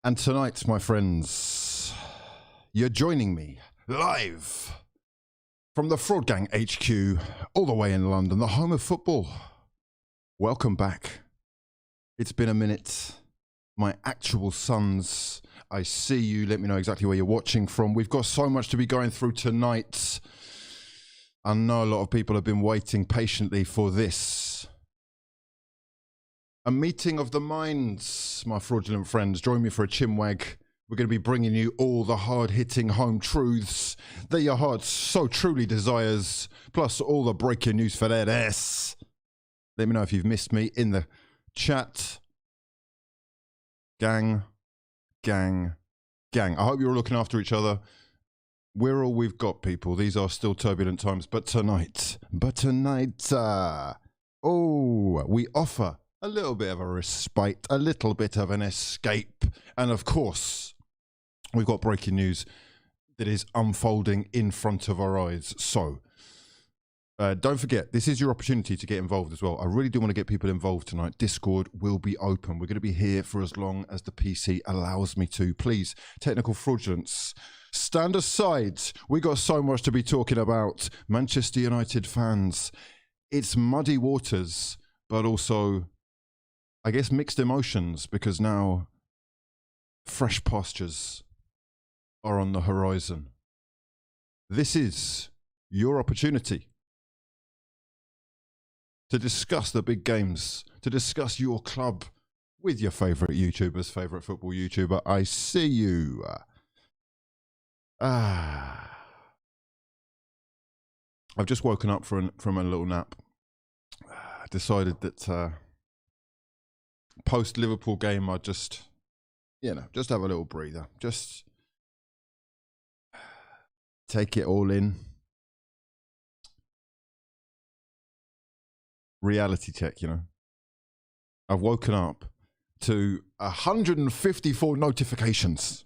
And tonight, my friends, you're joining me live from the Fraud Gang HQ, all the way in London, the home of football. Welcome back. It's been a minute. My actual sons, I see you. Let me know exactly where you're watching from. We've got so much to be going through tonight. I know a lot of people have been waiting patiently for this. A meeting of the minds, my fraudulent friends. Join me for a chinwag. We're going to be bringing you all the hard-hitting home truths that your heart so truly desires, plus all the breaking news for that ass. Let me know if you've missed me in the chat. Gang, gang, gang. I hope you're all looking after each other. We're all we've got, people. These are still turbulent times, but tonight, we offer a little bit of a respite, a little bit of an escape. And of course, we've got breaking news that is unfolding in front of our eyes. So don't forget, this is your opportunity to get involved as well. I really do want to get people involved tonight. Discord will be open. We're going to be here for as long as the PC allows me to. Please, technical fraudulence, stand aside. We got so much to be talking about. Manchester United fans, it's muddy waters, but also, I guess, mixed emotions, because now fresh pastures are on the horizon. This is your opportunity to discuss the big games, to discuss your club with your favourite YouTuber's favourite football YouTuber. I see you. I've just woken up from a little nap. Decided that post-Liverpool game, I'd just have a little breather. Just take it all in. Reality check, you know. I've woken up to 154 notifications.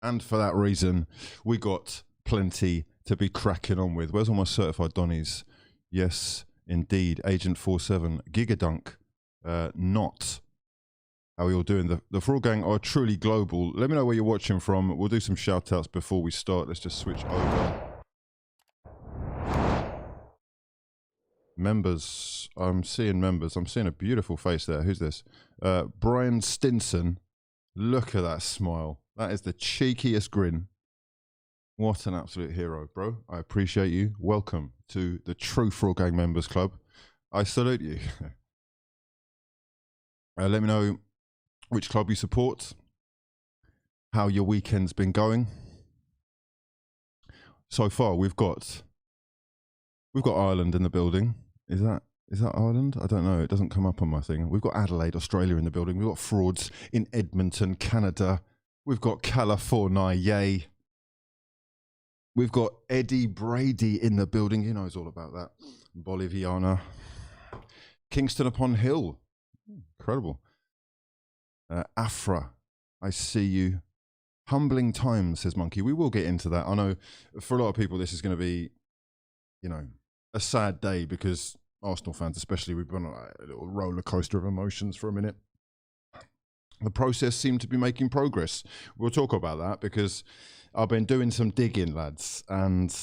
And for that reason, we got plenty to be cracking on with. Where's all my certified Donnies? Yes, indeed. Agent 47, Gigadunk, not. How are you all doing? The Fraud Gang are truly global. Let me know where you're watching from. We'll do some shout outs before we start. Let's just switch over. Members, I'm seeing members. I'm seeing a beautiful face there. Who's this? Brian Stinson. Look at that smile. That is the cheekiest grin. What an absolute hero, bro. I appreciate you. Welcome to the True Fraud Gang Members Club. I salute you. Let me know which club you support, how your weekend's been going. So far, we've got Ireland in the building. Is that Ireland? I don't know. It doesn't come up on my thing. We've got Adelaide, Australia in the building. We've got frauds in Edmonton, Canada. We've got California, yay. We've got Eddie Brady in the building. He knows all about that. Boliviana. Kingston upon Hill. Incredible. Afra, I see you. Humbling times, says Monkey. We will get into that. I know for a lot of people this is going to be, a sad day, because Arsenal fans especially, we've been on a little roller coaster of emotions for a minute. The process seemed to be making progress. We'll talk about that, because I've been doing some digging, lads, and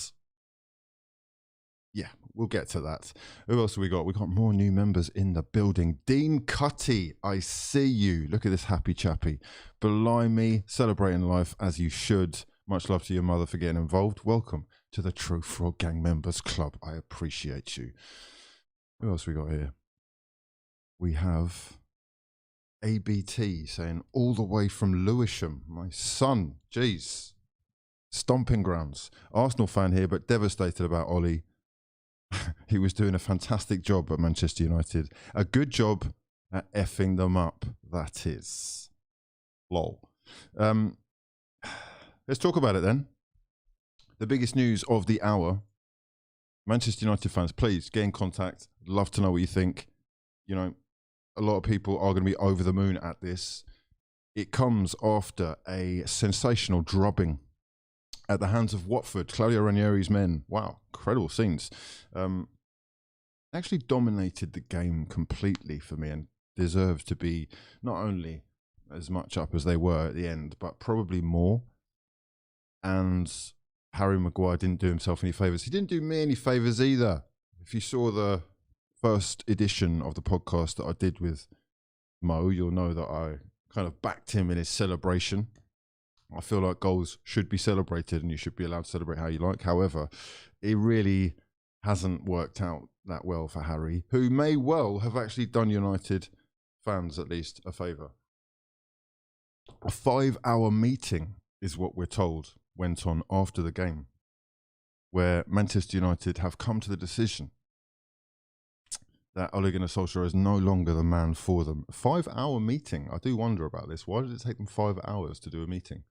yeah, we'll get to that. Who else have we got? We've got more new members in the building. Dean Cutty, I see you. Look at this happy chappy. Blimey, celebrating life as you should. Much love to your mother for getting involved. Welcome to the True Fraud Gang Members Club. I appreciate you. Who else we got here? We have ABT saying, all the way from Lewisham, my son. Jeez. Stomping grounds. Arsenal fan here, but devastated about Ole. He was doing a fantastic job at Manchester United. A good job at effing them up, that is. Lol. Let's talk about it then. The biggest news of the hour. Manchester United fans, please get in contact. I'd love to know what you think. A lot of people are going to be over the moon at this. It comes after a sensational drubbing at the hands of Watford, Claudio Ranieri's men. Wow, incredible scenes. Actually dominated the game completely for me, and deserves to be not only as much up as they were at the end, but probably more. And Harry Maguire didn't do himself any favours. He didn't do me any favours either. If you saw the first edition of the podcast that I did with Mo, you'll know that I kind of backed him in his celebration. I feel like goals should be celebrated and you should be allowed to celebrate how you like. However, it really hasn't worked out that well for Harry, who may well have actually done United fans at least a favour. A 5-hour meeting is what we're told went on after the game, where Manchester United have come to the decision that Ole Gunnar Solskjaer is no longer the man for them. A 5-hour meeting. I do wonder about this. Why did it take them 5 hours to do a meeting?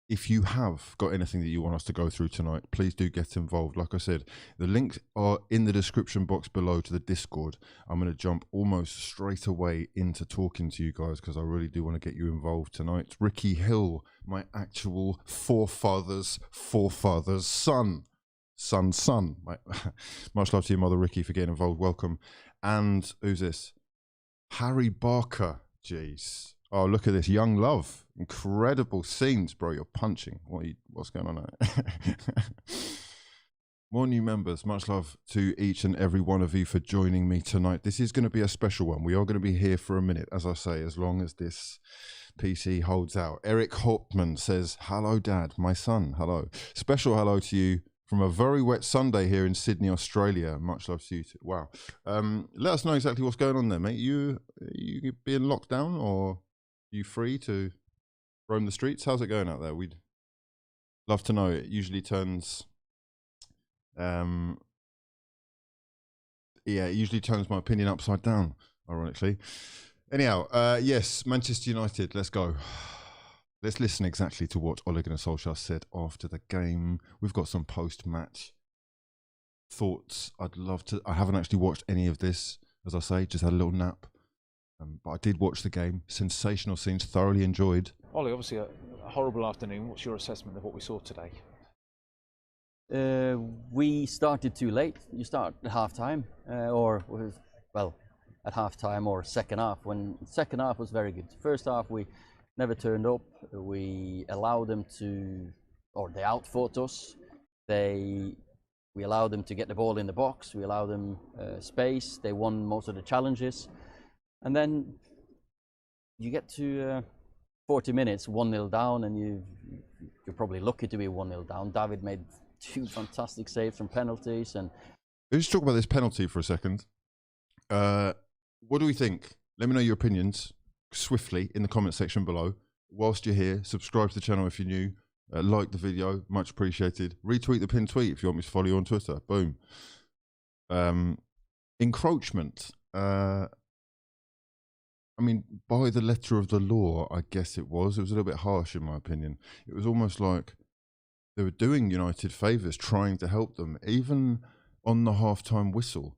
If you have got anything that you want us to go through tonight, please do get involved. Like I said, the links are in the description box below to the Discord. I'm going to jump almost straight away into talking to you guys because I really do want to get you involved tonight. Ricky Hill, my actual forefather's son. Much love to your mother, Ricky, for getting involved. Welcome. And who's this? Harry Barker. Jeez. Oh, look at this. Young Love. Incredible scenes, bro. You're punching. What's going on there? More new members. Much love to each and every one of you for joining me tonight. This is going to be a special one. We are going to be here for a minute, as I say, as long as this PC holds out. Eric Holtman says, hello, Dad. My son. Hello. Special hello to you from a very wet Sunday here in Sydney, Australia. Much love to you too. Wow. Let us know exactly what's going on there, mate. You being locked down or you free to roam the streets? How's it going out there? We'd love to know. It usually turns it usually turns my opinion upside down, ironically. Anyhow, yes, Manchester United, let's go. Let's listen exactly to what Ole Gunnar Solskjaer said after the game. We've got some post-match thoughts. I haven't actually watched any of this, as I say, just had a little nap. But I did watch the game. Sensational scenes, thoroughly enjoyed. Ollie, obviously a horrible afternoon. What's your assessment of what we saw today? We started too late. You start at half-time, at half-time or second half. When second half was very good. First half we never turned up. We allowed them they outfought us. We allowed them to get the ball in the box. We allowed them space. They won most of the challenges. And then you get to 40 minutes, 1-0 down, and you're probably lucky to be 1-0 down. David made 2 fantastic saves from penalties. And let's talk about this penalty for a second. What do we think? Let me know your opinions swiftly in the comment section below. Whilst you're here, subscribe to the channel if you're new. Like the video, much appreciated. Retweet the pinned tweet if you want me to follow you on Twitter. Boom. Encroachment. I mean, by the letter of the law, I guess it was. It was a little bit harsh, in my opinion. It was almost like they were doing United favours, trying to help them. Even on the half-time whistle,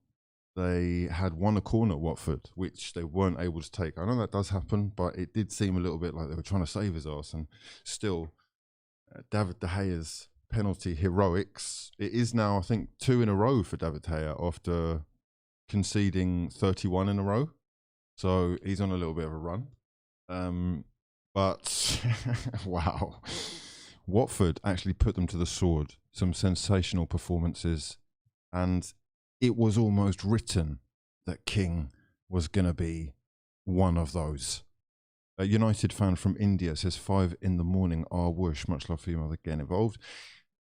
they had won a corner, Watford, which they weren't able to take. I know that does happen, but it did seem a little bit like they were trying to save his arse. And still, David De Gea's penalty heroics. It is now, I think, 2 in a row for David De Gea after conceding 31 in a row. So he's on a little bit of a run. But, wow. Watford actually put them to the sword. Some sensational performances. And it was almost written that King was going to be one of those. A United fan from India says 5 in the morning. Whoosh. Much love for you, mother, getting involved.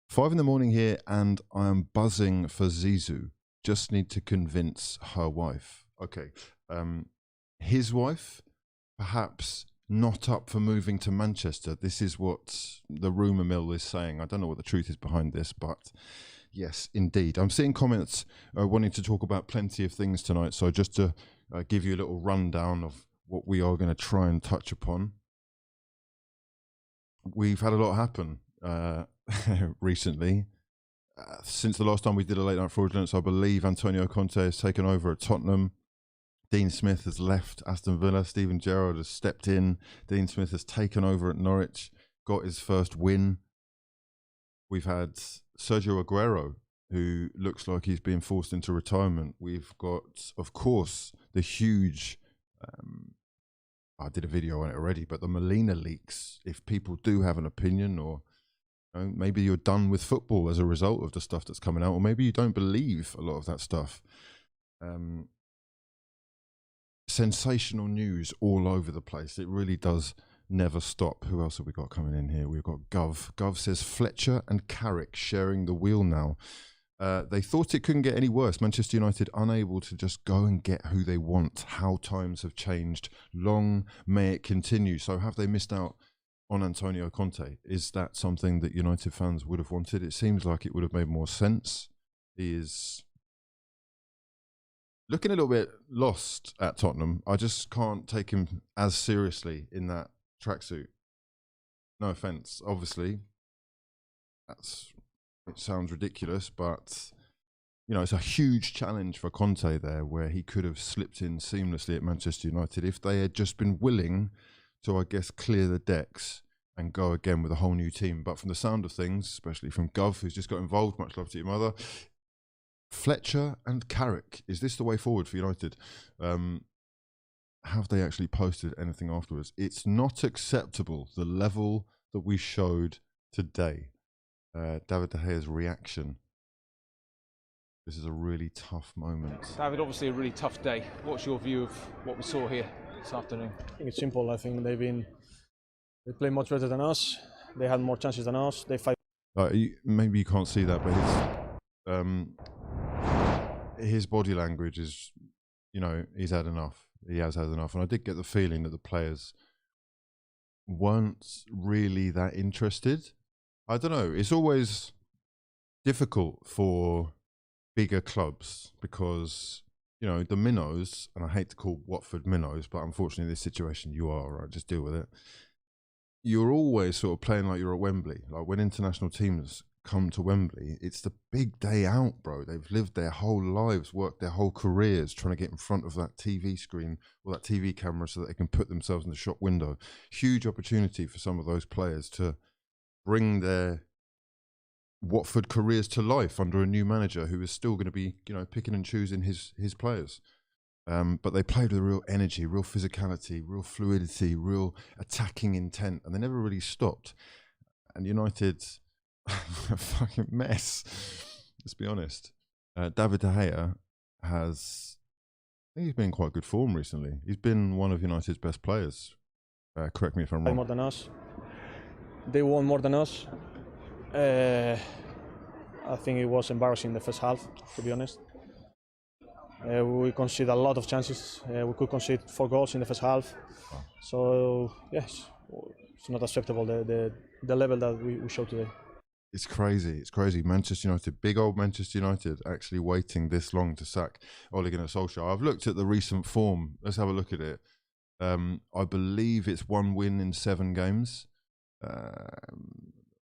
5 in the morning here, and I am buzzing for Zizou. Just need to convince her wife. Okay. His wife, perhaps not up for moving to Manchester. This is what the rumour mill is saying. I don't know what the truth is behind this, but yes, indeed. I'm seeing comments wanting to talk about plenty of things tonight. So just to give you a little rundown of what we are going to try and touch upon. We've had a lot happen recently. Since the last time we did a late night fraudulence, I believe Antonio Conte has taken over at Tottenham. Dean Smith has left Aston Villa. Steven Gerrard has stepped in. Dean Smith has taken over at Norwich, got his first win. We've had Sergio Aguero, who looks like he's being forced into retirement. We've got, of course, the huge I did a video on it already, but the Molina leaks, if people do have an opinion, or maybe you're done with football as a result of the stuff that's coming out, or maybe you don't believe a lot of that stuff. Sensational news all over the place. It really does never stop. Who else have we got coming in here? We've got Gov. Gov says Fletcher and Carrick sharing the wheel now. They thought it couldn't get any worse. Manchester United unable to just go and get who they want. How times have changed. Long may it continue. So have they missed out on Antonio Conte? Is that something that United fans would have wanted? It seems like it would have made more sense. He is looking a little bit lost at Tottenham. I just can't take him as seriously in that tracksuit. No offence, obviously. It sounds ridiculous, but it's a huge challenge for Conte there, where he could have slipped in seamlessly at Manchester United if they had just been willing to, I guess, clear the decks and go again with a whole new team. But from the sound of things, especially from Gov, who's just got involved, much love to your mother, Fletcher and Carrick, is this the way forward for United? Have they actually posted anything afterwards? It's not acceptable, the level that we showed today. David De Gea's reaction. This is a really tough moment. David, obviously a really tough day. What's your view of what we saw here this afternoon? I think it's simple. I think they play much better than us. They had more chances than us. They fight. Maybe you can't see that, but his body language is, he's had enough. He has had enough. And I did get the feeling that the players weren't really that interested. I don't know. It's always difficult for bigger clubs because, the minnows, and I hate to call Watford minnows, but unfortunately in this situation you are, right? Just deal with it. You're always sort of playing like you're at Wembley. Like when international teams come to Wembley, it's the big day out, bro. They've lived their whole lives, worked their whole careers trying to get in front of that TV screen or that TV camera so that they can put themselves in the shop window. Huge opportunity for some of those players to bring their Watford careers to life under a new manager who is still going to be, picking and choosing his players. But they played with real energy, real physicality, real fluidity, real attacking intent, and they never really stopped. And United, a fucking mess. Let's be honest. David De Gea I think he's been in quite good form recently. He's been one of United's best players. Correct me if I'm wrong. More than us. They won more than us. I think it was embarrassing the first half, to be honest. We conceded a lot of chances. We could concede 4 goals in the first half. So, yes, it's not acceptable, the level that we showed today. It's crazy. It's crazy. Manchester United, big old Manchester United, actually waiting this long to sack Ole Gunnar Solskjaer. I've looked at the recent form. Let's have a look at it. I believe it's 1 win in 7 games.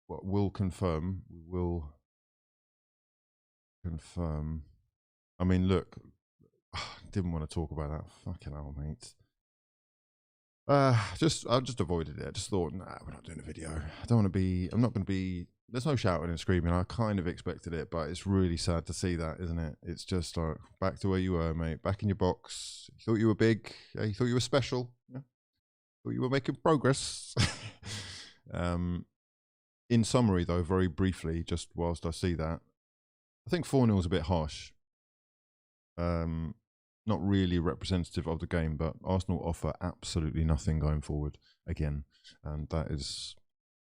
We'll confirm. We will confirm. I mean, look, didn't want to talk about that. Fucking hell, mate. I just avoided it. I just thought, nah, we're not doing a video. I'm not going to be, there's no shouting and screaming. I kind of expected it, but it's really sad to see that, isn't it? It's just like, back to where you were, mate. Back in your box. You thought you were big. You thought you were special. Yeah. Thought you were making progress. In summary, though, very briefly, just whilst I see that, I think 4-0 is a bit harsh. Not really representative of the game, but Arsenal offer absolutely nothing going forward again. And that is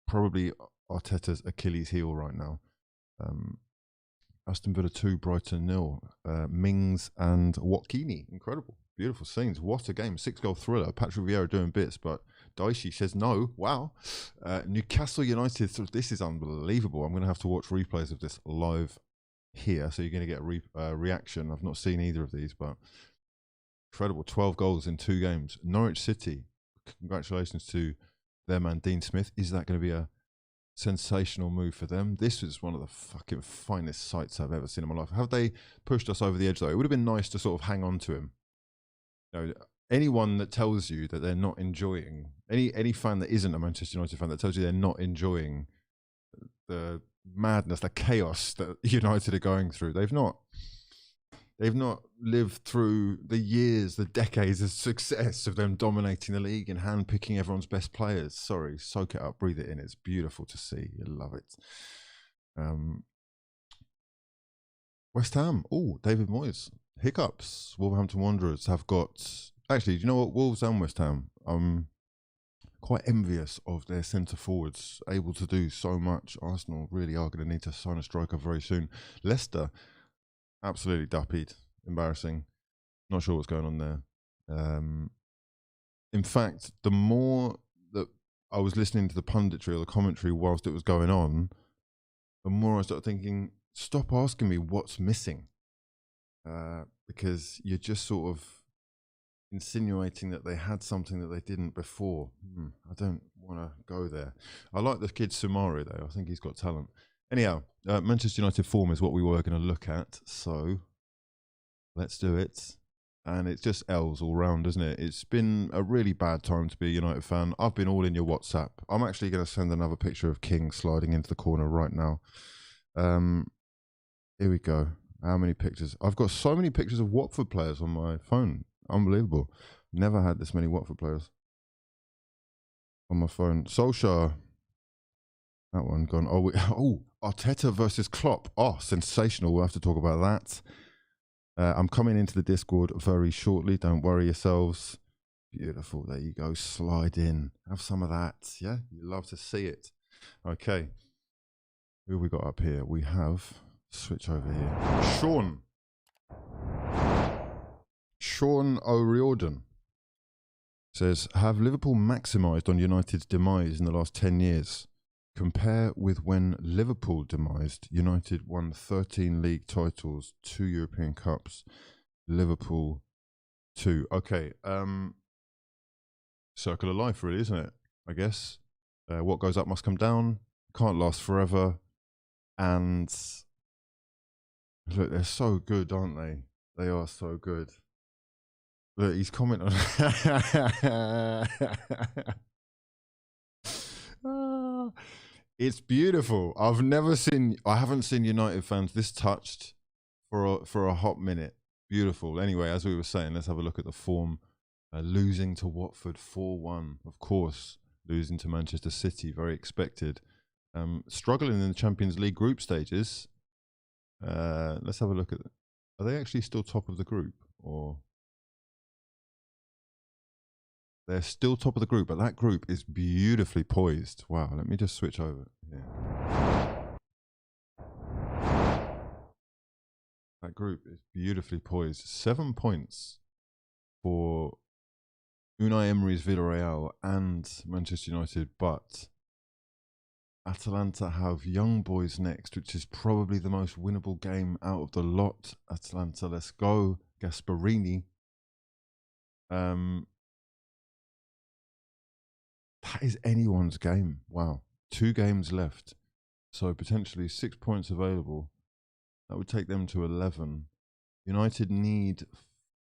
probably Arteta's Achilles heel right now. Aston Villa 2, Brighton 0. Mings and Watkini. Incredible. Beautiful scenes. What a game. 6-goal thriller. Patrick Vieira doing bits, but Daishi says no. Wow. Newcastle United. This is unbelievable. I'm going to have to watch replays of this live here, so you're going to get a reaction. I've not seen either of these, but incredible. 12 goals in 2 games. Norwich City. Congratulations to their man Dean Smith. Is that going to be a sensational move for them? This is one of the fucking finest sights I've ever seen in my life. Have they pushed us over the edge though? It would have been nice to sort of hang on to him. Anyone that tells you that they're not enjoying, any fan that isn't a Manchester United fan that tells you they're not enjoying the madness, the chaos that United are going through, they've not They've not lived through the years, the decades of success of them dominating the league and handpicking everyone's best players. Sorry, soak it up, breathe it in. It's beautiful to see. You love it. West Ham. Oh, David Moyes. Hiccups. Wolverhampton Wanderers have got... Actually, do you know what? Wolves and West Ham. I'm quite envious of their centre forwards, able to do so much. Arsenal really are going to need to sign a striker very soon. Leicester... absolutely duppied, embarrassing. Not sure what's going on there. In fact, the more that I was listening to the punditry or the commentary whilst it was going on, the more I started thinking, stop asking me what's missing. Because you're just sort of insinuating that they had something that they didn't before. I don't want to go there. I like the kid Sumari, though. I think he's got talent. Anyhow, Manchester United form is what we were going to look at, so let's do it. And it's just L's all round, isn't it? It's been a really bad time to be a United fan. I've been all in your WhatsApp. I'm actually going to send another picture of King sliding into the corner right now. Here we go. How many pictures? I've got so many pictures of Watford players on my phone. Unbelievable. Never had this many Watford players on my phone. Solskjaer. That one gone. Oh, Arteta versus Klopp. Oh, sensational. We'll have to talk about that. I'm coming into the Discord very shortly. Don't worry yourselves. Beautiful. There you go. Slide in. Have some of that. Yeah, you love to see it. Okay. Who have we got up here? We have... switch over here. Sean O'Riordan says, have Liverpool maximised on United's demise in the last 10 years? Compare with when Liverpool demised. United won 13 league titles, 2 European Cups. Liverpool 2. Okay. Circle of life, really, isn't it? I guess. What goes up must come down. Can't last forever. And look, they're so good, aren't they? They are so good. Look, he's commenting on... It's beautiful. I haven't seen United fans this touched for a hot minute. Beautiful. Anyway, as we were saying, let's have a look at the form. Losing to Watford 4-1. Of course, losing to Manchester City, very expected. Struggling in the Champions League group stages. Let's have a look at them. Are they actually still top of the group? Or they're still top of the group, but that group is beautifully poised. Wow, let me just switch over here. That group is beautifully poised. 7 points for Unai Emery's Villarreal and Manchester United, but Atalanta have Young Boys next, which is probably the most winnable game out of the lot. Atalanta, let's go. Gasperini. That is anyone's game. Wow. 2 games left. So potentially 6 points available. That would take them to 11. United need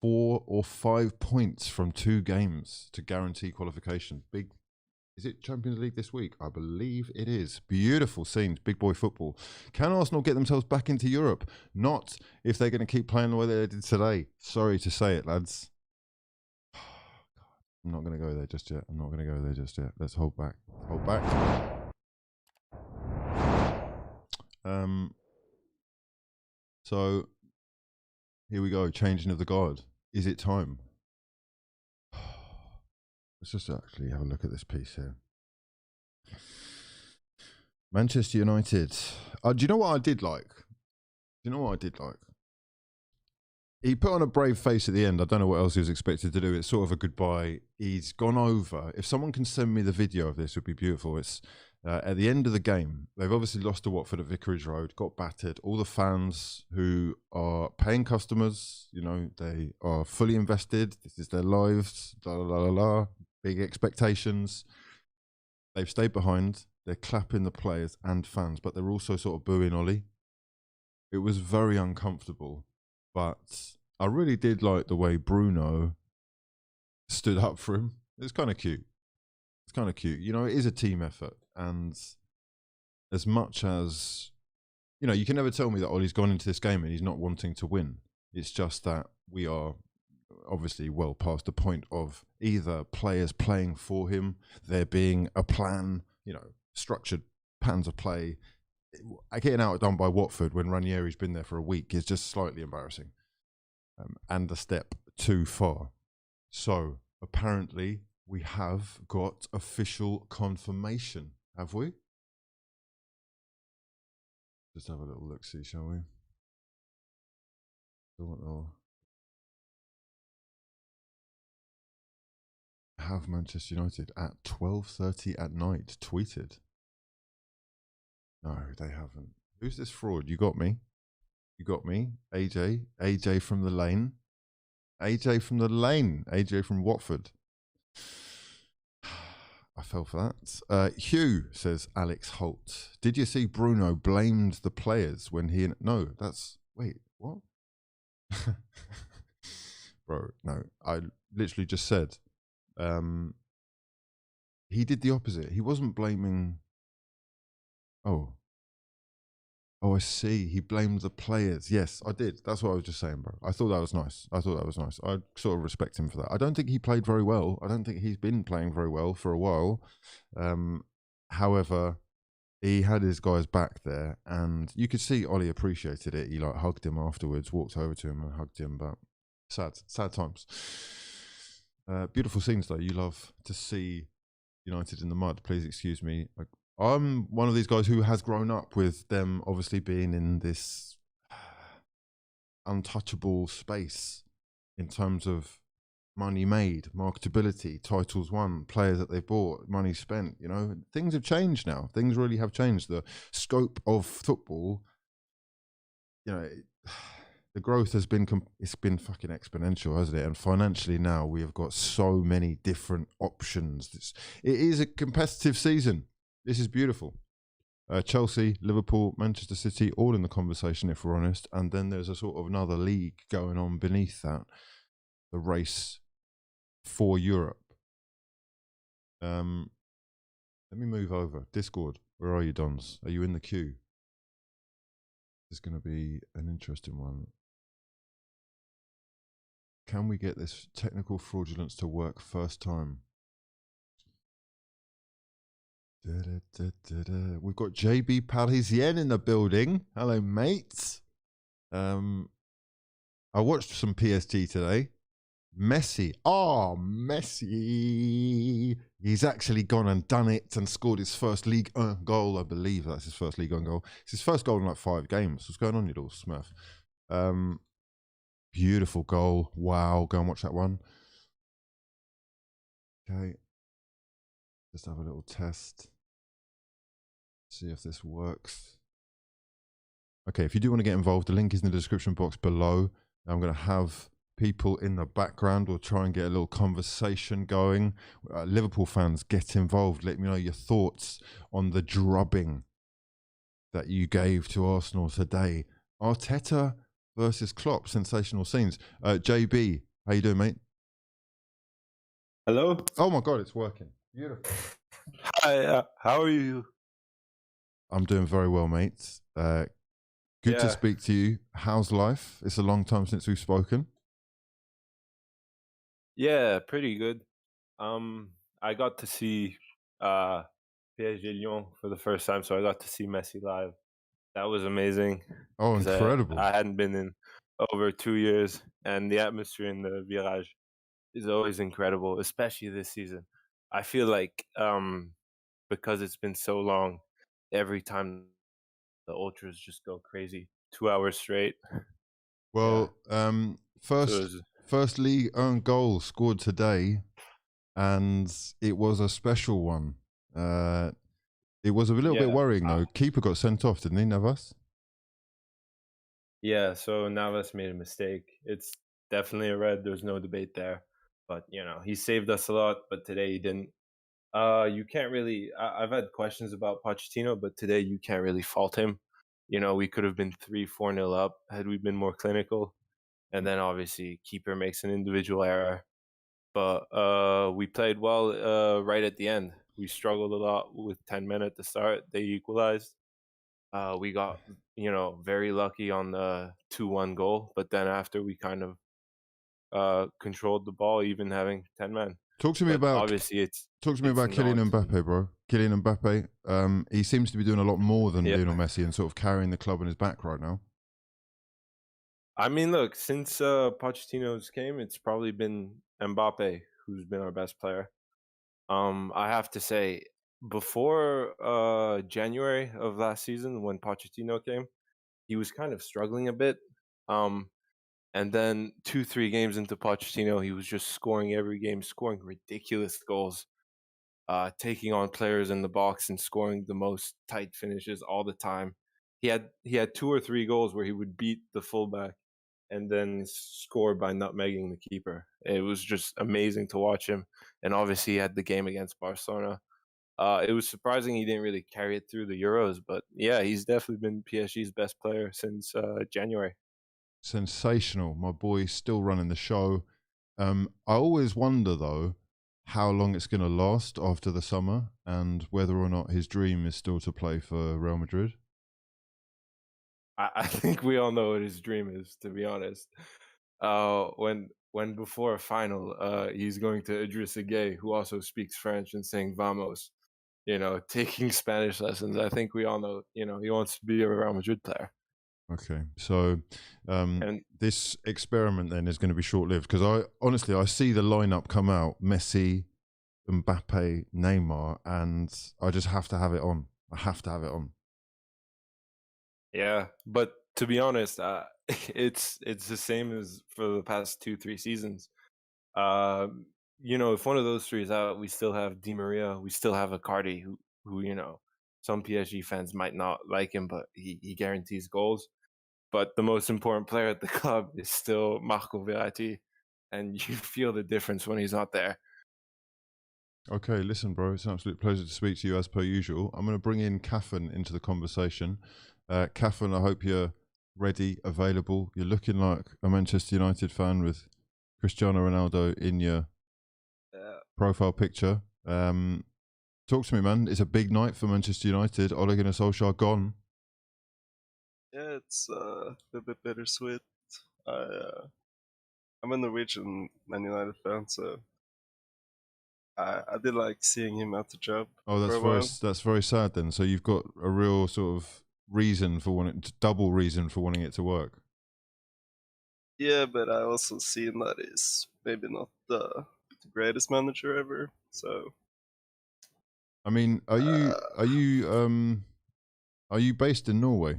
4 or 5 points from 2 games to guarantee qualification. Is it Champions League this week? I believe it is. Beautiful scenes, big boy football. Can Arsenal get themselves back into Europe? Not if they're going to keep playing the way they did today. Sorry to say it, lads. I'm not going to go there just yet. Let's hold back. Hold back. So, here we go. Changing of the guard. Is it time? Let's just actually have a look at this piece here. Manchester United. Do you know what I did like? He put on a brave face at the end. I don't know what else he was expected to do. It's sort of a goodbye. He's gone over. If someone can send me the video of this, it would be beautiful. It's at the end of the game. They've obviously lost to Watford at Vicarage Road, got battered. All the fans who are paying customers, you know, they are fully invested. This is their lives. La la la la. Big expectations. They've stayed behind. They're clapping the players and fans, but they're also sort of booing Ole. It was very uncomfortable. But I really did like the way Bruno stood up for him. It's kind of cute. You know, it is a team effort. And as much as, you know, you can never tell me that Ole's gone into this game and he's not wanting to win. It's just that we are obviously well past the point of either players playing for him, there being a plan, structured plans of play. Getting outdone by Watford when Ranieri's been there for a week is just slightly embarrassing, and a step too far. So apparently we have got official confirmation, have we? Just have a little look-see, shall we? Have Manchester United at 12:30 at night tweeted? No, they haven't. Who's this fraud? You got me. You got me. AJ from the lane. AJ from the lane. AJ from Watford. I fell for that. Hugh, says Alex Holt. Did you see Bruno blamed the players when he... No, that's... Wait, what? Bro, no. I literally just said... he did the opposite. He wasn't blaming... Oh, I see. He blamed the players. Yes, I did. That's what I was just saying, bro. I thought that was nice. I sort of respect him for that. I don't think he played very well. I don't think he's been playing very well for a while. However, he had his guys back there, and you could see Ole appreciated it. He hugged him afterwards, walked over to him and hugged him. But sad times. Beautiful scenes though. You love to see United in the mud. Please excuse me. I'm one of these guys who has grown up with them obviously being in this untouchable space in terms of money made, marketability, titles won, players that they've bought, money spent. Things have changed now. Things really have changed. The scope of football, the growth has been it's been fucking exponential, hasn't it? And financially now we have got so many different options. It is a competitive season. This is beautiful. Chelsea, Liverpool, Manchester City, all in the conversation, if we're honest. And then there's a sort of another league going on beneath that, the race for Europe. Let me move over. Discord, where are you, Dons? Are you in the queue? This is going to be an interesting one. Can we get this technical fraudulence to work first time? We've got JB Parisien in the building. Hello, mates. I watched some PSG today. Messi. Oh, Messi. He's actually gone and done it and scored his first League 1 goal. I believe that's his first League 1 goal. It's his first goal in like 5 games. What's going on, you little smurf? Beautiful goal. Wow. Go and watch that one. Okay. Just have a little test. See if this works. Okay, if you do want to get involved, the link is in the description box below. I'm going to have people in the background. We'll try and get a little conversation going. Liverpool fans, get involved. Let me know your thoughts on the drubbing that you gave to Arsenal today. Arteta versus Klopp, sensational scenes. JB, how you doing, mate? Hello. Oh my God, it's working. Beautiful. Hi, how are you? I'm doing very well, mate. Good to speak to you. How's life? It's a long time since we've spoken. Yeah, pretty good. I got to see PSG Lyon for the first time, so I got to see Messi live. That was amazing. Oh, incredible. I hadn't been in over 2 years, and the atmosphere in the VICARAGE is always incredible, especially this season. I feel like because it's been so long, every time the ultras just go crazy, 2 hours straight. Well, first League own goal scored today, and it was a special one. It was a little bit worrying though. Keeper got sent off, didn't he, Navas? Yeah, so Navas made a mistake. It's definitely a red. There's no debate there. But he saved us a lot. But today he didn't. You can't really. I've had questions about Pochettino, but today you can't really fault him. We could have been 3-4-0 up had we been more clinical, and then obviously keeper makes an individual error. But we played well right at the end. We struggled a lot with 10 men at the start. They equalized. We got, very lucky on the 2-1 goal, but then after we kind of controlled the ball, even having 10 men. Talk to me But about obviously it's Kylian not. Mbappe, bro. Kylian Mbappe. He seems to be doing a lot more than Yeah. Lionel Messi and sort of carrying the club on his back right now. I mean, look, since Pochettino's came, it's probably been Mbappe who's been our best player. I have to say, before January of last season, when Pochettino came, he was kind of struggling a bit. And then 2-3 games into Pochettino, he was just scoring every game, scoring ridiculous goals, taking on players in the box and scoring the most tight finishes all the time. He had 2 or 3 goals where he would beat the fullback and then score by nutmegging the keeper. It was just amazing to watch him. And obviously, he had the game against Barcelona. It was surprising he didn't really carry it through the Euros, but yeah, he's definitely been PSG's best player since January. Sensational. My boy still running the show. I always wonder, though, how long it's going to last after the summer and whether or not his dream is still to play for Real Madrid. I think we all know what his dream is, to be honest. When before a final, he's going to Idrissa Gueye, who also speaks French, and saying "Vamos," taking Spanish lessons. I think we all know, he wants to be a Real Madrid player. Okay, so And this experiment then is going to be short-lived because I see the lineup come out: Messi, Mbappe, Neymar, and I just have to have it on. I have to have it on. yeah, but to be honest, it's the same as for the past 2-3 seasons. If one of those three is out, we still have Di Maria, we still have Icardi, who some PSG fans might not like him, but he guarantees goals. But the most important player at the club is still Marco Verratti, and you feel the difference when he's not there. Okay, listen, bro, it's an absolute pleasure to speak to you as per usual. I'm going to bring in Kaffin into the conversation. Kaffin, I hope you're ready, available. You're looking like a Manchester United fan with Cristiano Ronaldo in your profile picture. Talk to me, man. It's a big night for Manchester United. Ole Gunnar Solskjaer gone. Yeah, it's a bit bittersweet. I'm a Norwegian Man United fan, so I did like seeing him at the job. Oh, that's very sad then. So you've got a real sort of double reason for wanting it to work. Yeah, but I also seen that he's maybe not the greatest manager ever. So I mean, are you based in Norway?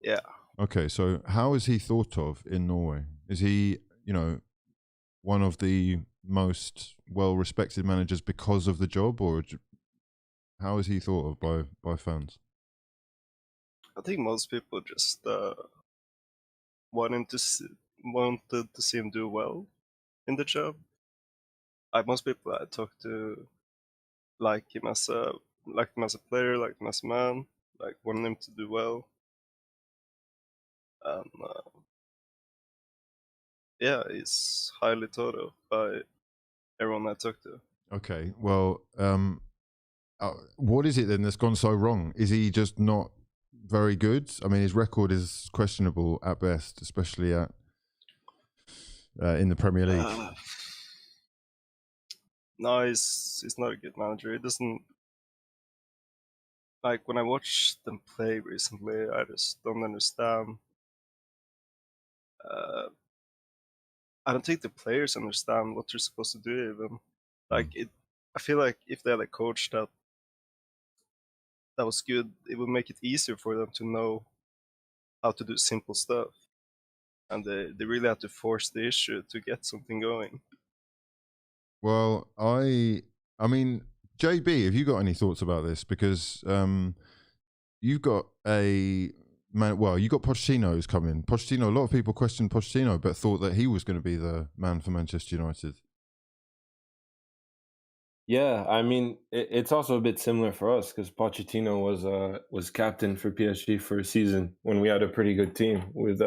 Yeah. Okay, so how is he thought of in Norway? Is he, one of the most well-respected managers because of the job, or how is he thought of by fans? I think most people just wanted to see him do well in the job. Most people I talked to like him as a player, like him as a man, like wanted him to do well. And yeah, he's highly thought of by everyone I talked to. Okay, well, what is it then that's gone so wrong? Is he just not very good? I mean, his record is questionable at best, especially in the Premier League. No, he's not a good manager. He doesn't, like, when I watched them play recently, I just don't understand. I don't think the players understand what they're supposed to do even. I feel like if they had a coach that was good, it would make it easier for them to know how to do simple stuff. And they really have to force the issue to get something going. Well, I mean, JB, have you got any thoughts about this? Because you've got you got Pochettino's coming. Pochettino, a lot of people questioned Pochettino, but thought that he was going to be the man for Manchester United. Yeah, I mean, it's also a bit similar for us because Pochettino was captain for PSG for a season when we had a pretty good team with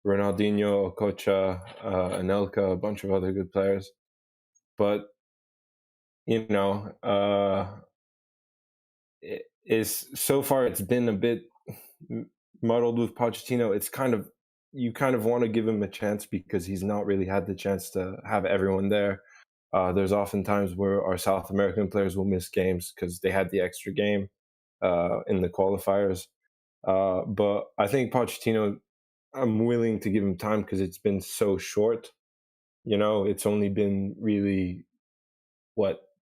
Ronaldinho, Kocha, Anelka, a bunch of other good players. But is so far it's been a bit muddled with Pochettino. It's you kind of want to give him a chance because he's not really had the chance to have everyone there. There's often times where our South American players will miss games because they had the extra game in the qualifiers. But I think Pochettino, I'm willing to give him time because it's been so short. You know, it's only been really,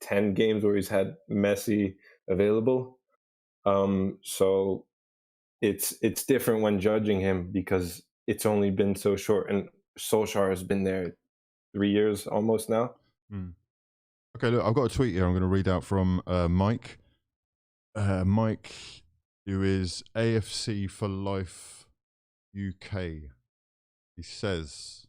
10 games where he's had Messi available. So it's different when judging him because it's only been so short, and Solskjaer has been there 3 years almost now. Okay, look, I've got a tweet here I'm going to read out from Mike. Mike, who is AFC for Life UK. He says,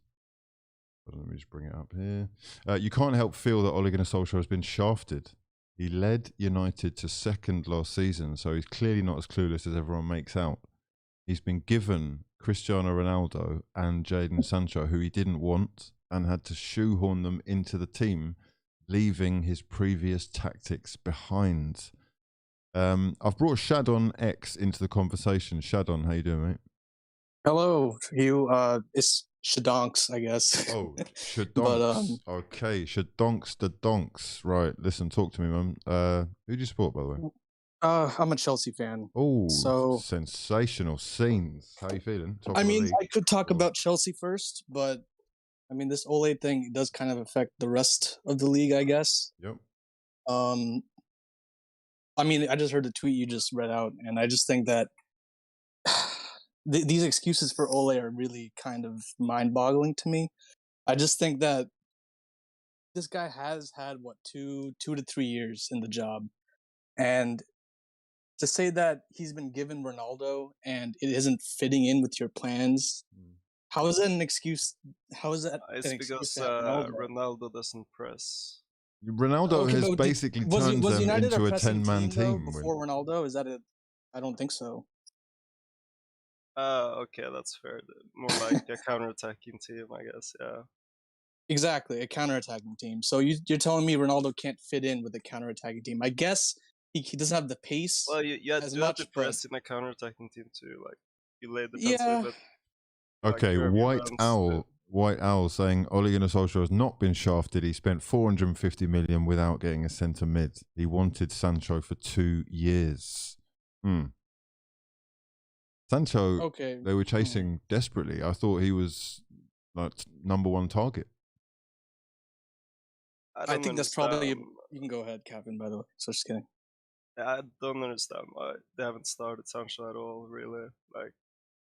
let me just bring it up here. You can't help feel that Ole Gunnar Solskjaer has been shafted. He led United to second last season, so he's clearly not as clueless as everyone makes out. He's been given Cristiano Ronaldo and Jadon Sancho, who he didn't want, and had to shoehorn them into the team, leaving his previous tactics behind. I've brought Shadon X into the conversation. Shadon, how you doing, mate? Hello, Hugh. It's Shadonks, I guess. Oh, Shadonks. Okay, Shadonks the donks. Right, listen, talk to me, man. Who do you support, by the way? I'm a Chelsea fan. Oh, so sensational scenes. How you feeling? I could talk about Chelsea first, but I mean, this Ole thing does kind of affect the rest of the league, I guess. Yep. I mean, I just heard the tweet you just read out, and I just think that these excuses for Ole are really kind of mind-boggling to me. I just think that this guy has had, 2 to 3 years in the job, and to say that he's been given Ronaldo and it isn't fitting in with your plans, how is that an excuse? How is that It's an because excuse to have Ronaldo doesn't press. Ronaldo has basically turned them United into a 10-man team before Ronaldo? Is that it? I don't think so. Okay, that's fair. More like a counter-attacking team, I guess. Yeah. Exactly, a counter-attacking team. So you're telling me Ronaldo can't fit in with a counter-attacking team? I guess he doesn't have the pace. Well, you have to press in a counter-attacking team too. Like you lay defensively, but okay, White Owl saying Ole Gunnar Solskjaer has not been shafted. He spent 450 million without getting a centre mid. He wanted Sancho for 2 years. Sancho, they were chasing desperately. I thought he was like #1 target. I think that's probably. You can go ahead, Captain. By the way, so just kidding. I don't understand why they haven't started Sancho at all. Really, like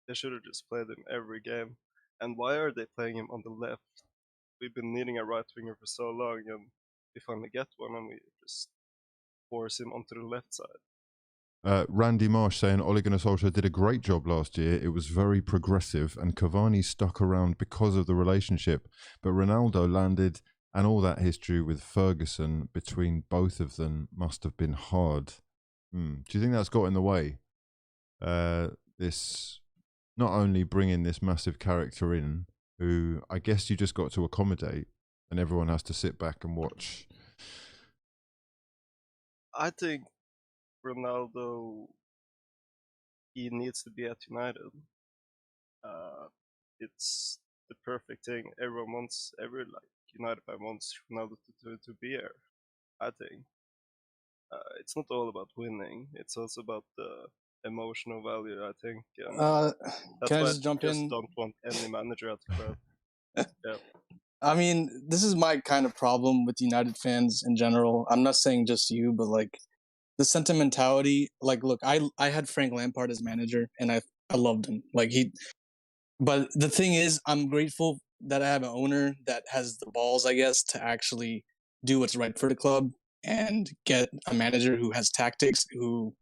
they should have just played him every game. And why are they playing him on the left? We've been needing a right winger for so long, and we finally get one, and we just force him onto the left side. Randy Marsh saying Ole Gunnar Solskjaer did a great job last year. It was very progressive, and Cavani stuck around because of the relationship. But Ronaldo landed, and all that history with Ferguson between both of them must have been hard. Do you think that's got in the way? This not only bringing this massive character in, who I guess you just got to accommodate, and everyone has to sit back and watch. I think Ronaldo, he needs to be at United. It's the perfect thing. Everyone wants, United fan wants Ronaldo to be here. I think it's not all about winning. It's also about the emotional value, I think. That's can I why just jump in? Don't want any manager at the club. Yeah. I mean, this is my kind of problem with United fans in general. I'm not saying just you, but like the sentimentality. Like, look, I had Frank Lampard as manager, and I loved him. But the thing is, I'm grateful that I have an owner that has the balls, I guess, to actually do what's right for the club and get a manager who has tactics, who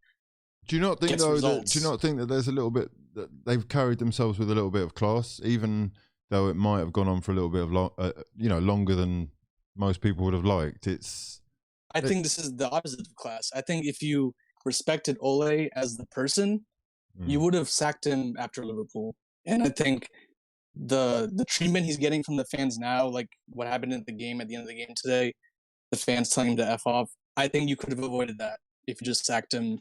do you not think gets though? results. Do you not think that there's a little bit that they've carried themselves with a little bit of class, even though it might have gone on for a little bit of longer than most people would have liked? I think this is the opposite of class. I think if you respected Ole as the person, you would have sacked him after Liverpool. And I think the treatment he's getting from the fans now, like what happened at the end of the game today, the fans telling him to F off, I think you could have avoided that if you just sacked him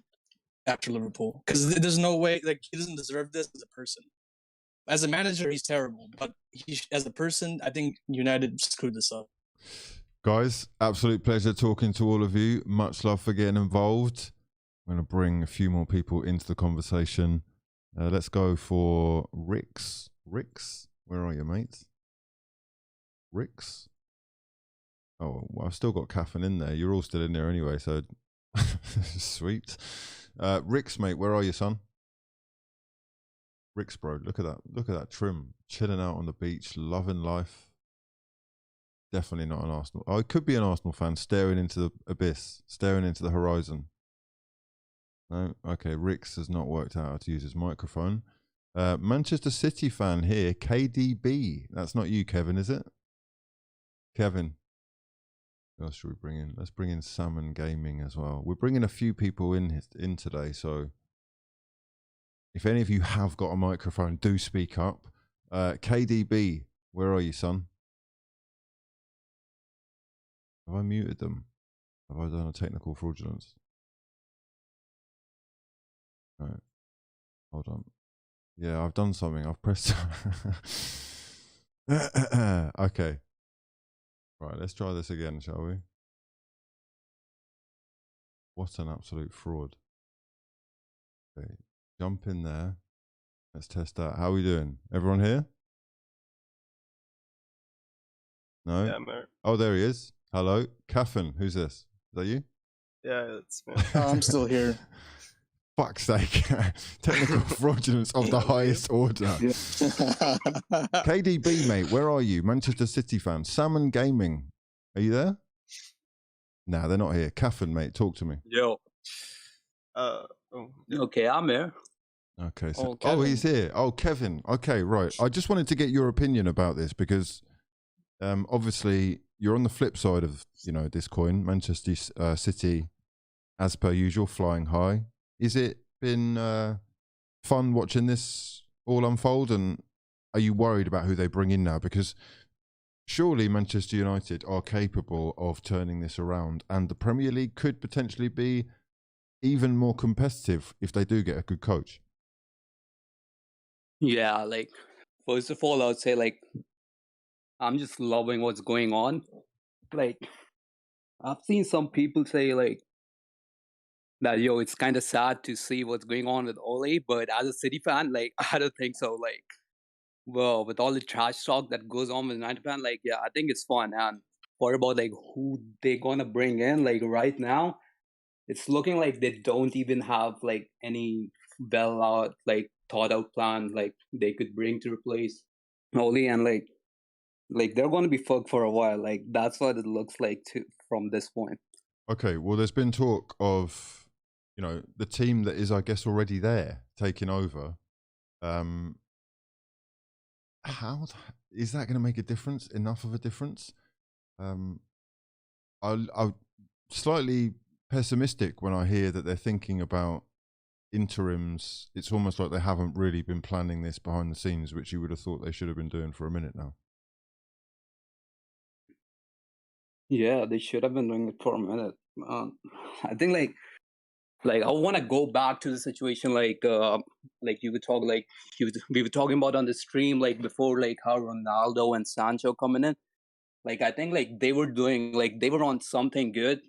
after Liverpool, because there's no way, like, he doesn't deserve this as a person. As a manager, he's terrible, but as a person, I think United screwed this up. Guys, absolute pleasure talking to all of you. Much love for getting involved. I'm going to bring a few more people into the conversation. Let's go for Ricks. Ricks, where are you, mate? Ricks? Oh, well, I've still got Caffeine in there. You're all still in there anyway, so sweet. Ricks, mate, where are you, son? Ricks, bro, look at that. Look at that trim. Chilling out on the beach, loving life. Definitely not an Arsenal. Oh, it could be an Arsenal fan staring into the abyss, staring into the horizon. No? Okay, Ricks has not worked out how to use his microphone. Manchester City fan here, KDB. That's not you, Kevin, is it? Kevin. Who else should we bring in? Let's bring in Salmon Gaming as well. We're bringing a few people in today, so if any of you have got a microphone, do speak up. KDB, where are you, son? Have I muted them? Have I done a technical fraudulence? No. Hold on. Yeah, I've done something. I've pressed. Okay. Right, let's try this again, shall we? What an absolute fraud. Okay, jump in there. Let's test that. How are we doing? Everyone here? No? Yeah, I'm here. Oh, there he is. Hello. Caffeine, who's this? Is that you? Yeah, it's me. I'm still here. Fuck's sake. Technical fraudulence of the highest order. KDB, mate, where are you? Manchester City fan. Salmon Gaming. Are you there? Nah, they're not here. Caffeine, mate, talk to me. Yo. Okay, I'm here. Okay. So, oh, he's here. Oh, Kevin. Okay, right. I just wanted to get your opinion about this because obviously you're on the flip side of, this coin. Manchester City, as per usual, flying high. Is it been fun watching this all unfold? And are you worried about who they bring in now? Because surely Manchester United are capable of turning this around, and the Premier League could potentially be even more competitive if they do get a good coach. Yeah, first of all, I would say, I'm just loving what's going on. I've seen some people say, that, it's kind of sad to see what's going on with Ole, but as a City fan, I don't think so. Well, with all the trash talk that goes on with United fan, yeah, I think it's fun. And what about, who they gonna bring in, right now? It's looking like they don't even have, any well thought out plan, they could bring to replace Ole, and, they're gonna be fucked for a while. That's what it looks like from this point. Okay, well, there's been talk of, the team that is, I guess, already there taking over. How is that going to make a difference? Enough of a difference? I'm slightly pessimistic when I hear that they're thinking about interims. It's almost like they haven't really been planning this behind the scenes, which you would have thought they should have been doing for a minute now. Yeah, they should have been doing it for a minute. I think I want to go back to the situation you could talk we were talking about on the stream before how Ronaldo and Sancho coming in. I think they were doing they were on something good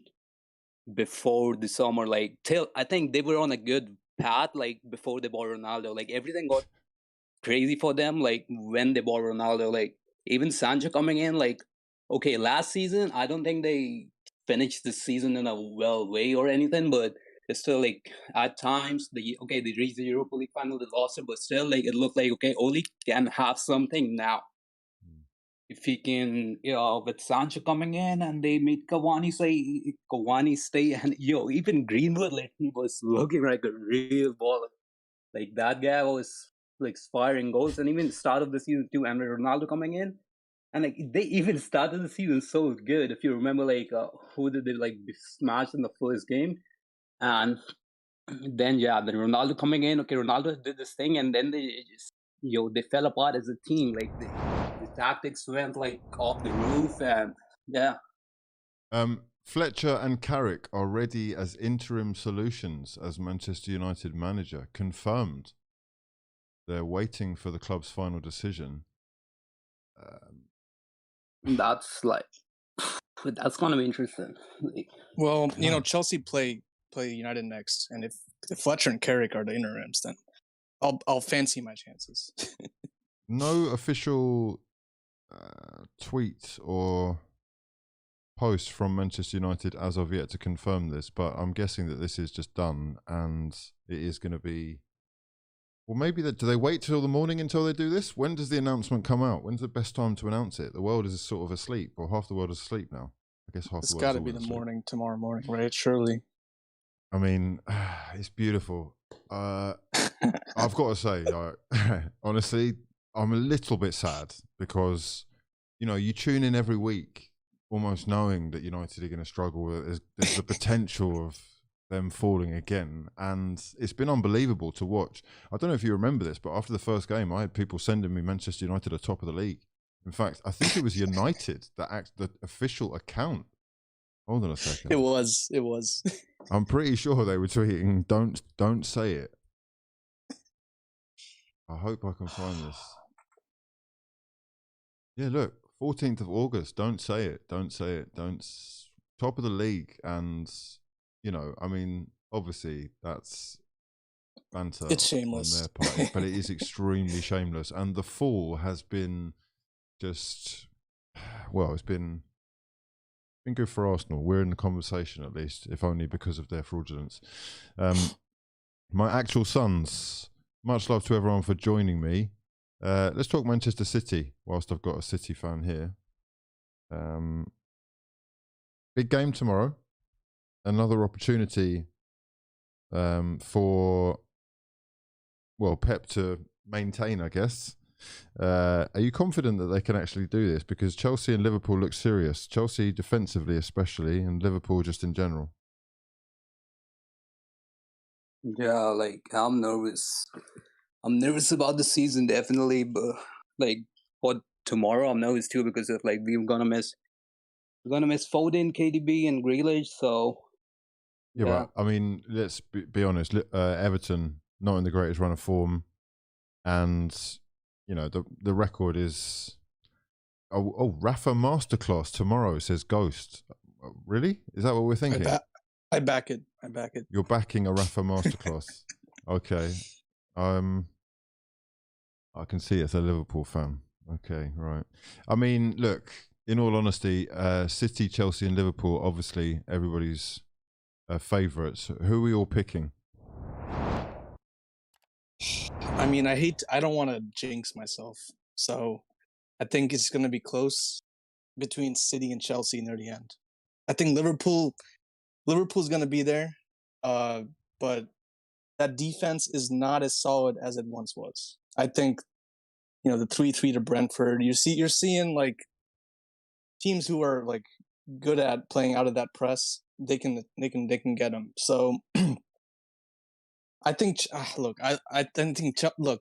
before the summer. Till I think they were on a good path before they bought Ronaldo. Everything got crazy for them when they bought Ronaldo. Even Sancho coming in okay, last season I don't think they finished the season in a well way or anything, but it's still at times they reached the Europa League final, they lost it, but still it looked okay, Ole can have something now. If he can, with Sancho coming in and they made Cavani stay, and even Greenwood he was looking like a real baller. That guy was firing goals, and even the start of the season too, and with Ronaldo coming in. And they even started the season so good. If you remember, who did they smash in the first game, and then then Ronaldo coming in. Okay, Ronaldo did this thing, and then they just they fell apart as a team. The tactics went off the roof, and yeah. Fletcher and Carrick are ready as interim solutions as Manchester United manager. Confirmed. They're waiting for the club's final decision. That's gonna be interesting. Like, Well, you know, Chelsea play United next, and if Fletcher and Carrick are the interims, then I'll fancy my chances. No official tweet or post from Manchester United as of yet to confirm this, but I'm guessing that this is just done, and it is going to be. Well, maybe do they wait till the morning until they do this? When does the announcement come out? When's the best time to announce it? The world is sort of asleep, or half the world is asleep now. I guess half It's the world. got to be the morning tomorrow morning, right? Surely. I mean, it's beautiful. I've got to say, honestly, I'm a little bit sad because, you know, you tune in every week almost knowing that United are going to struggle. There's the potential of them falling again, and it's been unbelievable to watch. I don't know if you remember this, but after the first game, I had people sending me Manchester United are top of the league. In fact, I think it was United the official account. Hold on a second. It was. I'm pretty sure they were tweeting, "Don't say it." I hope I can find this. Yeah, look, 14th of August. Don't say it. Don't say it. Top of the league, and you know, I mean, obviously that's banter. It's shameless on their part, but it is extremely shameless, and the fall has been just, well, it's been good for Arsenal. We're in the conversation at least, if only because of their fraudulence. My actual sons, much love to everyone for joining me. Let's talk Manchester City whilst I've got a City fan here. Big game tomorrow. Another opportunity for, well, Pep to maintain, I guess. Are you confident that they can actually do this? Because Chelsea and Liverpool look serious. Chelsea defensively especially, and Liverpool just in general. yeah, like I'm nervous. I'm nervous about the season, definitely, but like for tomorrow, I'm nervous too because of like we're gonna miss Foden, KDB, and Grealish. So Yeah, but I mean, let's be honest. Everton not in the greatest run of form, and you know the record is. Oh, Rafa masterclass tomorrow, says Ghost. Really? Is that what we're thinking? I back it. You're backing a Rafa masterclass. Okay. I can see it's a Liverpool fan. Okay, right. I mean, look, in all honesty, City, Chelsea and Liverpool, obviously everybody's favourites. Who are we all picking? I mean, I don't want to jinx myself. So I think it's going to be close between City and Chelsea near the end. I think Liverpool's going to be there. But that defense is not as solid as it once was. I think, you know, the 3-3 to Brentford, you're seeing like teams who are like good at playing out of that press, they can get them. So I think look,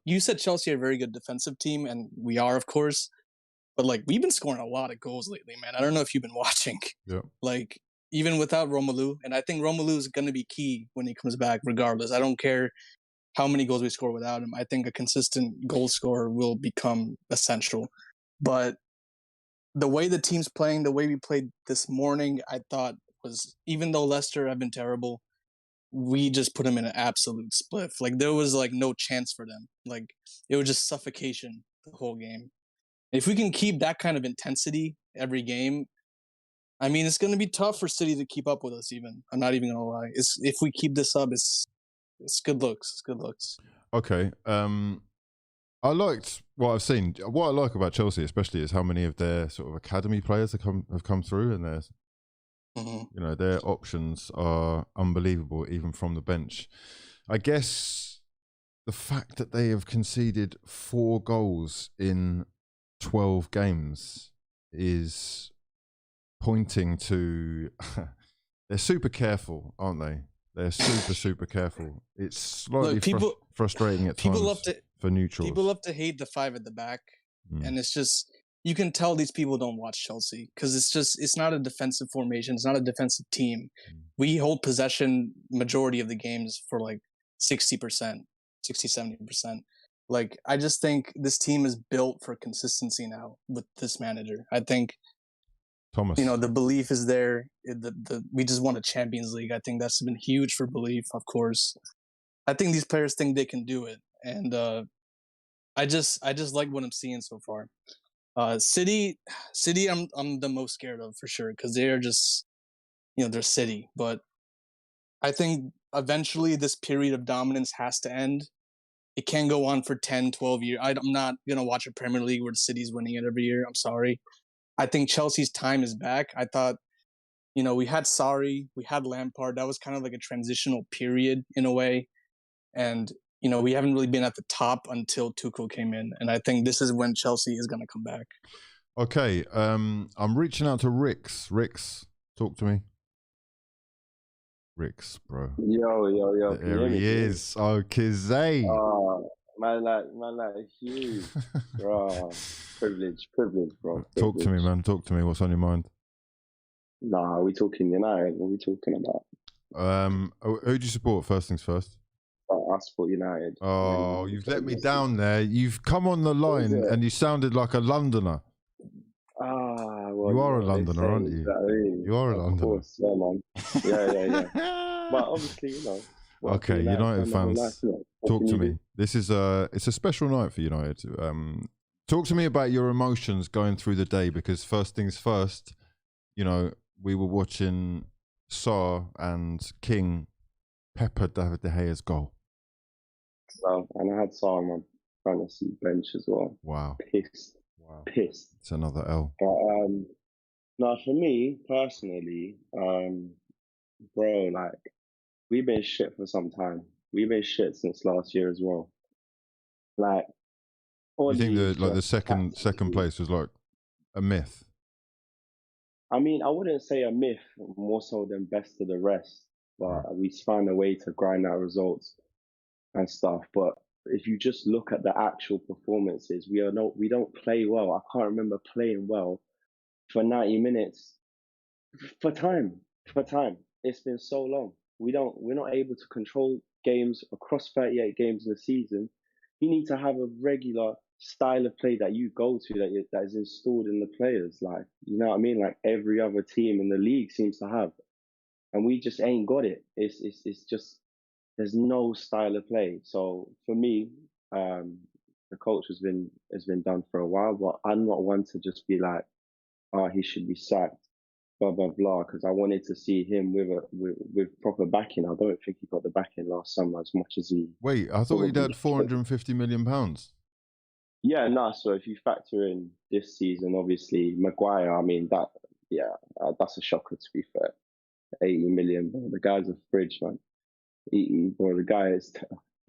you said Chelsea are a very good defensive team, and we are, of course, but like we've been scoring a lot of goals lately, man. I don't know if you've been watching. Yeah. Like even without Romelu, and I think Romelu is going to be key when he comes back regardless. I don't care how many goals we score without him. I think a consistent goal scorer will become essential. But the way the team's playing, the way we played this morning, I thought was, even though Leicester have been terrible, we just put them in an absolute spliff. Like there was like no chance for them. Like it was just suffocation the whole game. If we can keep that kind of intensity every game, I mean, it's going to be tough for City to keep up with us even. I'm not even going to lie. If we keep this up, it's good looks. It's good looks. Okay. I liked what I've seen. What I like about Chelsea especially is how many of their sort of academy players have come through, and their you know, their options are unbelievable even from the bench. I guess the fact that they have conceded 4 goals in 12 games is pointing to they're super careful, aren't they? They're super careful. It's slightly frustrating at times for neutrals. People love to hate the 5 at the back, and it's just you can tell these people don't watch Chelsea because it's not a defensive formation. It's not a defensive team. We hold possession majority of the games for like 60%, 60-70%. Like, I just think this team is built for consistency now with this manager. I think, Thomas, the belief is there. We just won a Champions League. I think that's been huge for belief, of course. I think these players think they can do it. And I just like what I'm seeing so far. City, I'm the most scared of for sure because they're just, they're City. But I think eventually this period of dominance has to end. It can't go on for 10, 12 years. I'm not going to watch a Premier League where the City's winning it every year. I'm sorry. I think Chelsea's time is back. I thought, we had Sarri, we had Lampard. That was kind of like a transitional period in a way. And, we haven't really been at the top until Tuchel came in. And I think this is when Chelsea is going to come back. Okay, I'm reaching out to Rix. Rix, talk to me. Rix, bro. Yo. There he is. Oh, Kizay. Man like huge, bro. Privilege, bro. Talk to me, man. Talk to me. What's on your mind? Nah, we talking United. What are we talking about? Who do you support? First things first. I support United. Oh, you've let me down there. You've come on the line and you sounded like a Londoner. Well, you are a Londoner, aren't you? You are a Londoner. Of course, yeah, man. Yeah. But obviously, Okay, United fans, talk to me. This is it's a special night for United. Talk to me about your emotions going through the day, because first things first, we were watching Sarr and King pepper David De Gea's goal. Well, and I had Sarr on my fantasy bench as well. Wow. Pissed. It's another L. But now for me personally, bro, like, we've been shit for some time. We've been shit since last year as well. Like, you think the second place was like a myth? I mean, I wouldn't say a myth, more so than best of the rest. But we found a way to grind out results and stuff. But if you just look at the actual performances, we don't play well. I can't remember playing well for 90 minutes for time. It's been so long. We're not able to control games across 38 games in a season. You need to have a regular style of play that you go to, that is installed in the players. Like, you know what I mean? Like every other team in the league seems to have. And we just ain't got it. It's just, there's no style of play. So for me, the coach has been done for a while, but I'm not one to just be like, he should be sacked, blah blah blah, because I wanted to see him with proper backing. I don't think he got the backing last summer as much as he. Wait, I thought he'd had £450 million. Yeah, no. So if you factor in this season, obviously Maguire. I mean that's a shocker, to be fair. 80 million. Bro. The guy's a fridge, man. The guy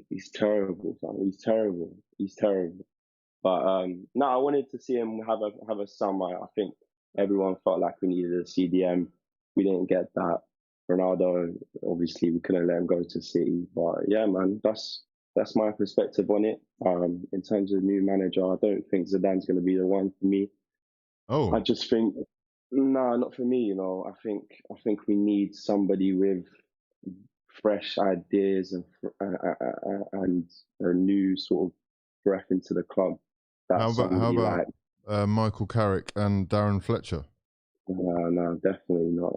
he's terrible, man. He's terrible. But no, I wanted to see him have a summer. I think everyone felt like we needed a CDM. We didn't get that. Ronaldo, obviously, we couldn't let him go to City. But yeah, man, that's my perspective on it. In terms of new manager, I don't think Zidane's going to be the one for me. Oh, I just think, no, not for me. I think we need somebody with fresh ideas and a new sort of breath into the club. How about Michael Carrick and Darren Fletcher? No, definitely not.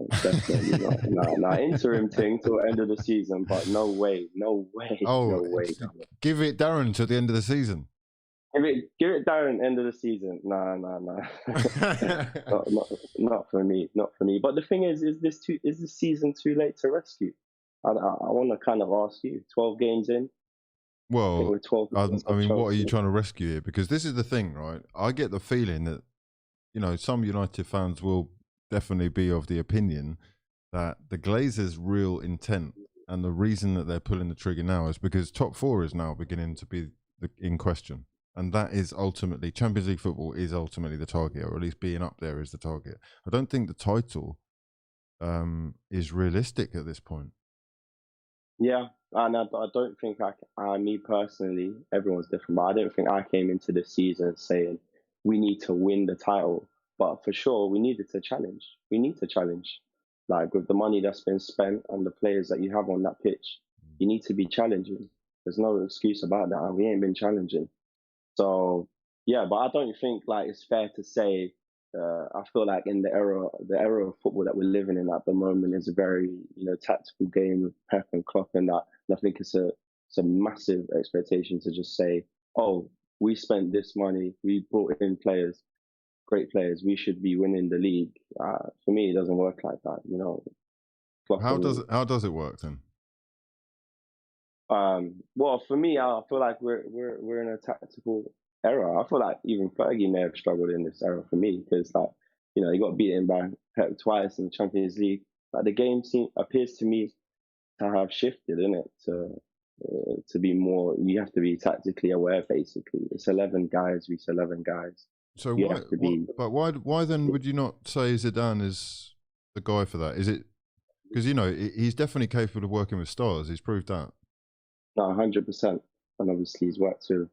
No, interim thing till end of the season, but no way. Oh, no way. Give it Darren till the end of the season. Give it Darren end of the season. No. not for me. But the thing is this season too late to rescue? I want to kind of ask you. 12 games in. Well, I mean, what are you trying to rescue here? Because this is the thing, right? I get the feeling that, some United fans will definitely be of the opinion that the Glazers' real intent and the reason that they're pulling the trigger now is because top four is now beginning to be in question. And that is ultimately, Champions League football is ultimately the target, or at least being up there is the target. I don't think the title is realistic at this point. Yeah, and I don't think me personally, everyone's different, but I don't think I came into this season saying we need to win the title. But for sure, we needed to challenge. We need to challenge. Like with the money that's been spent and the players that you have on that pitch, you need to be challenging. There's no excuse about that. And we ain't been challenging. So yeah, but I don't think like it's fair to say. I feel like in the era of football that we're living in at the moment is a very tactical game with Pep and Klopp and that. And I think it's a massive expectation to just say, oh, we spent this money, we brought in players, great players, we should be winning the league. For me, it doesn't work like that. Klopp How does it work then? Well, for me, I feel like we're in a tactical era. I feel like even Fergie may have struggled in this era for me because, like, he got beaten by Pep twice in the Champions League. Like the game appears to me to have shifted, innit? To be more, you have to be tactically aware. Basically, it's 11 guys. It's 11 guys. So but why then would you not say Zidane is the guy for that? Is it because he's definitely capable of working with stars? He's proved that. No, 100%, and obviously he's worked with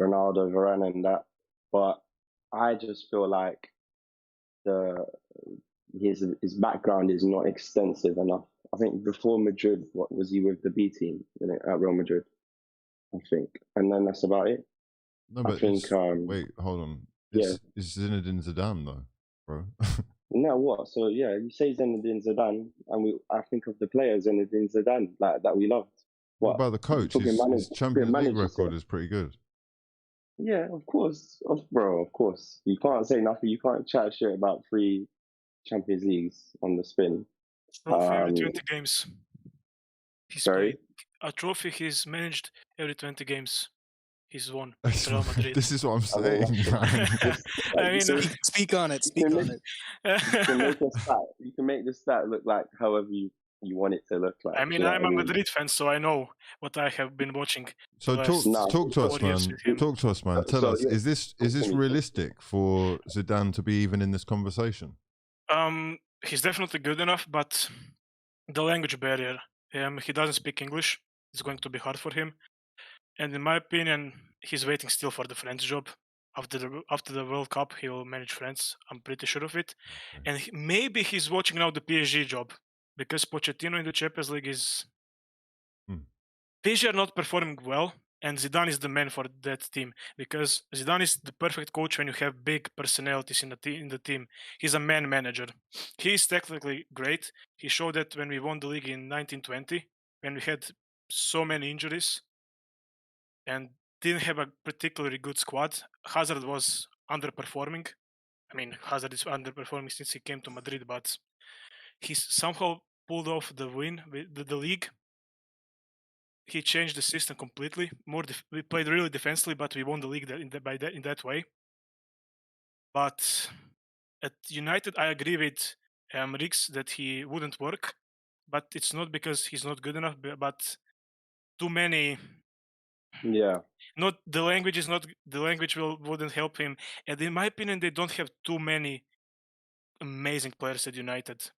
Ronaldo, Varane, and that. But I just feel like his background is not extensive enough. I think before Madrid, what was he with the B team at Real Madrid? I think, and then that's about it. No, but I think. Wait, hold on. It's Zinedine Zidane though, bro. No, what? So yeah, you say Zinedine Zidane, and I think of the player Zinedine Zidane that we loved. What about the coach? His Champions League record is pretty good. Yeah, of course, bro. Of course, you can't say nothing. You can't chat shit about 3 Champions Leagues on the spin. Trophy every 20 games. Sorry? A trophy he's managed every 20 games. He's won. Real Madrid. This is what I'm saying. I mean, speak on it. Speak on it. You can make the stat look like however you want it to look like. I mean, I'm a Madrid fan, so I know what I have been watching. So talk to us, man. Talk to us, man. Tell us, is this realistic for Zidane to be even in this conversation? He's definitely good enough, but the language barrier. He doesn't speak English. It's going to be hard for him. And in my opinion, he's waiting still for the French job. After the World Cup, he will manage France. I'm pretty sure of it. And maybe he's watching now the PSG job. Because Pochettino in the Champions League is... PSG are not performing well, and Zidane is the man for that team. Because Zidane is the perfect coach when you have big personalities in the team. He's a man manager. He is technically great. He showed that when we won the league in 1920, when we had so many injuries and didn't have a particularly good squad. Hazard was underperforming. I mean, Hazard is underperforming since he came to Madrid, but he's somehow pulled off the win with the league. He changed the system completely. We played really defensively, but we won the league in that way. But at United, I agree with Rix that he wouldn't work. But it's not because he's not good enough, but too many. Yeah. Not the language is not the language wouldn't help him. And in my opinion, they don't have too many amazing players at United.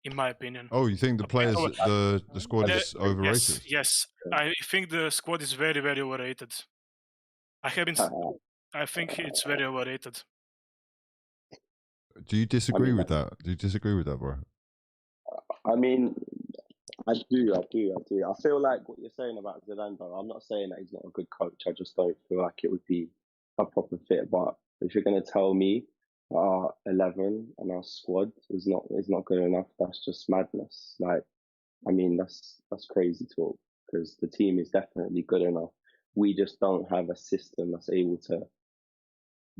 In my opinion. Oh, you think the players, the squad is overrated? Yes. I think the squad is very, very overrated. I think it's very overrated. Do you disagree with that? Do you disagree with that, bro? I mean, I do. I feel like what you're saying about Zidane, though, I'm not saying that he's not a good coach. I just don't feel like it would be a proper fit. But if you're going to tell me our 11 and our squad is not good enough, that's just madness. Like, I mean, that's crazy talk because the team is definitely good enough. We just don't have a system that's able to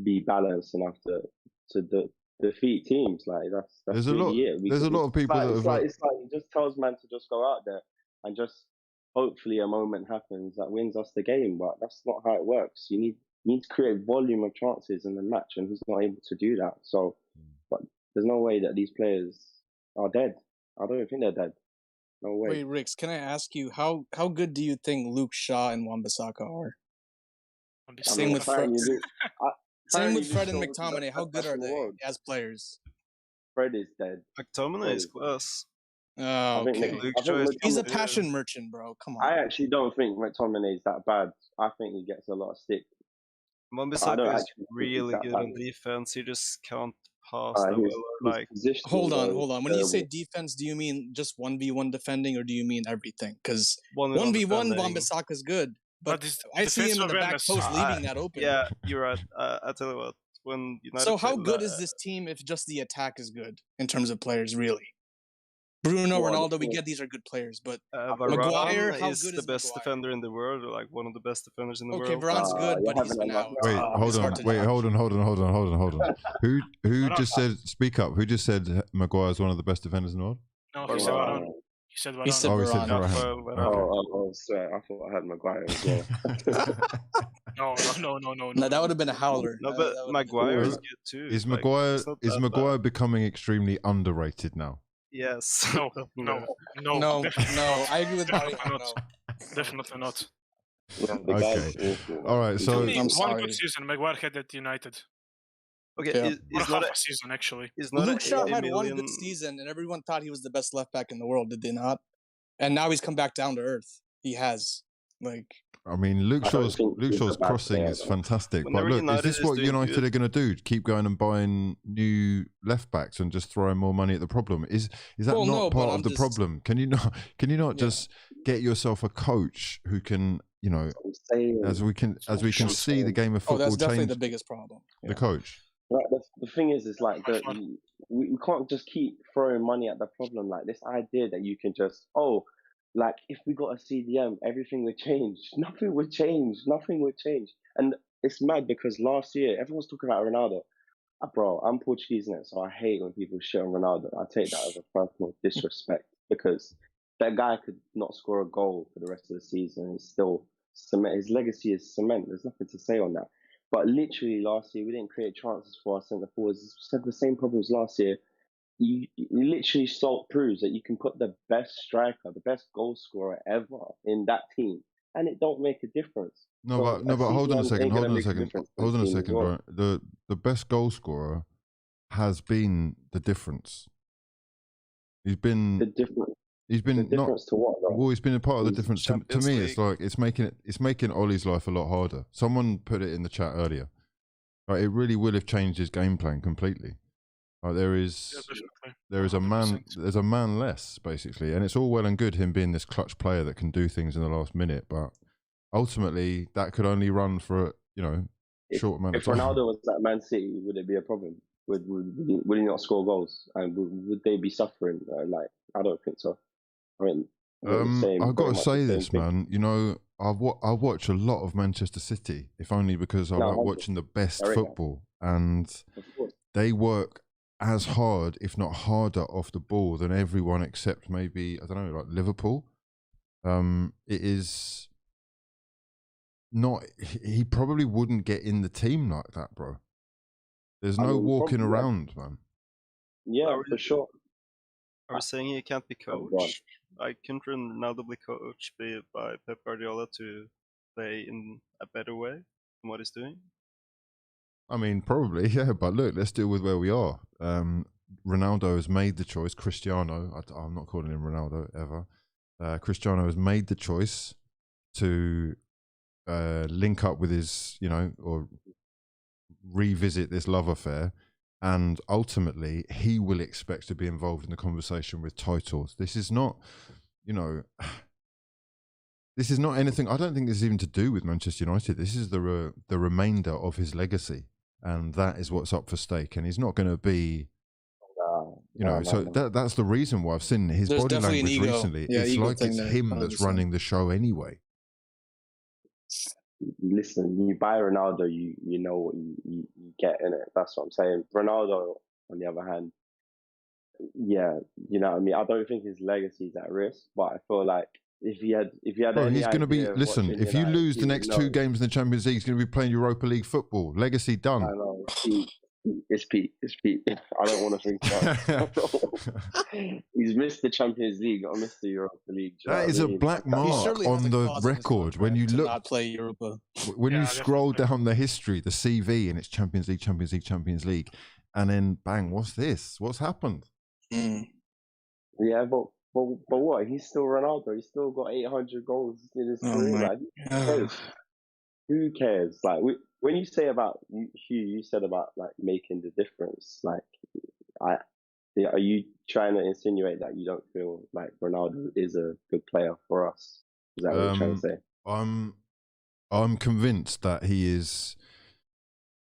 be balanced enough to defeat teams. Like that's there's really a lot. There's a lot of people it's like it just tells man to just go out there and just hopefully a moment happens that wins us the game. But that's not how it works. You need to create volume of chances in the match, and he's not able to do that. So, but there's no way that these players are dead. I don't even think they're dead. No way. Wait, Rix, can I ask you how good do you think Luke Shaw and Wan-Bissaka are? Same with Fred. Same with Fred and McTominay. How good are they as players? Fred is dead. McTominay is class. Oh, okay. He's a passion merchant, bro. Come on. I actually don't think McTominay is that bad. I think he gets a lot of stick Wan-Bissaka is actually think he's really that good on bad. defense. He just can't pass that His, well. Or like, position, Hold on. When you say terrible. defense, do you mean just 1v1 defending, or do you mean everything? Because 1v1 1v1 defending. Wan-Bissaka's good, but But it's I see him in the back defensive post awareness. leaving that open. Yeah, you're right. I tell you what, when United So how played good is this team if just the attack is good in terms of players, really? Bruno, Well, Ronaldo, we get these are good players, but Varane Maguire, how is good the is best Maguire? defender in the world, or like one of the best defenders in the Okay, world. Varane's good, you but he's haven't been enough. out. Wait, hold It's on. hard to Wait, judge. hold on. Who just said? Speak up. Who just said Maguire's one of the best defenders in the world? No, Or he said Varane. Varane. He said He Varane. said Oh, he said Varane. Varane. Varane. Okay. Sorry, I thought I had Maguire as well. No. No, that would have been a howler. No, That but would've been- Maguire is Is- good too. Is Like, Maguire it's not is that Maguire bad. becoming extremely underrated now? Yes. No. No, Definitely no, I agree with Definitely Mario. not. No. Definitely not. No, the guy's Okay. awful. All right. So Only I'm one sorry. good season Maguire had at United. Okay, Yeah. Or he's half not a season, actually. he's not Luke Shaw a had one million. good season, and everyone thought he was the best left back in the world. Did they not? And now he's come back down to earth. He has. Like, I mean, Luke I don't Shaw's think he's a bad crossing player, is though. fantastic. But Whenever look, is United this is what doing United good- are going to do? Keep going and buying new left backs and just throwing more money at the problem? Is that Well, not no, but part I'm of the just- problem? Can you not Yeah. just get yourself a coach who can, you know, I'm saying, as we can see the game of oh, football that's definitely change the biggest problem. the Yeah. coach. like, the thing is like By far. we can't just keep throwing money at the problem. Like this idea that you can just like if we got a CDM, everything would change. Nothing would change. Nothing would change. And it's mad because last year everyone's talking about Ronaldo. Bro, I'm Portuguese in it, so I hate when people shit on Ronaldo. I take that as a personal disrespect because that guy could not score a goal for the rest of the season and still cement. His legacy is cement. There's nothing to say on that. But literally last year, we didn't create chances for our centre forwards. We had the same problems last year. You literally proves that you can put the best striker, the best goal scorer ever in that team, and it don't make a difference. No, So but hold on a CDM second. ain't Hold gonna on a make a second. difference to Hold the on a team as second. well. Right? The best goal scorer has been the difference. He's been The difference. He's been The difference to what? Though? well. He's been a part of the He's difference. To Champions me, League. it's like it's making Ollie's life a lot harder. Someone put it in the chat earlier. Like, it really will have changed his game plan completely. Like, Yeah, definitely. there's a 100%. man less basically, and it's all well and good him being this clutch player that can do things in the last minute, but ultimately that could only run for short amount If of time. Ronaldo was at Man City, would it be a problem? Would he not score goals? And would they be suffering? Like, I don't think so. I mean, I've got to say this, man. You know, I watch a lot of Manchester City, if only because I like watching the best football, and they work as hard, if not harder, off the ball than everyone except maybe, I don't know, like Liverpool. It is not. He probably wouldn't get in the team like that, bro. There's no walking around, man. Yeah, for sure. Are we saying he can't be coached? Like, couldn't Ronaldo be coached by Pep Guardiola to play in a better way than what he's doing? I mean, probably, yeah. But look, let's deal with where we are. Ronaldo has made the choice. Cristiano, I'm not calling him Ronaldo ever. Cristiano has made the choice to link up with his, or revisit this love affair. And ultimately, he will expect to be involved in the conversation with titles. This is not, this is not anything. I don't think this is even to do with Manchester United. This is the remainder of his legacy, and that is what's up for stake. And he's not going to be, that's the reason why I've seen his There's body definitely an language ego. recently. Yeah, It's ego like thing it's there, him that's 100%. running the show anyway. Listen, you buy Ronaldo, you know what you get in it. That's what I'm saying. Ronaldo, on the other hand, yeah, you know what I mean. I don't think his legacy is at risk, but I feel like if he had Bro, any he's going to be. idea of Listen, watching if you United, lose he the would next know. 2 games in the Champions League, he's going to be playing Europa League football. Legacy done. I know. It's Pete. I don't want to think about it. He's missed the Champions League. I missed the Europa League. Do you know That what is I a mean? black He mark surely has on a the clause in his record. When you contract to look, not play Europa. when you Yeah, scroll definitely. down the history, the CV, and it's Champions League, Champions League, Champions League, and then bang, what's this? What's happened? Mm. Yeah, but what? He's still Ronaldo. He's still got 800 goals in his Oh career. my Like, God. who cares? Like, when you say about Hugh, you said about like making the difference. Like, are you trying to insinuate that you don't feel like Ronaldo is a good player for us? Is that what you're trying to say? I'm convinced that he is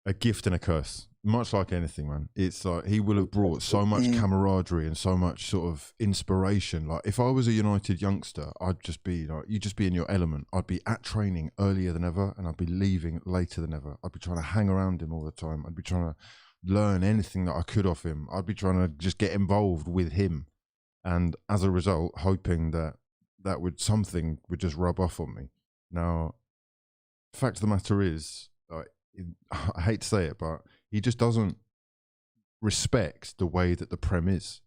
a gift and a curse. Much like anything, man. It's like he will have brought so much camaraderie and so much sort of inspiration. Like if I was a United youngster, I'd just be like, you'd just be in your element. I'd be at training earlier than ever and I'd be leaving later than ever. I'd be trying to hang around him all the time. I'd be trying to learn anything that I could off him. I'd be trying to just get involved with him. And as a result, hoping that something would just rub off on me. Now, the fact of the matter is, I hate to say it, but he just doesn't respect the way that the Prem is.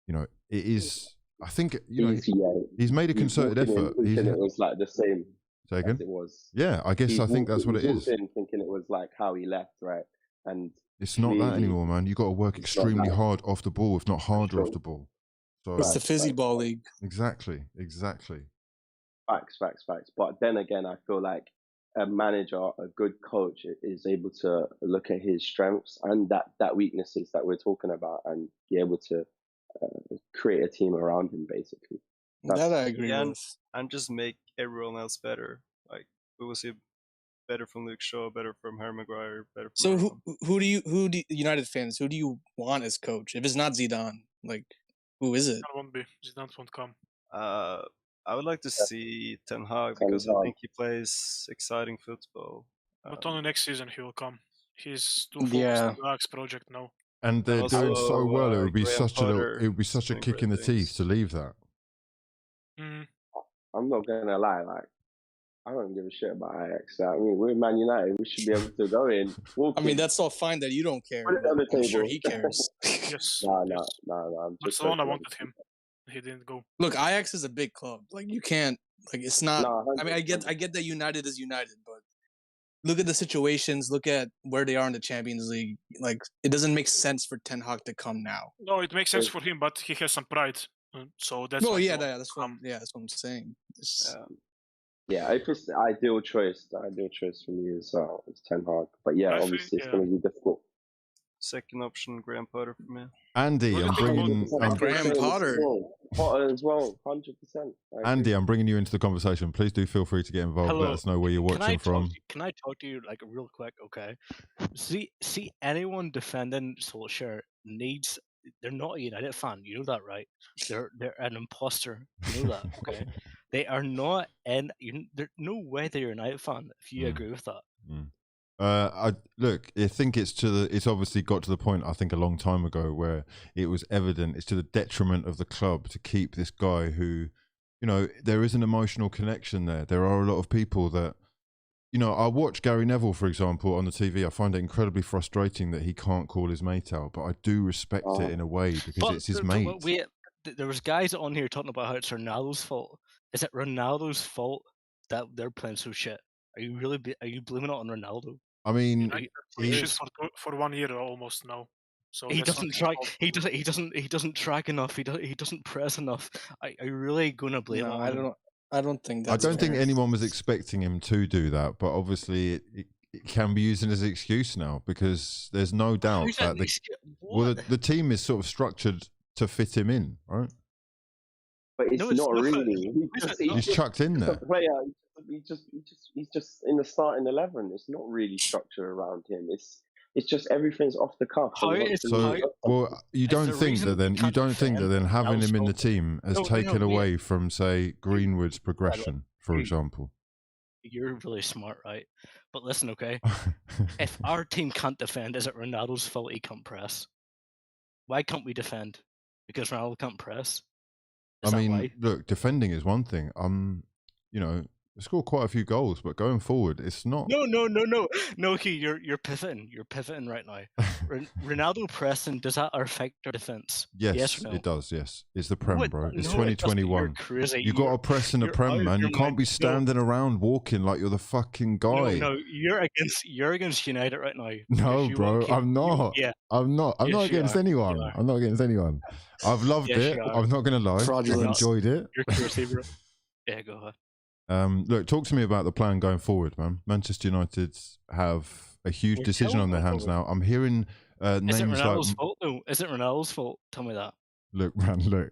You know, it is. I think he's made a concerted effort. It was like the same. Say again? As it was. Yeah, I guess I think that's what it is. Thinking it was like how he left, right? And it's not that anymore, man. You got to work extremely hard off the ball, if not harder off the ball. So it's the fizzy ball league. Exactly. Facts. But then again, I feel like a manager, a good coach, is able to look at his strengths and that weaknesses that we're talking about, and be able to create a team around him. Basically, that I agree with. And just make everyone else better. Like we will see better from Luke Shaw, better from Harry Maguire, better. From So who do you United fans? Who do you want as coach? If it's not Zidane, like who is it? Zidane won't be. Zidane won't come. I would like to see Ten Hag because I think he plays exciting football. But only next season he will come. He's too focused on the Ajax project now. And they're doing so well. It would be such a kick in the teeth to leave that. I'm not gonna lie, like I don't give a shit about Ajax. I mean, we're Man United. We should be able to go in. I mean, that's all fine that you don't care. I'm sure he cares. Yes. No. That's the one I wanted him. He didn't go. Look, Ajax is a big club. Like you can't. Like it's not. No, I mean, I get that United is United, but look at the situations. Look at where they are in the Champions League. Like it doesn't make sense for Ten Hag to come now. No, it makes sense for him, but he has some pride. So that's. Oh yeah, that's what I'm saying. Yeah, if it's the ideal choice for me is Ten Hag. But yeah, obviously it's going to be difficult. Second option, Graham Potter for me. Andy, I'm bringing Graham Potter. Potter as well, 100%. Andy, I'm bringing you into the conversation. Please do feel free to get involved. Hello. Let us know where you're watching from. Can I talk to you like real quick? Okay. See, anyone defending Solskjaer needs. They're not a United fan. You know that, right? They're an imposter. You know that, okay? They are not, and there's no way they're a United fan. If you agree with that. I think it's obviously got to the point, I think a long time ago, where it was evident it's to the detriment of the club to keep this guy who, you know, there is an emotional connection there. There are a lot of people that, you know, I watch Gary Neville, for example, on the TV. I find it incredibly frustrating that he can't call his mate out, but I do respect it in a way because it's his mate. There was guys on here talking about how it's Ronaldo's fault. Is it Ronaldo's fault that they're playing so shit? Are you blaming it on Ronaldo? I mean, he's for 1 year almost now. So he doesn't track. He doesn't track enough. He doesn't press enough. Are you really gonna blame him? I don't think. I don't think anyone was expecting him to do that, but obviously it can be used as an excuse now because there's no doubt that the team is sort of structured to fit him in, right? But it's not really. He's chucked in there. He's just in the starting 11. It's not really structured around him. It's just everything's off the cuff. You don't think that then having him in the team has taken away from, say, Greenwood's progression, for example? You're really smart, right? But listen, okay? If our team can't defend, is it Ronaldo's fault he can't press? Why can't we defend? Because Ronaldo can't press? Look, defending is one thing. You know, they scored quite a few goals, but going forward, it's not. No, you're pivoting. You're pivoting right now. Ronaldo pressing, does that affect our defense? Yes, or no? It does. Yes, it's the Prem, bro. It's 2021. You're crazy. You got to press in the Prem, man. You can't be standing around walking like you're the fucking guy. No, you're against United right now. No, bro, I'm not. I'm not. I'm not against anyone. I'm not against anyone. I've loved it. I'm not gonna lie. I've enjoyed it. You're crazy, bro. Yeah, go ahead. Look, talk to me about the plan going forward, man. Manchester United have a huge decision on their hands now. I'm hearing names Is it Ronaldo's like... fault, though? Is it Ronaldo's fault? Tell me that. Look, man, look.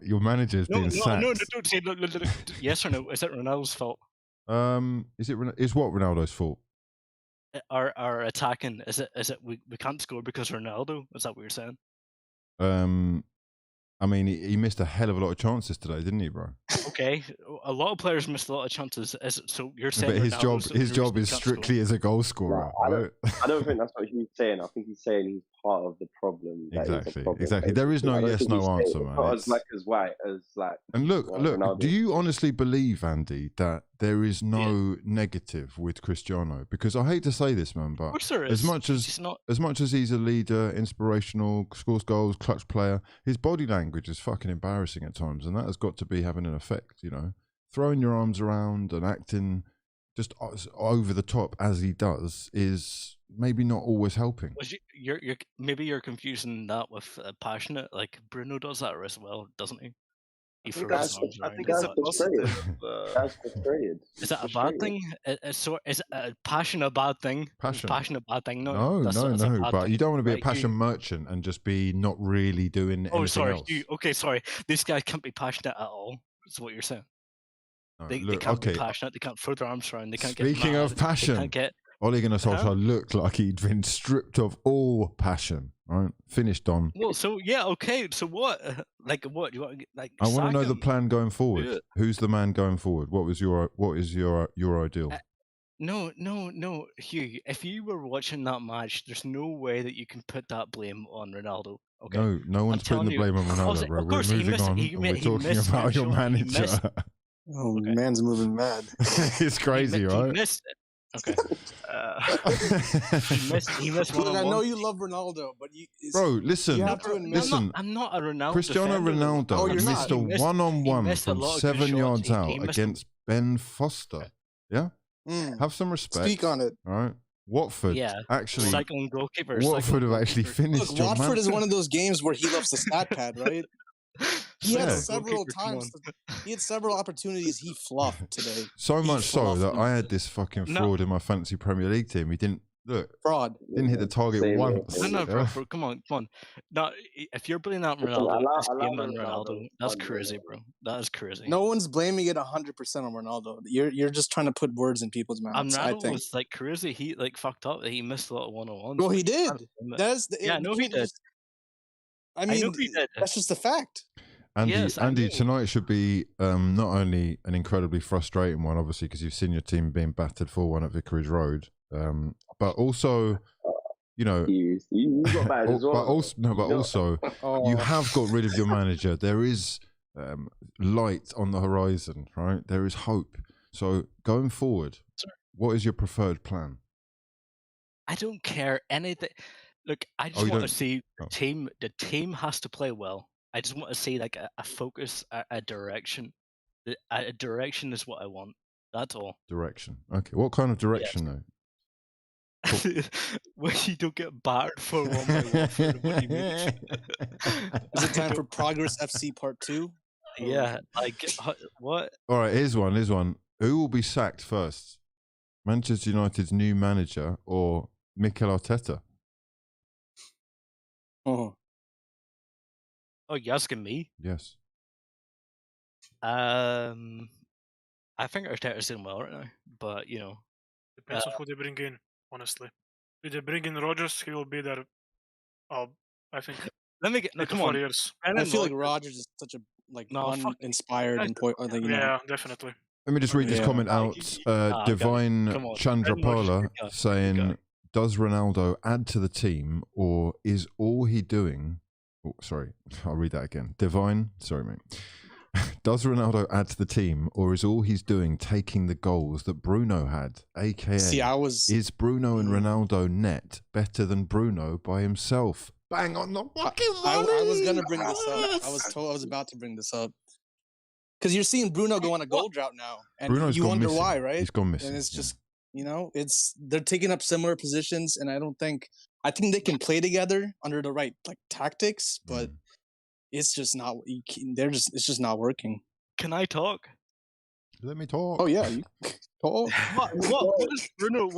Your manager's been sacked. No, don't say look. Yes or no? Is it Ronaldo's fault? Is what Ronaldo's fault? Our attacking, is it we can't score because Ronaldo? Is that what you're saying? I mean, he missed a hell of a lot of chances today, didn't he, bro? Okay, a lot of players missed a lot of chances. So you're saying But Ronaldo's his the job reason is he can't strictly score? as a goal scorer. Right? I don't think that's what he's saying. I think he's saying he's part of the problem. Exactly. There is no yes, no answer, man. Not as black as white as like. And look. Ronaldo. Do you honestly believe, Andy, that there is no negative with Cristiano? Because I hate to say this, man, but Of course there is. as much as he's a leader, inspirational, scores goals, clutch player, his body language is fucking embarrassing at times, and that has got to be having an effect. You know, throwing your arms around and acting just over the top as he does is maybe not always helping. Maybe you're confusing that with passionate. Like Bruno does that as well, doesn't he? I think that's a positive. That's frustrated. Is that a bad thing? Is passion a bad thing? Passion. Passion a bad thing? No. But you don't want to be a passion you, merchant and just be not really doing anything else. Sorry. This guy can't be passionate at all. That's what you're saying. No, they can't be passionate. They can't throw their arms around. They can't get Speaking mad, of passion, they can't get... Ole Gunnar Solskjaer looked like he'd been stripped of all passion. Right, finished on. Well, so yeah, okay. So what? Like what? You want like? I want to know the plan going forward. Yeah. Who's the man going forward? What is your ideal? No, Hugh. If you were watching that match, there's no way that you can put that blame on Ronaldo. Okay. No one's putting the blame on Ronaldo, bro. We're moving on. We're talking about your manager. Oh, man's moving mad. It's crazy, right? He missed it. Okay. He missed one. Look, I know you love Ronaldo, but bro, listen. You have to admit, I'm not a Ronaldo. Cristiano Ronaldo missed a one-on-one from 7 yards out against Ben Foster. Yeah, have some respect. Speak on it. All right. Watford, actually, cycling goalkeeper. Watford have actually finished. Look, Watford is one of those games where he loves the stat pad, right? He had several times. He had several opportunities. He fluffed today. So much so that I had this fucking fraud in my fantasy Premier League team. He didn't fraud. Didn't hit the target once. No, bro, come on. Now, if you're blaming that Ronaldo, that's crazy, bro. That is crazy. No one's blaming it 100% on Ronaldo. You're just trying to put words in people's mouths. Ronaldo was like crazy. He like fucked up. He missed a lot of one-on-ones. Well, he did. He did. I mean, that's just a fact. Andy, tonight should be not only an incredibly frustrating one, obviously, because you've seen your team being battered 4-1 at Vicarage Road, but also, you know, you got bad as well. Also, you have got rid of your manager. There is light on the horizon, right? There is hope. So going forward, what is your preferred plan? I don't care anything. Look, I just want to see the team. The team has to play well. I just want to see like a focus, a direction. A direction is what I want. That's all. Direction. Okay. What kind of direction though? When you don't get battered for 1 by 1. What do you mean? Is it time for Progress FC Part 2? Yeah. Like what? All right. Here's one. Who will be sacked first? Manchester United's new manager or Mikel Arteta? Oh, you asking me? Yes. I think Arteta's doing well right now, but you know, depends on who they bring in. Honestly, if they bring in Rodgers, he will be there. I think. Let me get. No, come on. Years. I feel like Rodgers is such a uninspired and yeah, definitely. Let me just read this comment out. Divine Chandrapala saying, does Ronaldo add to the team or is all he doing... Oh, sorry, I'll read that again. Divine, sorry mate. Does Ronaldo add to the team or is all he's doing taking the goals that Bruno had? AKA, is Bruno and Ronaldo net better than Bruno by himself? Bang on the fucking money! I was going to bring this up. I was about to bring this up. Because you're seeing Bruno go on a goal drought now, and Bruno's you wonder missing. why, right? He's gone missing. And it's just, they're taking up similar positions, and I think they can play together under the right tactics, but it's just not. It's just not working. Can I talk? Let me talk. Oh yeah, you talk. What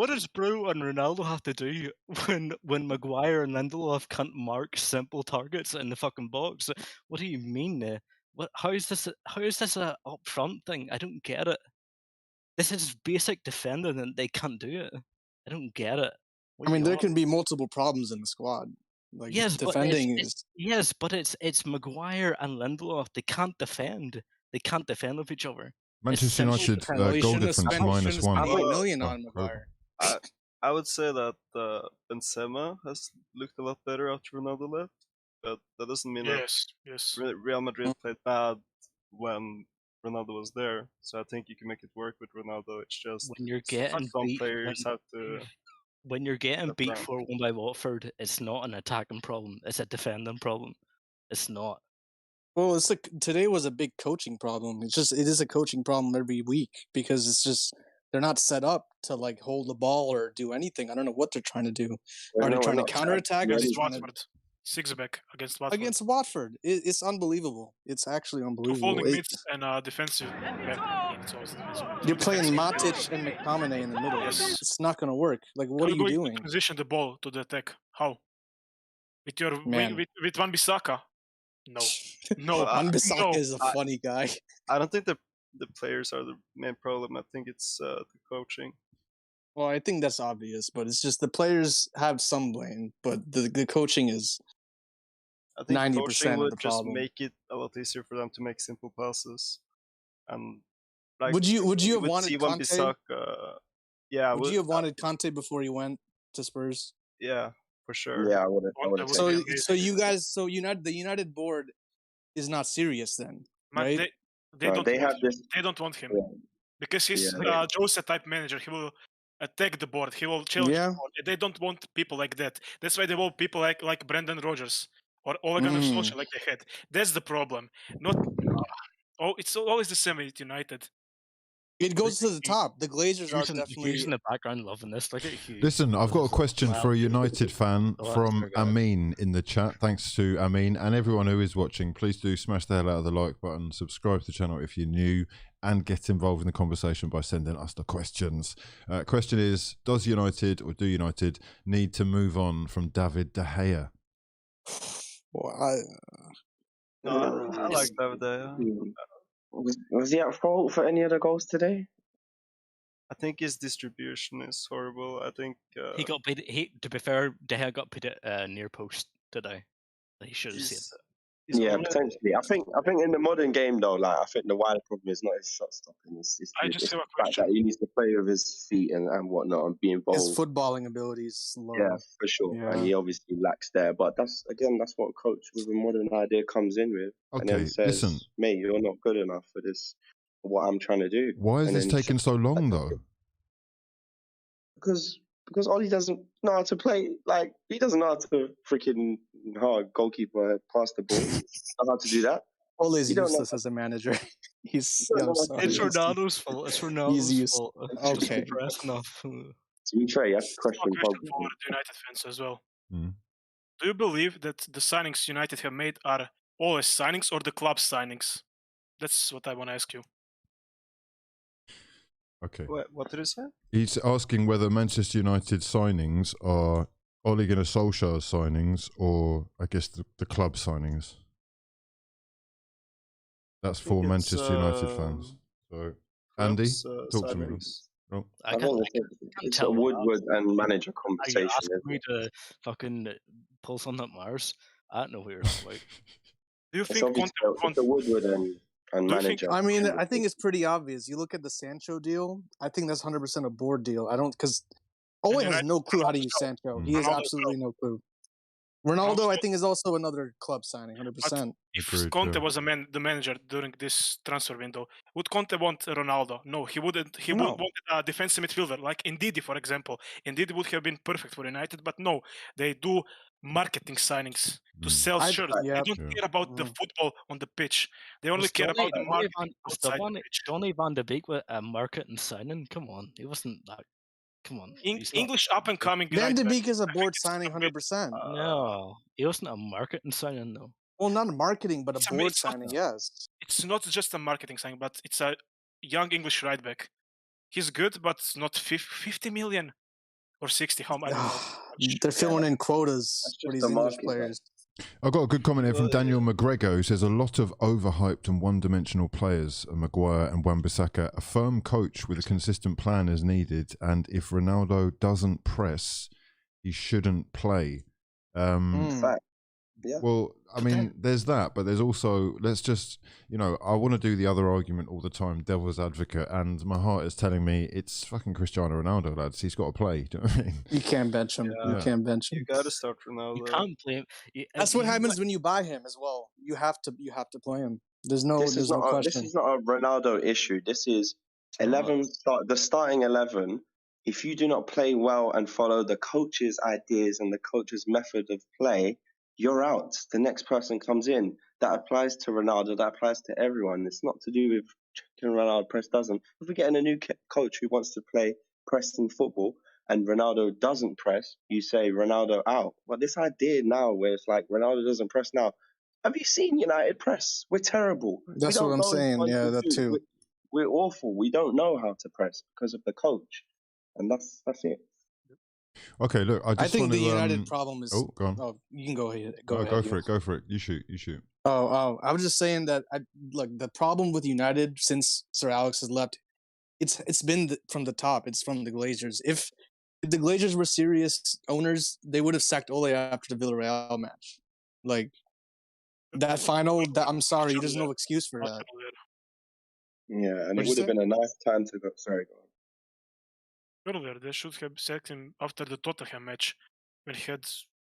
does Bruno and Ronaldo have to do when Maguire and Lindelof can't mark simple targets in the fucking box? What do you mean? How is this a upfront thing? I don't get it. This is basic defending and they can't do it. I don't get it. I mean, there can be multiple problems in the squad. Like defending but it's Maguire and Lindelof. They can't defend. They can't defend with each other. Manchester United goal difference -1. million on Maguire. I would say that Benzema has looked a lot better after Ronaldo left, but that doesn't mean that Real Madrid played bad when Ronaldo was there. So I think you can make it work with Ronaldo. It's just when you're getting some beat, players have to. When you're getting beat 4-1 by Watford, it's not an attacking problem. It's a defending problem. It's not. Well, it's like today was a big coaching problem. It is a coaching problem every week because it's just they're not set up to like hold the ball or do anything. I don't know what they're trying to do. Are they trying to counterattack? Against Watford. Six-back against Watford. Against Watford. It's unbelievable. It's actually unbelievable. Two folding mids and defensive back. You're playing Matic and McTominay in the middle. Yes. It's not going to work. Like, what are you doing? Position the ball to the attack. How? With your with Wan-Bissaka? No. No. Wan-Bissaka is a funny guy. I don't think the players are the main problem. I think it's the coaching. Well, I think that's obvious, but it's just the players have some blame, but the coaching is 90% would of the problem. Just make it a lot easier for them to make simple passes. And like, would you have wanted Conte? Yeah. Would you have wanted Conte before he went to Spurs? Yeah, for sure. Yeah, I would have. So you guys, the United board is not serious then, right? They don't want him because he's Jose type manager. He will attack the board. He will challenge the board. They don't want people like that. That's why they want people like Brendan Rodgers or Ole Gunnar Solskjaer like they had. That's the problem. Not it's always the same with United. It goes to the top. The Glazers are definitely in the background loving this. Look at Hugh. Listen, I've got a question for a United fan from Amin in the chat. Thanks to Amin and everyone who is watching. Please do smash the hell out of the like button, subscribe to the channel if you're new, and get involved in the conversation by sending us the questions. Question is, does United or do United need to move on from David De Gea? Well, I like David De Gea. Was he at fault for any of the goals today? I think his distribution is horrible. I think he got paid. To be fair, De Gea got paid at near post today. He should have seen it. Yeah, potentially. I think in the modern game though, like I think the wider problem is not his shot stopping. It's the fact that he needs to play with his feet and whatnot and be involved. His footballing abilities is low. Yeah, for sure. Yeah. And he obviously lacks there. But that's what a coach with a modern idea comes in with. Okay, and then says, listen. Mate, you're not good enough for this, for what I'm trying to do. Why is this taking so long though? Because Ollie doesn't know how to play. Like, he doesn't know how to freaking goalkeeper pass the ball. He doesn't know how to do that. Ole's useless as a manager. It's Ronaldo's fault. It's Ronaldo's fault. Okay. Enough. To be fair, you have to question for the United fans as well. Do you believe that the signings United have made are Ole's signings or the club signings? That's what I want to ask you. Okay. What did he say? He's asking whether Manchester United signings are Ole Gunnar Solskjaer's signings or, I guess, the club signings. That's for Manchester United fans. So, Andy, talk to me. Oh. I think it's a Woodward and manager conversation. Are you asking me to fucking pull something up Mars? I don't know who you're talking about. Do you think it's a Woodward and manager? I mean, I think it's pretty obvious. You look at the Sancho deal. I think that's 100% a board deal. I don't because Ole has no clue how to use Sancho. He has absolutely no clue. Ronaldo, I think, is also another club signing, 100%. If Conte was the manager during this transfer window, would Conte want Ronaldo? No, he wouldn't. He would want a defensive midfielder like Ndidi, for example. Ndidi would have been perfect for United, but no, they do marketing signings to sell shirts. They don't care about the football on the pitch. They only care about the marketing outside the pitch. Johnny Van de Beek with a marketing signing? Come on, he wasn't that. Come on. English up and coming. Van de Beek is a board signing 100%. No, it wasn't a marketing signing though. Well, not a marketing, but a board signing, yes. It's not just a marketing signing, but it's a young English right back. He's good, but not 50 million or 60. How much? They're filling in quotas for these English players. I got a good comment here from Daniel McGregor, who says a lot of overhyped and one-dimensional players, Maguire and Wan-Bissaka. A firm coach with a consistent plan is needed, and if Ronaldo doesn't press, he shouldn't play. Yeah. Well, I mean, there's that, but there's also, let's just, I want to do the other argument all the time, devil's advocate, and my heart is telling me it's fucking Cristiano Ronaldo, lads. He's got to play. Do you know what I mean? You can't bench him. Yeah. You can't bench him. You gotta start Ronaldo. You can't play him. That's what happens when you buy him as well. You have to play him. There's no question. This is not a Ronaldo issue. This is the starting 11. If you do not play well and follow the coach's ideas and the coach's method of play, you're out. The next person comes in. That applies to Ronaldo. That applies to everyone. It's not to do with can Ronaldo press, doesn't. If we get in a new coach who wants to play pressing football and Ronaldo doesn't press, you say Ronaldo out. But this idea now where it's like Ronaldo doesn't press now. Have you seen United press? We're terrible. That's what I'm saying. Yeah, that too. We're awful. We don't know how to press because of the coach. And that's it. Okay, look, I think the United problem is. Oh, go on. Oh, you can go ahead. Go for it. You shoot. Oh, I was just saying that. Look, the problem with United since Sir Alex has left, it's been from the top. It's from the Glazers. If the Glazers were serious owners, they would have sacked Ole after the Villarreal match. Like that final. I'm sorry, there's no excuse for that. Yeah, and it would have been a nice time to go. Sorry, go on. Earlier, they should have sacked him after the Tottenham match when he had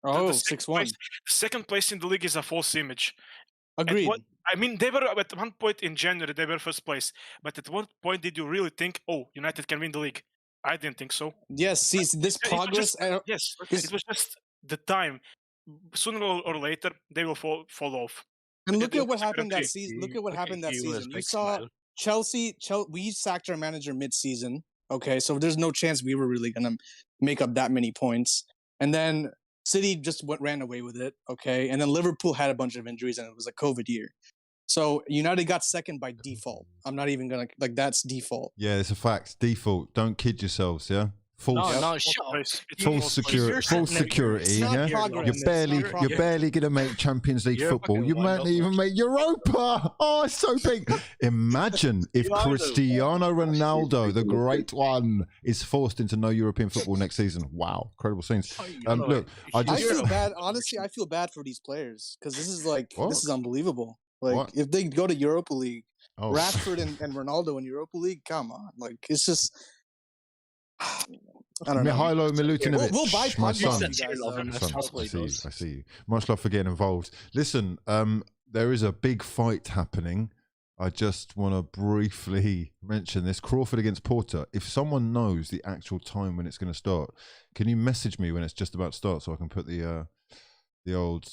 6-1. Second place in the league is a false image. Agreed. I mean, they were at one point in January, they were first place. But at what point did you really think, United can win the league? I didn't think so. Yes, see, this progress. It was just the time. Sooner or later, they will fall off. And look at what happened that season. Look at what happened that season. You saw Chelsea. We sacked our manager mid-season. Okay, so there's no chance we were really going to make up that many points. And then City just ran away with it, okay? And then Liverpool had a bunch of injuries, and it was a COVID year. So United got second by default. I'm not even going to, that's default. Yeah, it's a fact. Default. Don't kid yourselves, yeah? False security. Yeah, you're barely gonna make Champions League football. You might even make Europa. Oh, it's so big. Imagine if Cristiano Ronaldo, the great one, is forced into no European football next season. Wow, incredible scenes. Look, I feel bad. Honestly, I feel bad for these players because this is unbelievable. Like if they go to Europa League, Rashford and Ronaldo in Europa League, come on, it's just. I don't know. Mihailo Milutinovic. We'll buy my son. I see you. Much love for getting involved. Listen, there is a big fight happening. I just want to briefly mention this. Crawford against Porter. If someone knows the actual time when it's going to start, can you message me when it's just about to start so I can put the old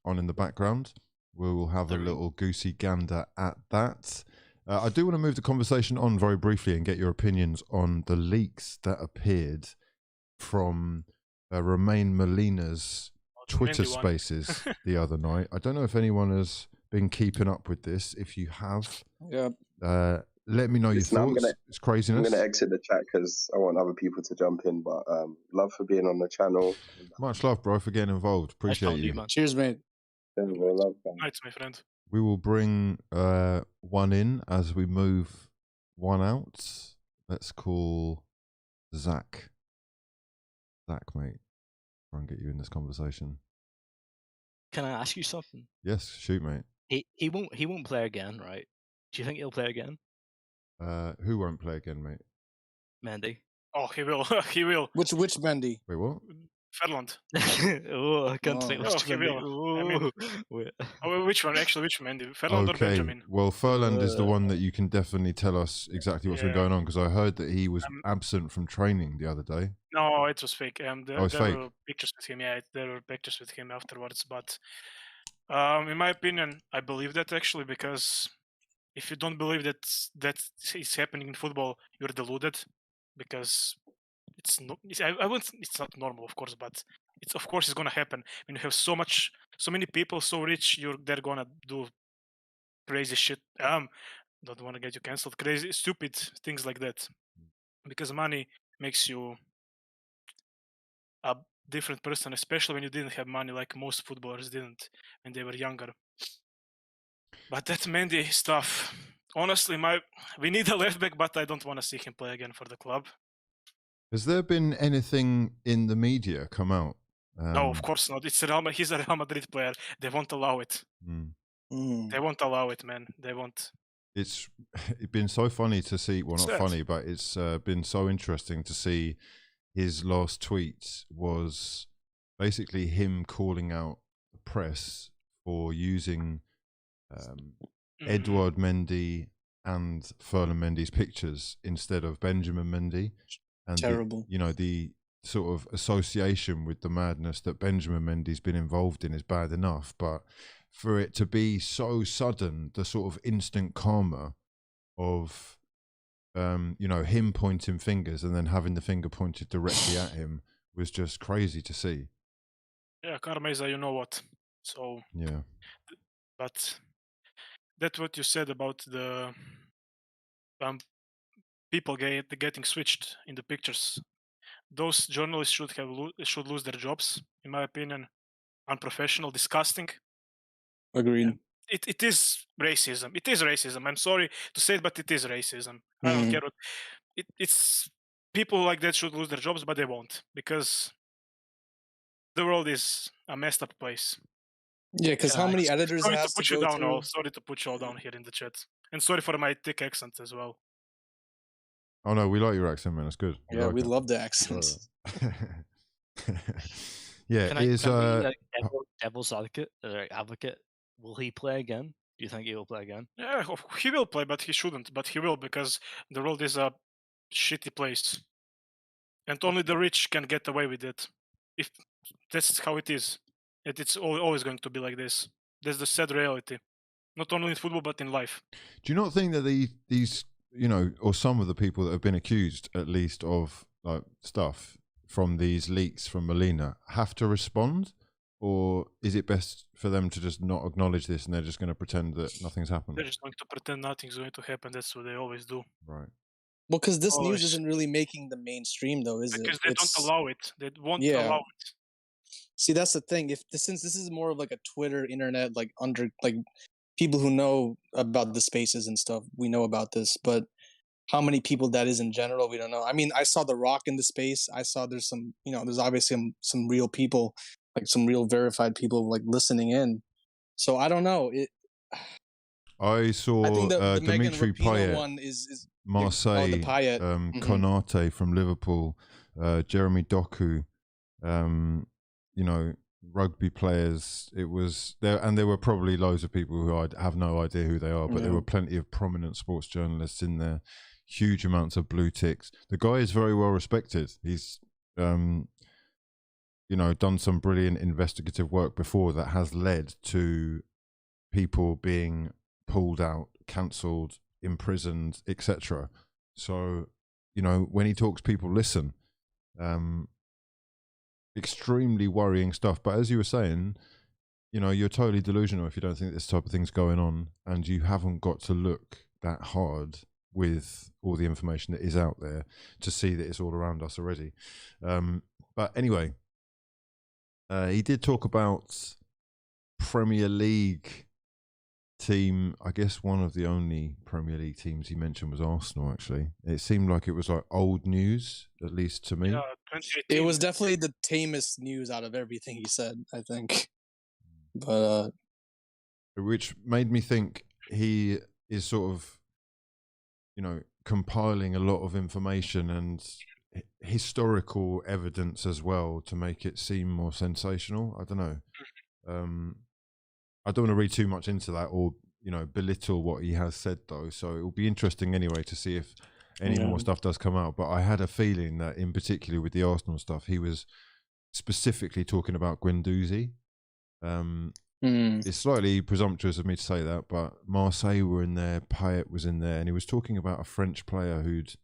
on in the background? We will have a little goosey gander at that. I do want to move the conversation on very briefly and get your opinions on the leaks that appeared from Romain Molina's Twitter Spaces the other night. I don't know if anyone has been keeping up with this. If you have, let me know your thoughts. It's craziness. I'm going to exit the chat because I want other people to jump in. But love for being on the channel. Much love, bro, for getting involved. Appreciate you. Cheers, mate. Thanks, my friend. We will bring one in as we move one out. Let's call Zach. Zach, mate. Try and get you in this conversation. Can I ask you something? Yes, shoot, mate. He won't play again, right? Do you think he'll play again? Who won't play again, mate? Mendy. Oh, he will. He will. Which Mendy? Wait, what? Ferdinand. I can't think which Mendy. Which one? Actually, which Mendy? Ferdinand or Benjamin? Well, Ferdinand is the one that you can definitely tell us exactly what's been going on, because I heard that he was absent from training the other day. No, it was fake. There fake. were pictures with him. Yeah, there were pictures with him afterwards. But in my opinion, I believe that actually, because if you don't believe that is happening in football, you're deluded, because it's not. It's not normal, of course, but it's gonna happen when you have so many people so rich. They're gonna do crazy shit. don't want to get you cancelled. Crazy, stupid things like that. Because money makes you a different person, especially when you didn't have money, like most footballers didn't when they were younger. But that Mendy stuff, honestly, we need a left back, but I don't want to see him play again for the club. Has there been anything in the media come out? No, of course not. He's a Real Madrid player. They won't allow it. They won't allow it, man. They won't. It's been so funny to see. Well, not Sad. funny, but it's been so interesting to see. His last tweet was basically him calling out the press for using Edouard Mendy and Ferland Mendy's pictures instead of Benjamin Mendy. And Terrible. The sort of association with the madness that Benjamin Mendy's been involved in is bad enough, but for it to be so sudden, the sort of instant karma of him pointing fingers and then having the finger pointed directly at him was just crazy to see. Yeah, karma is you know what. So yeah, but that's what you said about the people getting switched in the pictures. Those journalists should lose their jobs, in my opinion. Unprofessional, disgusting. Agreed. It is racism. It is racism. I'm sorry to say it, but it is racism. I don't care what. It's people like that should lose their jobs, but they won't, because the world is a messed up place. Yeah, because how many editors Sorry has to put to you go down, through? all. Sorry to put you all down here in the chat, and sorry for my thick accent as well. Oh no, we like your accent, man. It's good. Yeah, we it. love the accents. Yeah, Can it is. I be devil's advocate? Will he play again? Do you think he will play again? Yeah, he will play, but he shouldn't. But he will, because the world is a shitty place, and only the rich can get away with it. If that's how it is, it's always going to be like this. That's the sad reality, not only in football but in life. Do you not think that these or some of the people that have been accused, at least, of like stuff from these leaks from Molina, have to respond? Or is it best for them to just not acknowledge this and they're just going to pretend that nothing's happened? They're just going to pretend nothing's going to happen. That's what they always do. Right. Well, because this news isn't really making the mainstream, though, is Because it? they don't allow it. They won't allow it. See, that's the thing. Since this is more of like a Twitter, internet, like people who know about the spaces and stuff, we know about this. But how many people that is in general, we don't know. I mean, I saw The Rock in the space. I saw there's some, there's obviously some real people, like some real verified people, like listening in. So I don't know. I saw the Dimitri Payet, one is Marseille, the Payet. Konate from Liverpool, Jeremy Doku, rugby players. It was there, and there were probably loads of people who I have no idea who they are, but there were plenty of prominent sports journalists in there. Huge amounts of blue ticks. The guy is very well respected. He's done some brilliant investigative work before that has led to people being pulled out, cancelled, imprisoned, etc. So, when he talks, people listen. Extremely worrying stuff. But as you were saying, you're totally delusional if you don't think this type of thing's going on, and you haven't got to look that hard with all the information that is out there to see that it's all around us already. But anyway, he did talk about Premier League team. I guess one of the only Premier League teams he mentioned was Arsenal, actually. It seemed like it was like old news, at least to me. Yeah, it was definitely the tamest news out of everything he said, I think. But which made me think he is sort of, compiling a lot of information and historical evidence as well to make it seem more sensational. I don't know. I don't want to read too much into that or, belittle what he has said, though. So it will be interesting anyway to see if any more stuff does come out. But I had a feeling that in particular with the Arsenal stuff, he was specifically talking about Guendouzi. It's slightly presumptuous of me to say that, but Marseille were in there, Payet was in there, and he was talking about a French player who'd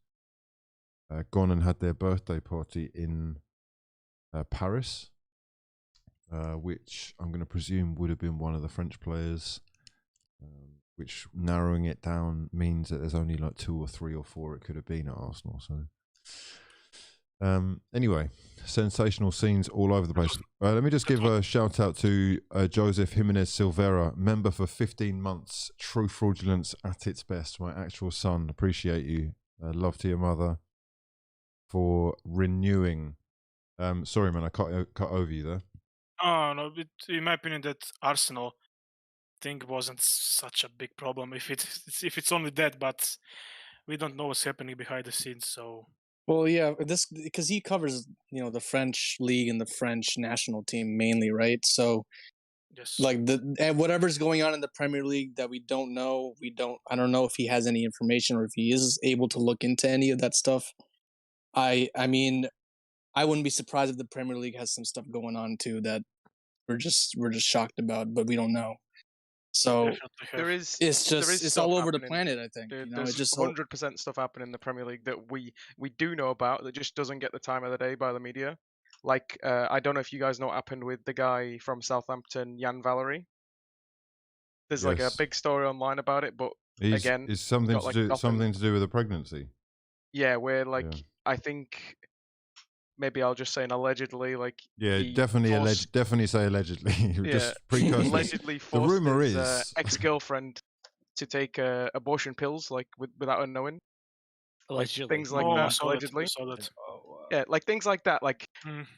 gone and had their birthday party in Paris, which I'm going to presume would have been one of the French players. which narrowing it down means that there's only like 2 or 3 or 4 it could have been at Arsenal. So anyway, sensational scenes all over the place. Let me just give a shout out to Joseph Jimenez Silvera, member for 15 months. True fraudulence at its best. My actual son. Appreciate you. Love to your mother for renewing. Sorry, man, I cut over you there. Oh no, in my opinion, that Arsenal thing wasn't such a big problem. If it's only that, but we don't know what's happening behind the scenes. So. Well, yeah, this because he covers, the French league and the French national team mainly, right? So, yes, like and whatever's going on in the Premier League that we don't know, I don't know if he has any information or if he is able to look into any of that stuff. I mean, I wouldn't be surprised if the Premier League has some stuff going on too that we're just shocked about, but we don't know. So it's all over the planet. I think there's just 100% stuff happening in the Premier League that we do know about that just doesn't get the time of the day by the media. Like I don't know if you guys know what happened with the guy from Southampton, Jan Valery. There's like a big story online about it, but again, it's something to do something to do with a pregnancy. Yeah, where I think. Maybe I'll just say an allegedly, definitely say allegedly. Just allegedly forced the rumor is ex-girlfriend to take abortion pills, without her knowing. Allegedly, things like that. Allegedly, yeah, like things like that. Like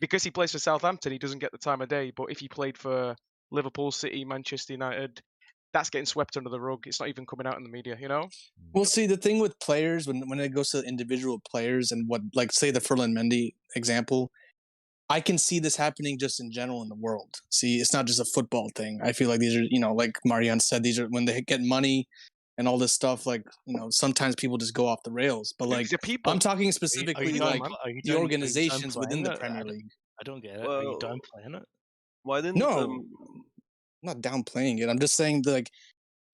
because he plays for Southampton, he doesn't get the time of day. But if he played for Liverpool, City, Manchester United, that's getting swept under the rug. It's not even coming out in the media, Well, see, the thing with players, when it goes to individual players and what, like, say the Ferland Mendy example, I can see this happening just in general in the world. See, it's not just a football thing. I feel like these are, like Marianne said, these are when they get money and all this stuff, like, sometimes people just go off the rails. But, like, I'm talking specifically, the organizations within the Premier League. I don't get it. Are you downplaying it? Why didn't I'm not downplaying it. I'm just saying it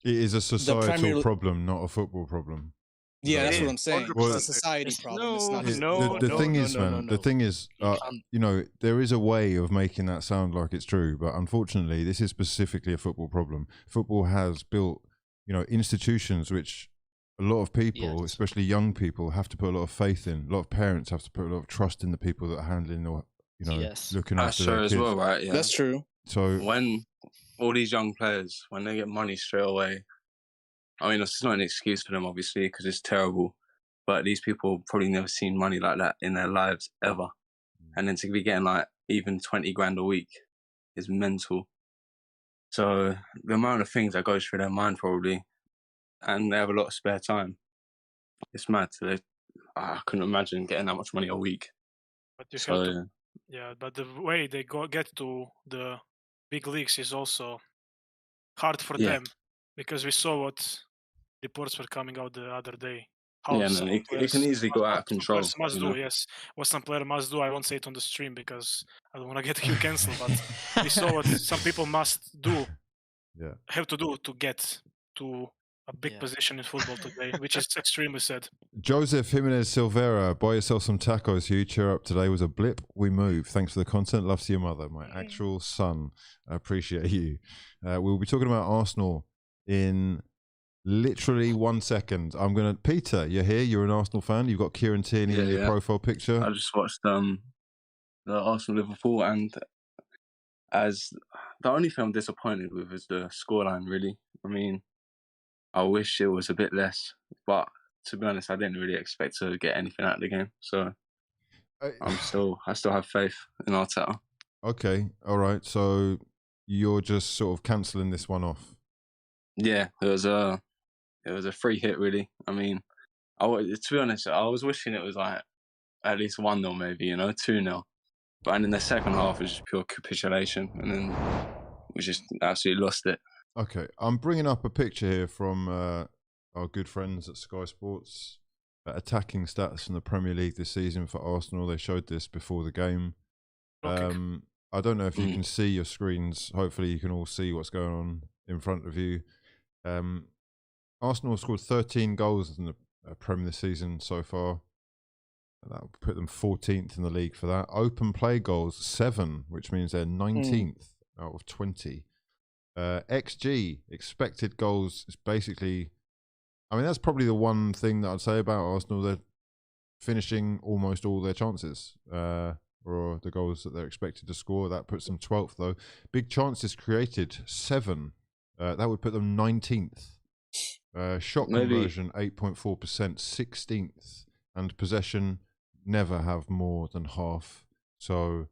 is a societal problem, not a football problem. Yeah, that's what I'm saying. It's a society problem. It's not the thing is, man. The thing is, there is a way of making that sound like it's true, but unfortunately, this is specifically a football problem. Football has built, institutions which a lot of people, especially young people, have to put a lot of faith in. A lot of parents have to put a lot of trust in the people that are handling or looking after their kids. That's true as well, right? Yeah. That's true. So when all these young players, when they get money straight away, I mean, it's not an excuse for them, obviously, because it's terrible. But these people probably never seen money like that in their lives ever. And then to be getting like even 20 grand a week is mental. So the amount of things that goes through their mind probably, and they have a lot of spare time. It's mad. I couldn't imagine getting that much money a week. But but the way they get to the big leagues is also hard for them, because we saw what reports were coming out the other day. It can easily go out of control. What some player must do. I won't say it on the stream because I don't want to get you cancelled. But we saw what some people must do, have to do to get to a big position in football today, which is extremely sad. Joseph Jimenez Silvera, buy yourself some tacos, Hugh. Cheer up. Today was a blip. We move. Thanks for the content. Love to your mother, my actual son. I appreciate you. We'll be talking about Arsenal in literally 1 second. Peter, you're here. You're an Arsenal fan. You've got Kieran Tierney in your profile picture. I just watched the Arsenal-Liverpool, and as the only thing I'm disappointed with is the scoreline, really. I mean, I wish it was a bit less, but to be honest, I didn't really expect to get anything out of the game. So I still have faith in Arteta. Okay, all right. So you're just sort of cancelling this one off. Yeah, it was a free hit, really. I mean, to be honest, I was wishing it was like at least 1-0, maybe, 2-0. But in the second half, it was just pure capitulation, and then we just absolutely lost it. Okay, I'm bringing up a picture here from our good friends at Sky Sports. Attacking stats in the Premier League this season for Arsenal. They showed this before the game. I don't know if you can see your screens. Hopefully you can all see what's going on in front of you. Arsenal scored 13 goals in the Premier this season so far. That will put them 14th in the league for that. Open play goals, 7, which means they're 19th out of 20. XG, expected goals, is basically, I mean, that's probably the one thing that I'd say about Arsenal. They're finishing almost all their chances, or the goals that they're expected to score. That puts them 12th, though. Big chances created, 7. That would put them 19th. Shot conversion, 8.4%, 16th. And possession, never have more than half, so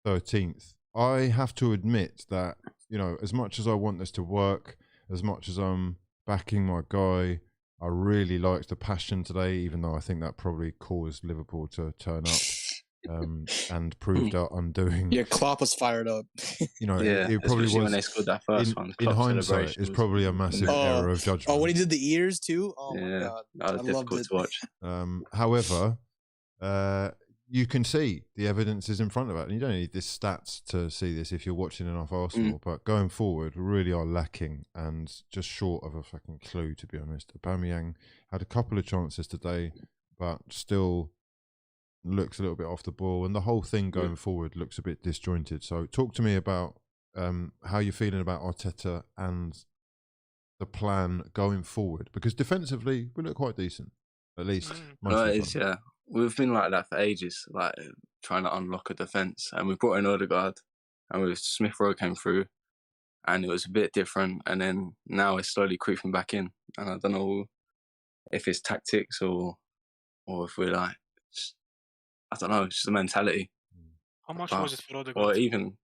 13th. I have to admit that, you know, as much as I want this to work, as much as I'm backing my guy, I really liked the passion today, even though I think that probably caused Liverpool to turn up and proved our undoing. Yeah, Klopp was fired up. You know, Yeah, it probably especially was. when they scored that first one. In Klopp hindsight, celebration it's was probably a massive error of judgment. Oh, when he did the ears too. Oh yeah, my god, that was I loved difficult it. to watch. However, you can see the evidence is in front of it, and you don't need this stats to see this if you're watching enough Arsenal. But going forward, we really are lacking and just short of a fucking clue, to be honest. Aubameyang had a couple of chances today, but still looks a little bit off the ball, and the whole thing going forward looks a bit disjointed. So talk to me about how you're feeling about Arteta and the plan going forward, because defensively we look quite decent, at least most of the time. Yeah, we've been like that for ages, like trying to unlock a defence, and we brought in Odegaard, and with Smith Rowe came through, and it was a bit different, and then now it's slowly creeping back in, and I don't know if it's tactics or if we're like, I don't know, it's just the mentality. How much was it for Odegaard? Or even,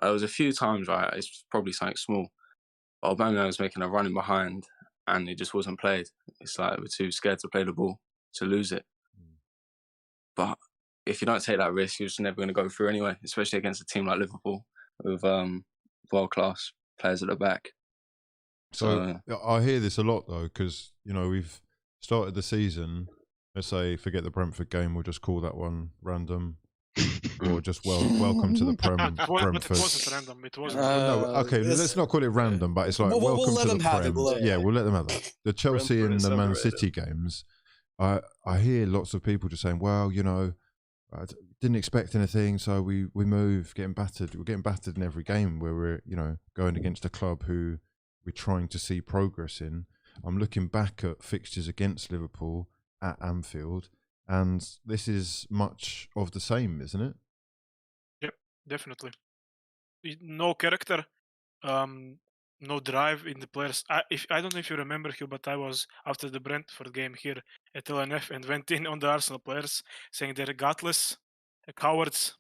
there was a few times, right, it's probably something small, but Aubameyang was making a running behind, and it just wasn't played. It's like we're too scared to play the ball to lose it. But if you don't take that risk, you're just never going to go through anyway, especially against a team like Liverpool with world-class players at the back. So I hear this a lot, though, because, you know, we've started the season, let's say, forget the Brentford game, we'll just call that one random, or just welcome to the Prem, Brentford. But it wasn't random. It wasn't. No, okay, let's not call it random, but it's like, welcome to the Prem. We'll let them have that. The Chelsea and the Man City games, I hear lots of people just saying, well, you know, I didn't expect anything, so we move, getting battered. We're getting battered in every game where we're, you know, going against a club who we're trying to see progress in. I'm looking back at fixtures against Liverpool at Anfield, and this is much of the same, isn't it? Yep, definitely. No character, no drive in the players. I don't know if you remember, Hugh, but I was after the Brentford game here at LNF and went in on the Arsenal players saying they're gutless, cowards,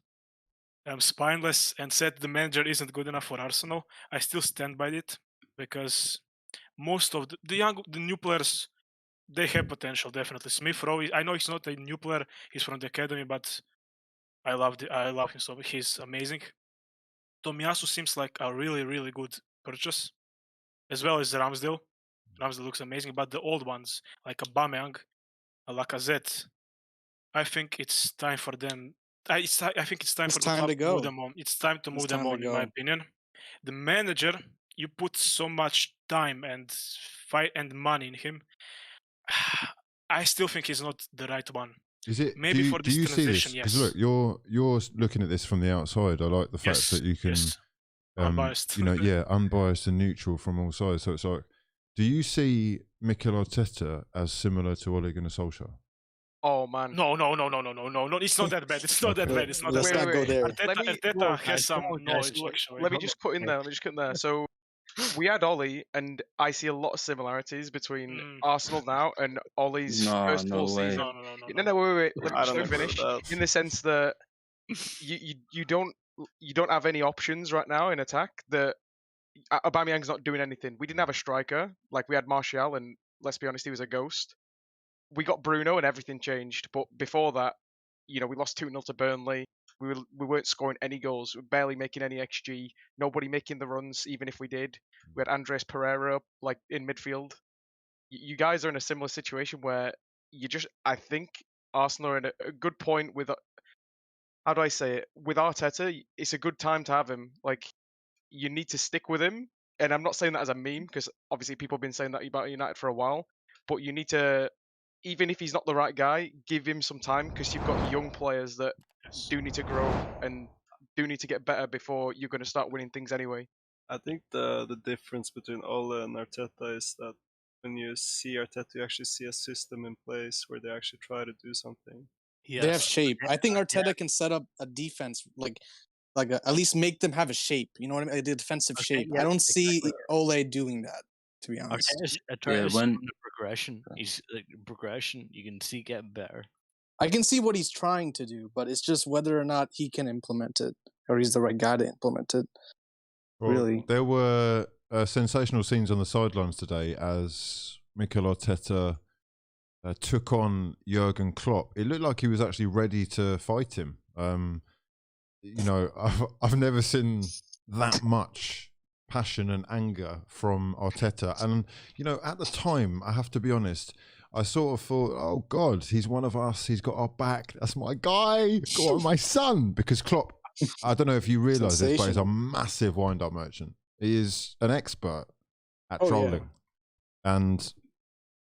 spineless, and said the manager isn't good enough for Arsenal. I still stand by it, because most of the new players, they have potential, definitely. Smith Rowe, I know he's not a new player, he's from the academy, but I love him so much. He's amazing. Tomiyasu seems like a really, really good purchase, as well as Ramsdale. Ramsdale looks amazing, but the old ones, like Aubameyang, Lacazette, I think it's time for them. I think it's time for the club to move them on. It's time to move them on, in my opinion. The manager, you put so much time and fight and money in him. I still think he's not the right one. Is it? Maybe for this transition, yes. Because look, you're looking at this from the outside. I like the fact that you can, unbiased. You know, yeah, unbiased and neutral from all sides. So it's like, do you see Mikel Arteta as similar to Ole Gunnar Solskjaer? Oh man. No. It's not that bad. It's not that bad. It's not that bad. Go there. Arteta has some knowledge. Let me just put in there. So we had Ole, and I see a lot of similarities between Arsenal now and Ole's first full season. No, wait. Let me just finish. In the sense that you don't have any options right now in attack. That Aubameyang's not doing anything. We didn't have a striker. Like, we had Martial, and let's be honest, he was a ghost. We got Bruno, and everything changed. But before that, you know, we lost 2-0 to Burnley. We weren't scoring any goals. We were barely making any XG. Nobody making the runs, even if we did. We had Andres Pereira like in midfield. You guys are in a similar situation where I think Arsenal are in a good point with, how do I say it? With Arteta, it's a good time to have him. Like, you need to stick with him. And I'm not saying that as a meme, because obviously people have been saying that about United for a while. But you need to, even if he's not the right guy, give him some time, because you've got young players that do need to grow and do need to get better before you're going to start winning things anyway. I think the difference between Ole and Arteta is that when you see Arteta, you actually see a system in place where they actually try to do something. They have shape. I think Arteta can set up a defense at least make them have a shape. You know what I mean? Like the defensive shape. I don't see Ole doing that, to be honest. Arteta's on the progression. He's progression. You can see getting better. I can see what he's trying to do, but it's just whether or not he can implement it, or he's the right guy to implement it. Well, really, there were sensational scenes on the sidelines today as Mikel Arteta took on Jurgen Klopp. It looked like he was actually ready to fight him. You know, I've never seen that much passion and anger from Arteta. And, you know, at the time, I have to be honest, I sort of thought, oh, God, he's one of us. He's got our back. That's my guy. Go on, my son. Because Klopp, I don't know if you realise this, but he's a massive wind-up merchant. He is an expert at trolling. Yeah. And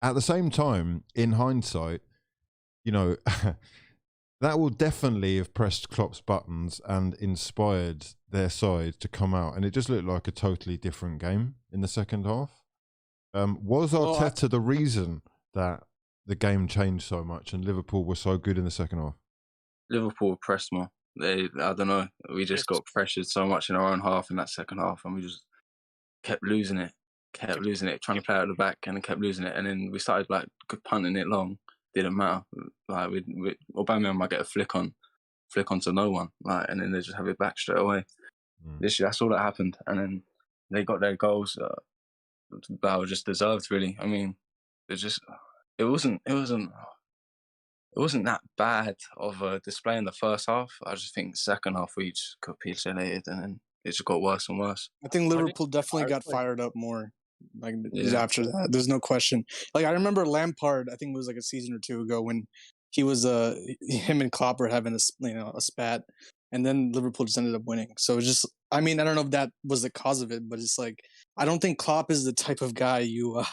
at the same time, in hindsight, you know, that will definitely have pressed Klopp's buttons and inspired their side to come out. And it just looked like a totally different game in the second half. Was Arteta the reason that the game changed so much and Liverpool were so good in the second half? Liverpool pressed more. I don't know. We just got pressured so much in our own half in that second half, and we just kept losing it, trying to play out of the back, and then kept losing it. And then we started like punting it long. Didn't matter. Like Aubameyang might get a flick on to no one, like, and then they just have it back straight away. Literally, that's all that happened. And then they got their goals that were just deserved. Really, I mean, it wasn't that bad of a display in the first half. I just think the second half we just capitulated, and then it just got worse and worse. I think Liverpool definitely got fired up more. Like after that, there's no question. Like I remember Lampard, I think it was like a season or two ago when he was him and Klopp were having a spat, and then Liverpool just ended up winning. So it's just, I mean, I don't know if that was the cause of it, but it's like I don't think Klopp is the type of guy you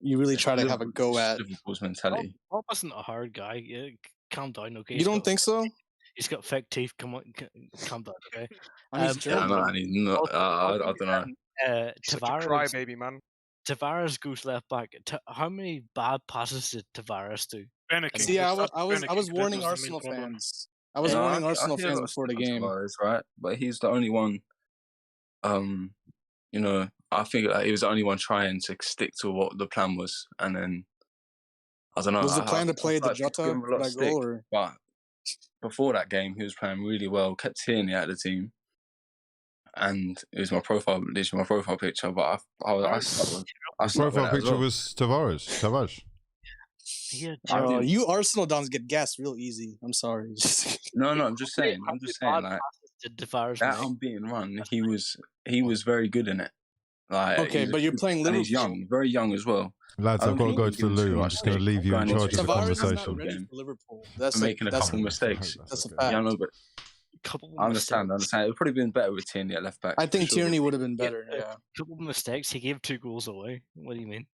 really try to have a go at. Liverpool's mentality. Klopp wasn't a hard guy. Yeah, calm down, okay? You don't think so? He's got fake teeth. Come on, calm down, okay? I don't know. Such a crybaby, man. Tavares goes left back. How many bad passes did Tavares do? See, I was warning Arsenal fans. I was warning Arsenal fans before the game. Tavares, right? But he's the only one. You know, I think he was the only one trying to stick to what the plan was, and then I don't know. Was the plan to play the Jota that goal, or? But before that game, he was playing really well. Kept Tierney out of the team. And it was my profile picture, but I profile picture was Tavares. Yeah, you Arsenal dons get gassed real easy. I'm sorry. No, I'm just saying. Like that unbeaten run, he was very good in it. Like, okay, but you're playing Liverpool. And he's young, very young as well. Lads, I've got to go to the loo. I'm just going to leave you in charge of the conversation. Liverpool. Making a couple of mistakes. That's a fact. Yeah, I know, but I understand. It would probably been better with Tierney at left back. I think Tierney would have been better. Yeah. Couple of mistakes. He gave 2 goals away. What do you mean?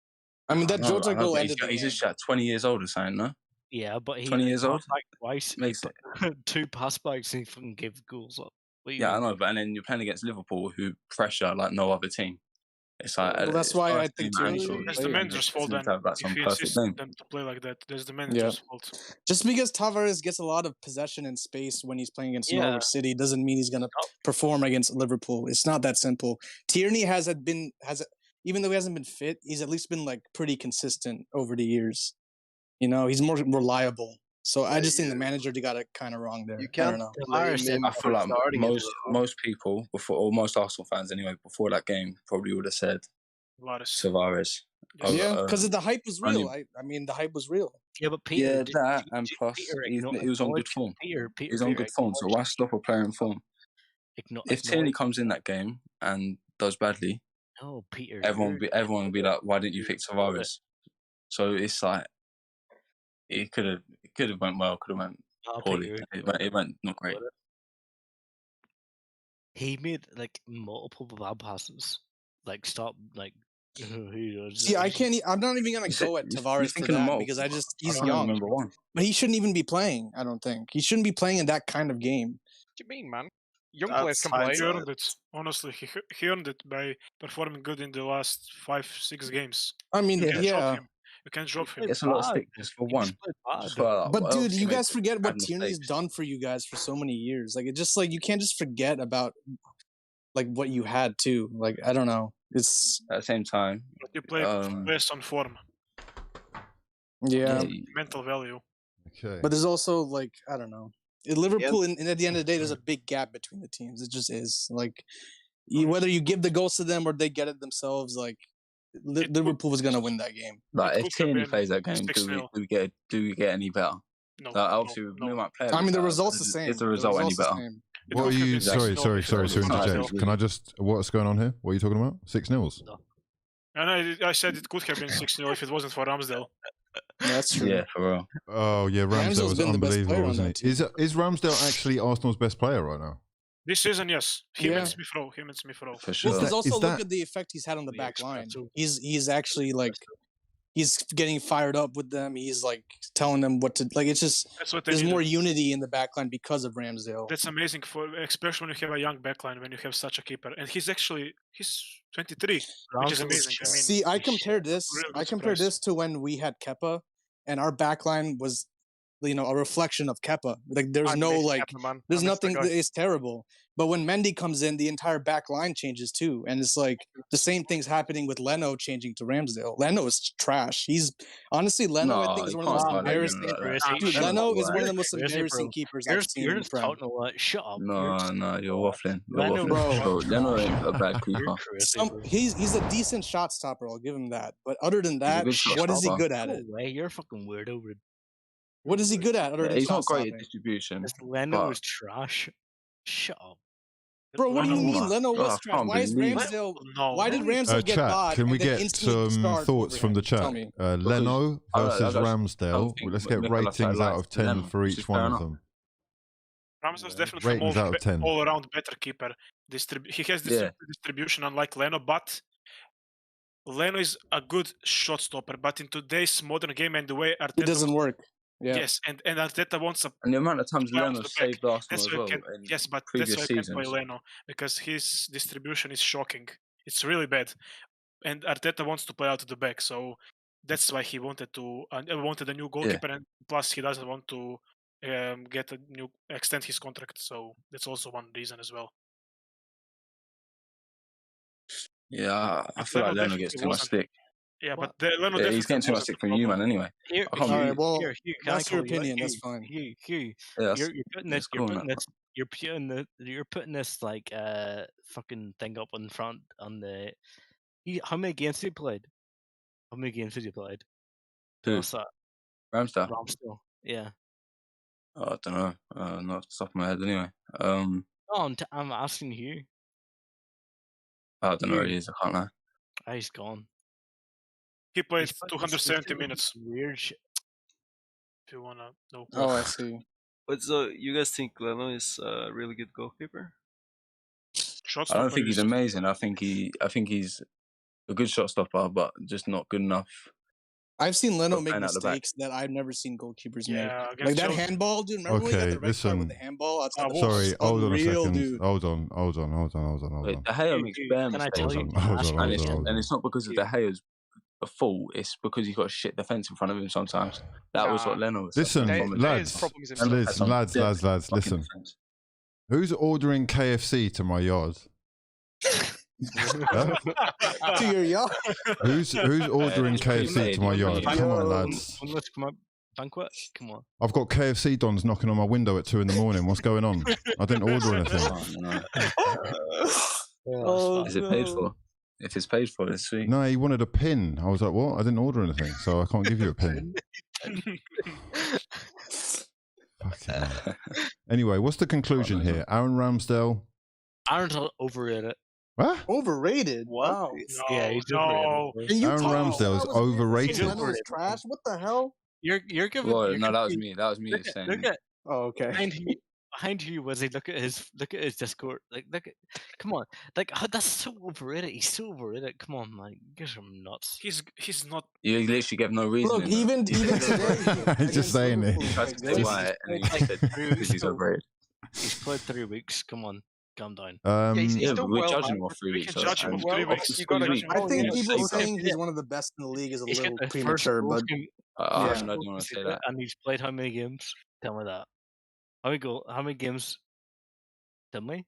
I mean that Jota goal ended. He's just 20 years old or something, no? Yeah, but he 20 years old. Twice. Makes 2 pass backs and he fucking gave goals up. Yeah, I know, but and then you're playing against Liverpool, who pressure like no other team. It's like that's why I think it's the manager's fault. Then if he insists them to play like that, there's the manager's fault. Just because Tavares gets a lot of possession and space when he's playing against Norwich City doesn't mean he's gonna perform against Liverpool. It's not that simple. Tierney even though he hasn't been fit, he's at least been like pretty consistent over the years. You know, he's more reliable. So I just think the manager got it kind of wrong there. I don't know. I feel like most people or most Arsenal fans anyway, before that game, probably would have said Tavares. Yeah, because the hype was real. I mean, the hype was real. Yeah, but Peter, and plus he was on good form. He was on good form. So why stop a player in form? If Tierney comes in that game and does badly, Peter, everyone will be like, why didn't you pick Tavares? So it's like it could have went well, could have went poorly. It went not great. He made like multiple bad passes. Like stop, like. See, I'm not even gonna go at Tavares for that because he's young. But he shouldn't even be playing. I don't think he shouldn't be playing in that kind of game. What do you mean, man? young players can play. He earned it. Honestly, he earned it by performing good in the last 5-6 games. I mean, You can't drop yeah. him. You can't drop him. It's a lot of stick just for one. But dude, you guys forget what bad Tierney's mistakes. done for you guys for so many years. Like, it just like you can't just forget about like what you had too. Like, I don't know. It's at the same time. But you play based on form. Yeah. Mental value. Okay. But there's also like I don't know. In Liverpool, and at the end of the day, there's a big gap between the teams. It just is like whether you give the goals to them or they get it themselves. Like Liverpool was gonna win that game. Like if Tierney plays that game, do we get any better? No. Like, obviously, we might play. I mean, the result's the same. Is the result any better? What are you? Sorry to interject. Can I just? What's going on here? What are you talking about? 6-0s. And I said it could have been 6-0 if it wasn't for Ramsdale. That's true. Yeah, for real. Oh yeah, Ramsdale was unbelievable, wasn't he? Is Ramsdale actually Arsenal's best player right now? This season, yes. Him and Smith Rowe. For sure. Well, because also look at the effect he's had on the back line. He's actually like he's getting fired up with them. He's like telling them what to like. It's just there's more unity in the back line because of Ramsdale. That's amazing for especially when you have a young backline when you have such a keeper, and he's 23, which is amazing. I mean, see, I compared this. really I compared this to when we had Kepa, and our backline was, a reflection of Kepa. Like there's there's nothing. It's terrible. But when Mendy comes in, the entire back line changes too, and it's like the same thing's happening with Leno changing to Ramsdale. Leno is trash. He's honestly Leno. I think is one of the most embarrassing. Dude, Leno is one of the most embarrassing keepers I've seen in the Prem. Shut up. No, you're waffling. Leno ain't a bad keeper. He's a decent shot stopper. I'll give him that. But other than that, what is he good at? You're a fucking weirdo. What is he good at? Other than he's shot not great stopping? at distribution. Leno is trash. Shut up. Bro, what do you mean Leno was trash? Why is Ramsdale? Why did Ramsdale get chat, bought? can we and then get instantly some start thoughts over from him? the Tell chat? me. Leno versus Ramsdale. Let's get ratings out of 10 for each one of them. Ramsdale's definitely Ratings out of 10. all around better keeper. He has distribution unlike Leno, but Leno is a good shot stopper. But in today's modern game and the way Arteta It doesn't work. Yeah. Yes, and Arteta wants a. And the amount of times Leno saved Arsenal That's as why well. yes, but previous that's why I can't seasons. play Leno because his distribution is shocking. It's really bad, and Arteta wants to play out of the back, so that's why he wanted a new goalkeeper, and plus he doesn't want to extend his contract. So that's also one reason as well. Yeah, I feel like Leno gets too much stick. Yeah, but Leno he's getting too much stick from you, man. Anyway, that's your opinion. That's fine. You're putting this like fucking thing up in front on the. How many games have you played? How many games have you played? Who? Ramsdale. Ramsdale. Yeah. Oh, I don't know. Not off the top of my head, anyway. No, I'm asking you. I don't know where he is. I can't lie. He's gone. He played 270 minutes. Weird shit. If you wanna know. Oh, I see. But so you guys think Leno is a really good goalkeeper? I don't think he's amazing. I think he's a good shot stopper, but just not good enough. I've seen Leno make mistakes that I've never seen goalkeepers make. Like that handball, dude. Remember when he got the red card with the handball outside the Sorry, hold on a second. Dude. Hold on. Wait, De Gea makes bare mistakes. And it's not because of De Gea's fault. It's because he's got a shit defense in front of him sometimes. That was what Leno was. Listen, lads, listen. Who's ordering KFC to my yard? To your yard? Who's ordering KFC to my yard? Come on, lads. Banquet? Come on. I've got KFC dons knocking on my window at 2 a.m. What's going on? I didn't order anything. Is it paid for? If it's paid for, it's sweet. No, he wanted a pin. I was like, what? I didn't order anything, so I can't give you a pin. Anyway, what's the conclusion here? Aaron Ramsdale. Aaron's overrated. What? Overrated? Wow. Yeah, he's overrated. Aaron Ramsdale is overrated. Leno is trash. What the hell? You're giving. Well, no, that was me. That was me saying. Look at. Oh, okay. Behind you was he? Look at his Discord. Like, come on. Like, that's so overrated. He's so overrated. Come on, man. You guys are nuts. He's not. You literally gave no reason. Look, even today. He's just saying it. He tried to say why, and he said because he's overrated. He's played 3 weeks. Come on. Calm down. He's but done we're well, judging man. him off 3 We weeks. can So judge him and off 3 off weeks. his You gotta 3 judge weeks. him I off think Yeah, people so- saying he's one of the best in the league is a He's got little the first premature, goal but from- I first don't goal want to say from that. And he's played how many games? Tell me that. How many games? Tell me.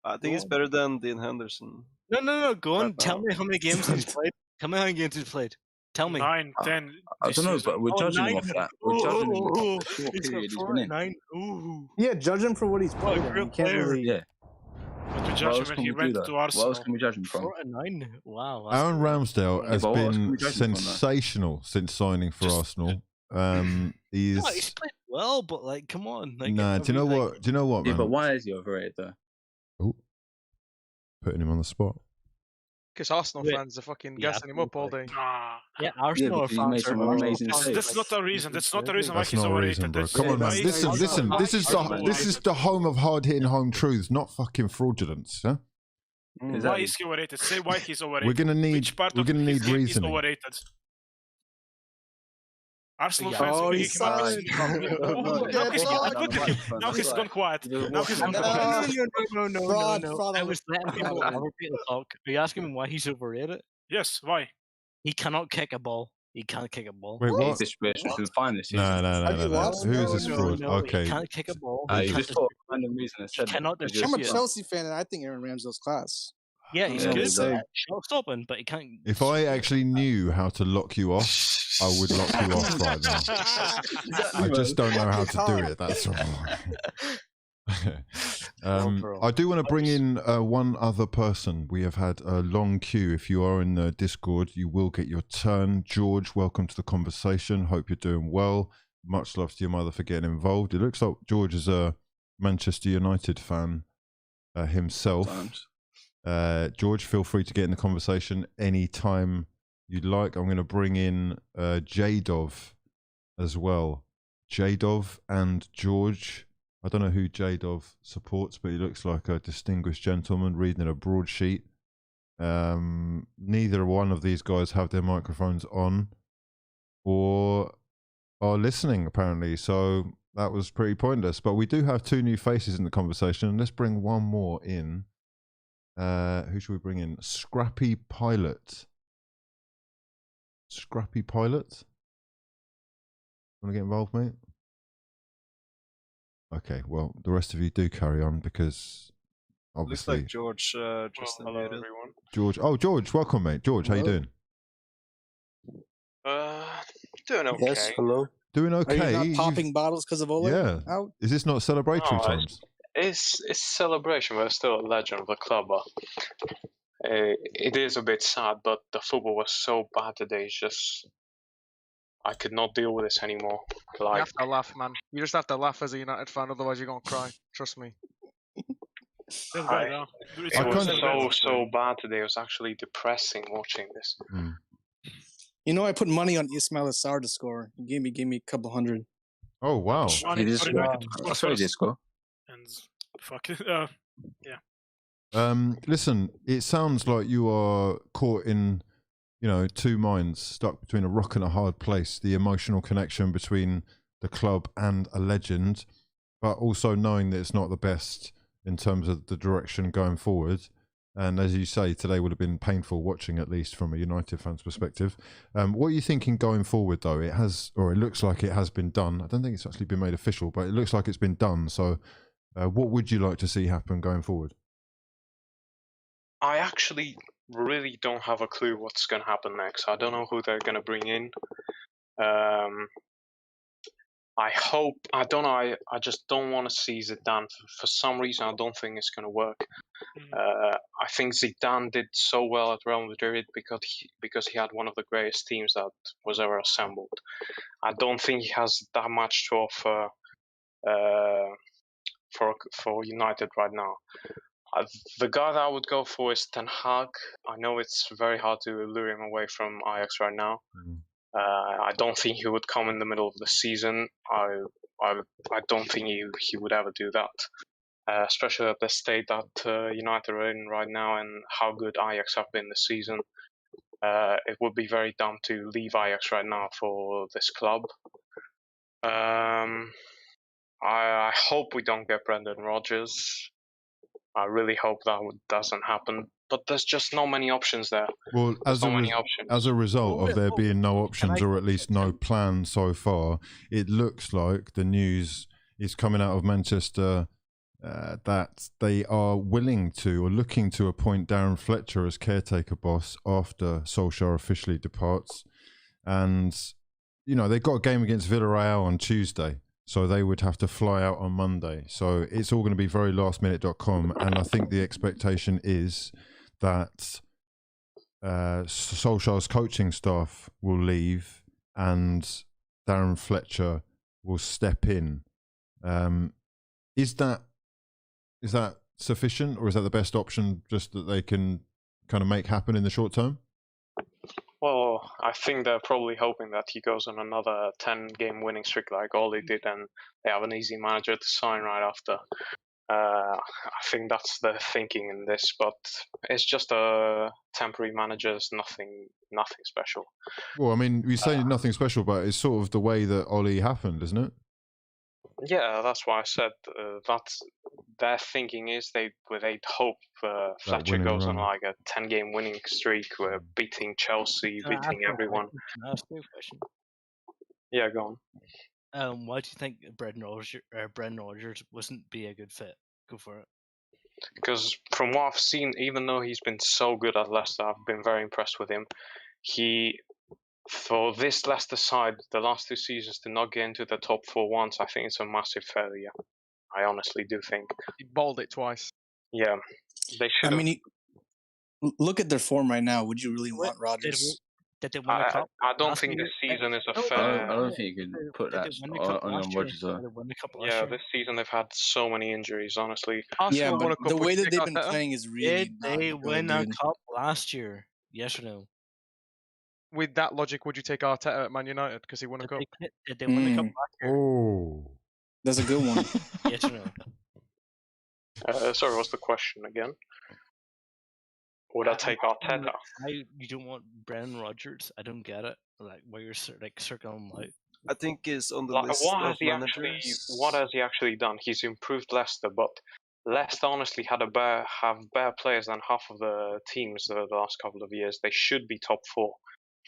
I think he's on. better than Dean Henderson. No. Go on. Right Tell now. me how many games he's played. Tell me how many games he's played. Tell me. 9, 10. I this don't know, season. but we're judging him off that. We're judging him off Ooh, the short he's got period he's 4 been and in. 9. Ooh. yeah, judge him for what he's played. real You can't player. really. Yeah. But we What judge else him when can he we do went though? to What else Arsenal. can we judge him from? 4 and 9. Wow. that's Aaron good. Ramsdale has but what else can been we judge him from, though? sensational since signing for Arsenal. No, he's He's played well, but like, come on. Like, nah. Do you know what? Do you know what, Yeah, man? but why is he overrated though? Oh, putting him on the spot. Because Arsenal Wait. fans are fucking Yeah, gassing him up all day. Nah. Yeah, Arsenal because he fans made some are amazing That's, saves. that's not a reason. That's not the reason why That's he's not a overrated. reason, bro. That's- Come on, man. why he's- Listen, why this he's is the overrated. home of hard hitting home truths, not fucking fraudulence. Yeah? Why is he overrated? Say why he's overrated. We're gonna need Which part we're of gonna his need game is reasoning. overrated? Arsenal Yeah. fans Oh, will he's kick him out. silent. Now he's look at him. Now he's gone quiet. Now he's gone quiet. Fraud. I was letting people other people talk. Are you asking him why he's overrated? Yes, why? He cannot kick a ball. He can't kick a ball. Wait, what? He's disgraceful. He's fine this season. No. Who is this fraud? He Okay. can't kick a ball. You He can't just thought a random reason and said he cannot that. You distribute. I'm a just- Chelsea fan, and I think Aaron Ramsdale's class. Yeah, he's Yeah, good. he's good. Shot stopping, but he can't. If I actually knew how to lock you off, I would lock you off right now. I just don't know how to do it. That's all. I do want to bring in one other person. We have had a long queue. If you are in the Discord, you will get your turn. George, welcome to the conversation. Hope you're doing well. Much love to your mother for getting involved. It looks like George is a Manchester United fan himself. George, feel free to get in the conversation anytime you'd like. I'm going to bring in Jadov as well. Jadov and George. I don't know who Jadov supports, but he looks like a distinguished gentleman reading a broadsheet. Neither one of these guys have their microphones on or are listening, apparently. So that was pretty pointless. But we do have 2 new faces in the conversation. Let's bring one more in. Who should we bring in? Scrappy Pilot. Scrappy Pilot? Want to get involved, mate? Okay, well, the rest of you do carry on because Looks obviously like George just hello, unmuted. everyone. George. Oh, George, welcome, mate. George, how you doing? Doing okay. Yes, hello. Doing Are okay. you not You've- popping bottles because of Ole? Yeah. Out? Is this not celebratory No, times? It's celebration, but still a legend of the club. It is a bit sad, but the football was so bad today. It's just I could not deal with this anymore. You Like have to laugh, man. You just have to laugh as a United fan, otherwise you're gonna cry. Trust me. it was so bad today. It was actually depressing watching this. You know, I put money on Ismail Assar to score. He gave me a couple hundred. Oh wow! He did score. Sorry, did score. And fuck it. Yeah. Listen, it sounds like you are caught in, 2 minds, stuck between a rock and a hard place. The emotional connection between the club and a legend, but also knowing that it's not the best in terms of the direction going forward. And as you say, today would have been painful watching, at least from a United fan's perspective. What are you thinking going forward, though? It looks like it has been done. I don't think it's actually been made official, but it looks like it's been done. So what would you like to see happen going forward? I actually really don't have a clue what's going to happen next. I don't know who they're going to bring in. I hope, I don't know, I just don't want to see Zidane. For some reason, I don't think it's going to work. I think Zidane did so well at Real Madrid because he had one of the greatest teams that was ever assembled. I don't think he has that much to offer for United right now. The guy that I would go for is Ten Hag. I know it's very hard to lure him away from Ajax right now. I don't think he would come in the middle of the season. I don't think he would ever do that, especially at the state that United are in right now and how good Ajax have been this season. It would be very dumb to leave Ajax right now for this club. I hope we don't get Brendan Rodgers. I really hope that doesn't happen. But there's just not many options there. Well, There's not many options. as a result of there being no options, or at least no plan so far, it looks like the news is coming out of Manchester that they are willing to or looking to appoint Darren Fletcher as caretaker boss after Solskjaer officially departs. And, you know, they've got a game against Villarreal on Tuesday, so they would have to fly out on Monday. So it's all going to be very lastminute.com. And I think the expectation is that Solskjaer's coaching staff will leave and Darren Fletcher will step in. Is that sufficient, or is that the best option just that they can kind of make happen in the short term? Well, I think they're probably hoping that he goes on another 10-game winning streak like Ole did, and they have an easy manager to sign right after. I think that's the thinking in this, but it's just a temporary manager. It's nothing special. Well, I mean, we say nothing special, but it's sort of the way that Ole happened, isn't it? Yeah, that's why I said that their thinking is they'd hope Fletcher goes on like a 10-game winning streak, beating Chelsea, beating everyone. Can I ask you a question? Yeah, go on. Why do you think Brendan Rodgers wouldn't be a good fit? Go for it. Because from what I've seen, even though he's been so good at Leicester, I've been very impressed with him. For this Leicester side, the last 2 seasons to not get into the top 4 once, I think it's a massive failure. I honestly do think. He balled it twice. Yeah, they should. I mean, look at their form right now. Would you really want Rodgers? Did they win a cup? I don't think this season is a fair. I don't think you can put that on Rodgers. Yeah, this season they've had so many injuries, honestly. Yeah, but the way that they've been playing is really Did they win a cup last year? Yes or no? With that logic, would you take Arteta at Man United because he won a cup? Did they win a cup last year? Oh, that's a good one. Yes or no? Sorry, what's the question again? Would I take Arteta? You don't want Brendan Rodgers? I don't get it. Like why you're like circling out. I think it's on the Like, list what of has he managers. what has he actually done? He's improved Leicester, but Leicester honestly have better players than half of the teams the last couple of years. They should be top 4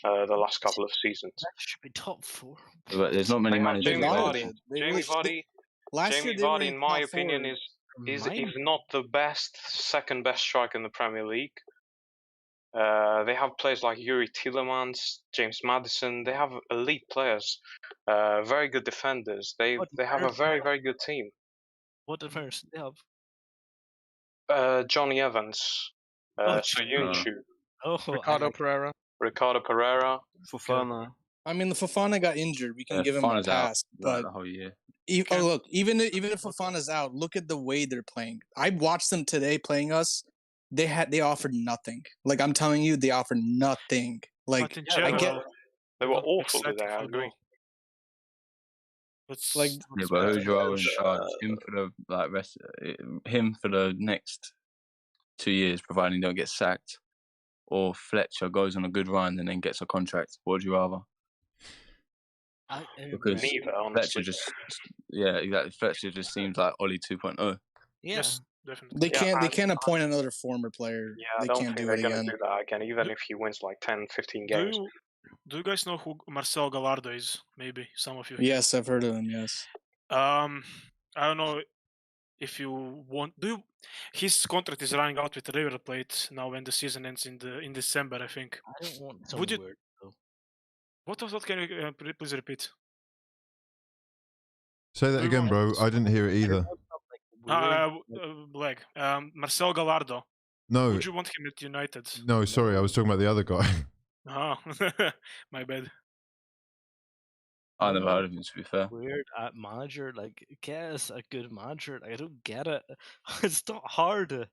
the last couple of seasons. That should be top 4. But there's not many managers. Jamie Vardy, in my opinion, is not the second best striker in the Premier League. They have players like Yuri Tielemans, James Maddison. They have elite players, very good defenders. They have a very, very good team. What defenders do they have? Johnny Evans, Soyuncu, Ricardo Pereira, Fofana. I mean, the Fofana got injured. We can give him a pass, but the whole year. Look, even if Fofana's out, look at the way they're playing. I watched them today playing us. They offered nothing. Like I'm telling you, they offered nothing. Like they were awful today. I agree. Like yeah, but who's your in charge? Him for the next 2 years, providing he don't get sacked, or Fletcher goes on a good run and then gets a contract. What would you rather? Because neither, honestly. Fletcher just seems like Ole 2.0. Yes, definitely. They can't appoint another former player. Yeah, they I don't can't think do it they're gonna again. do that again, even if he wins like 10, 15 games. Do you guys know who Marcel Gallardo is? Maybe some of you. Yes, I've heard of him. Yes. I don't know if you want. His contract is running out with River Plate now when the season ends in December, I think. I don't want. Would you? Weird, what can you please repeat? Say that again, bro. I didn't hear it either. Marcel Gallardo. No. Would you want him at United? No, sorry, I was talking about the other guy. Oh, my bad. I never heard of him, to be fair. Weird manager, like, guess a good manager. Like, I don't get it. It's not hard.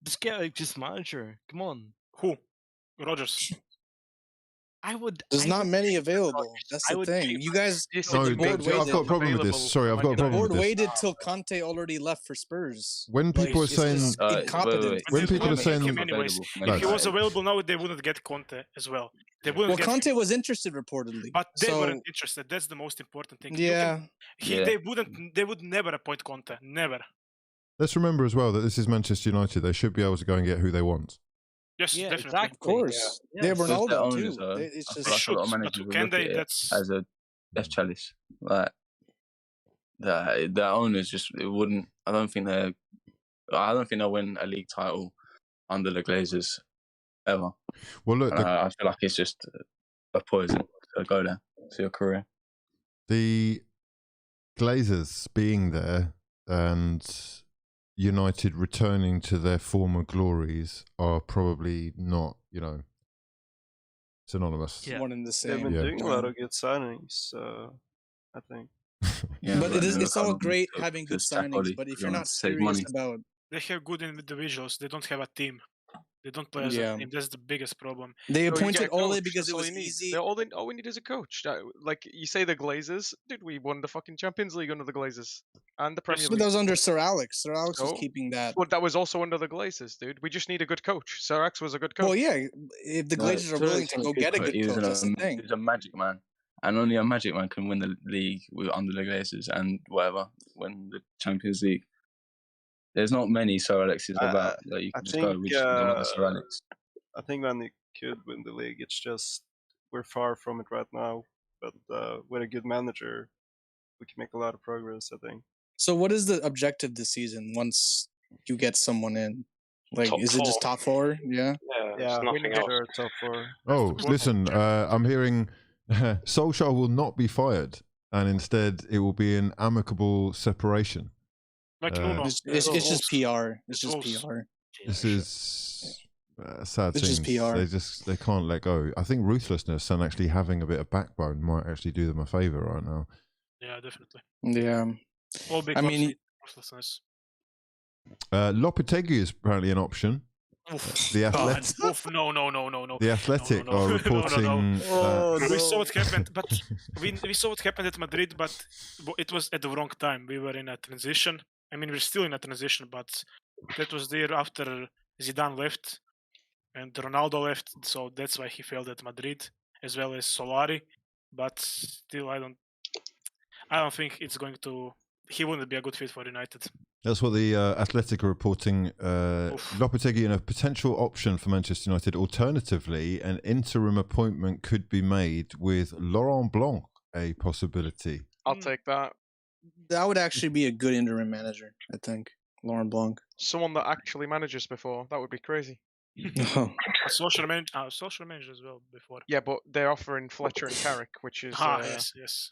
Just get just manager. Come on. Who? Rodgers. There's not many available. That's the thing. You guys. I've got a problem with this. Sorry, I've got a problem with this. The board waited till Conte already left for Spurs. When people are saying incompetent. When people are saying if he was available now, they wouldn't get Conte as well. They wouldn't. Well, Conte was interested reportedly, but they weren't interested. That's the most important thing. Yeah. They would never appoint Conte. Never. Let's remember as well that this is Manchester United. They should be able to go and get who they want. Yes, Yeah, definitely. exactly. Of course. Yeah. They have With their Ronaldo owners, too. though, It's I just feel like a lot of should, managers but will can look they? at it That's as a death chalice. Like the owners just it wouldn't. I don't think they'll win a league title under the Glazers ever. Well, look, And I feel like it's just a poison to go there to your career. the Glazers being there and United returning to their former glories are probably not, synonymous. one and the They've same. been doing a lot of good signings, I think. Yeah, But it's all great to- having to good sack signings, Oli but if if you're you not want to save serious money. about they have good individuals. They don't have a team. They don't play as Yeah. a team. That's the biggest problem. they Bro, you get appointed a Ole coach, because that's it all was you need. easy. All we need is a coach. Like you say, the Glazers, dude, we won the fucking Champions League under the Glazers and the Premier But League. that was under Sir Alex. Sir Alex was So, keeping that. but that was also under the Glazers, dude. We just need a good coach. Sir Alex was a good coach. Well, yeah, if the No, Glazers are Sir willing Alex to wasn't go get a coach, good he was coach, that's the he thing. was a magic man, and only a magic man can win the league under the Glazers and whatever win the Champions League. There's not many Sir Alexes about that you I can just go. think We just need another Sir Alex. I think Man U could win the league. It's just we're far from it right now. But with a good manager, we can make a lot of progress, I think. So, what is the objective this season once you get someone in? Like, Top is it just four. top four? Yeah. Yeah, there's Yeah, nothing else. sure, top four. Oh, listen, I'm hearing Solskjaer will not be fired, and instead it will be an amicable separation. Like Nuno. It's just PR. It's just Wolves. PR. This is sad It's just things. PR. They can't let go. I think ruthlessness and actually having a bit of backbone might actually do them a favor right now. Yeah, definitely. Yeah. All because I mean, of ruthlessness. Lopetegui is apparently an option. The Athletic, Oof, no. the Athletic No. are reporting that. We saw what happened, but we saw what happened at Madrid, but it was at the wrong time. We were in a transition. I mean, we're still in a transition, but that was there after Zidane left and Ronaldo left, so that's why he failed at Madrid, as well as Solari. But still, I don't think it's going to. He wouldn't be a good fit for United. That's what the Athletic are reporting. Lopetegui and a potential option for Manchester United. Alternatively, an interim appointment could be made with Laurent Blanc, a possibility. I'll take that. That would actually be a good interim manager, I think. Laurent Blanc. Someone that actually manages before. That would be crazy. A social manager as well before. Yeah, but they're offering Fletcher and Carrick, which is yes.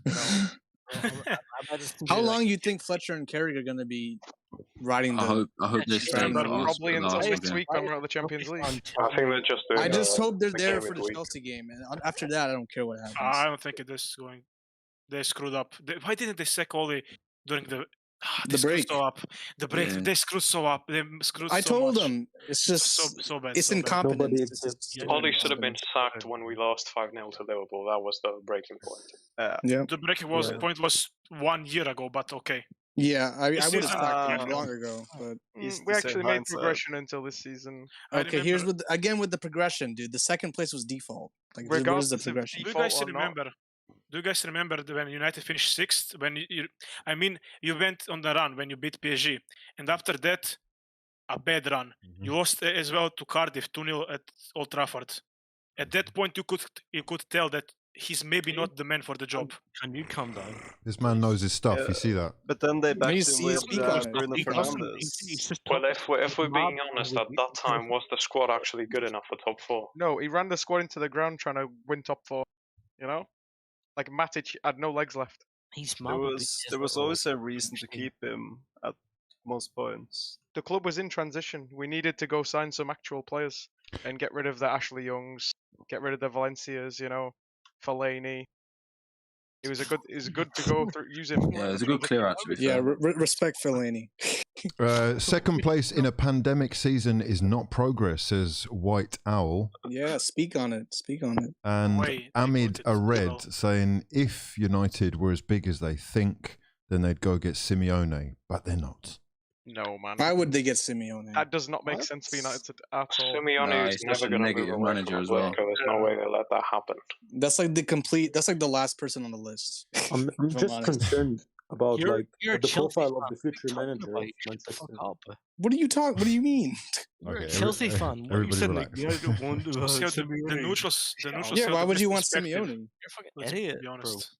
How long you think Fletcher and Carrick are going to be riding the... I hope they stay But for us probably for the until last next game. week when we're at the Champions League. I think they're just doing. I just hope they're the there game for the midweek. Chelsea game. And after that, I don't care what happens. I don't think it is going. They screwed up. Why didn't they sack Ole during the The break. So up. The break. Yeah. They screwed so up. They screwed. I so told much. them. It's just... so bad. It's so bad. incompetence. Nobody- It's just Ole should have been sacked when we lost 5-0 to Liverpool. That was the breaking point. Yeah. The breaking point was 1 year ago, but okay. Yeah, I would have season- sacked him long ago. But We actually made progression until this season. okay, here's with with the progression, dude. The second place was default. Like, what is Regardless the of progression? Do you guys remember? Do you guys remember when United finished sixth? When you went on the run when you beat PSG, and after that, a bad run. You lost as well to Cardiff 2-0 at Old Trafford. At that point, you could tell that he's maybe not the man for the job. Can you calm down? This man knows his stuff. You see that? But then they backed him with speak on it. Bruno Speak on it. Fernandes. Well, if we're being honest, at that time, was the squad actually good enough for top four? No, he ran the squad into the ground trying to win top four. You know, like Matic had no legs left. He's There was always a reason to keep him at most points. The club was in transition. We needed to go sign some actual players and get rid of the Ashley Youngs, get rid of the Valencias. You know, Fellaini. It was good to go through use him. Yeah, it was a good clear out. To be Yeah, fair. respect Fellaini. Second place in a pandemic season is not progress, says White Owl. Yeah, speak on it. Speak on it. And Wait, Amid they voted as Ared saying if United were as big as they think, then they'd go get Simeone, but they're not. No, man. Why would they get Simeone? That does not make sense for United at all. Simeone is he's such never a going to move negative away manager from as well. Atletico. There's no way they let that happen. That's like the last person on the list. I'm if I'm just honest. concerned. about You're a the Chelsea profile of fan. the What are you future talking manager about? of You shut the fuck Manchester. up. What do you mean? You're Okay, a Chelsea fan. What are you everybody saying? Like, relax. you don't want See, the Simeone. neutrals, the Shut neutrals up. Yeah, have why the would best you want perspective. Simeone? You're a fucking Let's idiot, be bro. honest.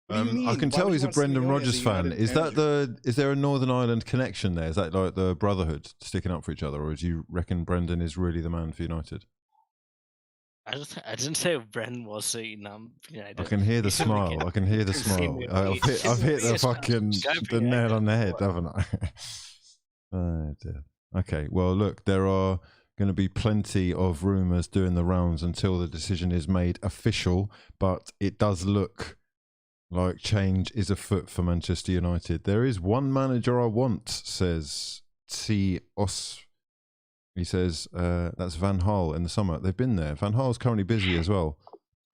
What do you mean? I can Why tell would he's you a want Brendan Simeone as Rodgers a fan. United Is that manager? is there a Northern Ireland connection there? Is that like the brotherhood sticking up for each other, or do you reckon Brendan is really the man for United? I didn't say Brendan was saying United. I can hear the You said, like, smile. I can hear the smile. I've hit the fucking the nail on the head, haven't I? Oh dear. Okay. Well, look, there are going to be plenty of rumours doing the rounds until the decision is made official, but it does look like change is afoot for Manchester United. There is one manager I want, says T. Os. He says that's Van Gaal in the summer. They've been there. Van Gaal's currently busy as well.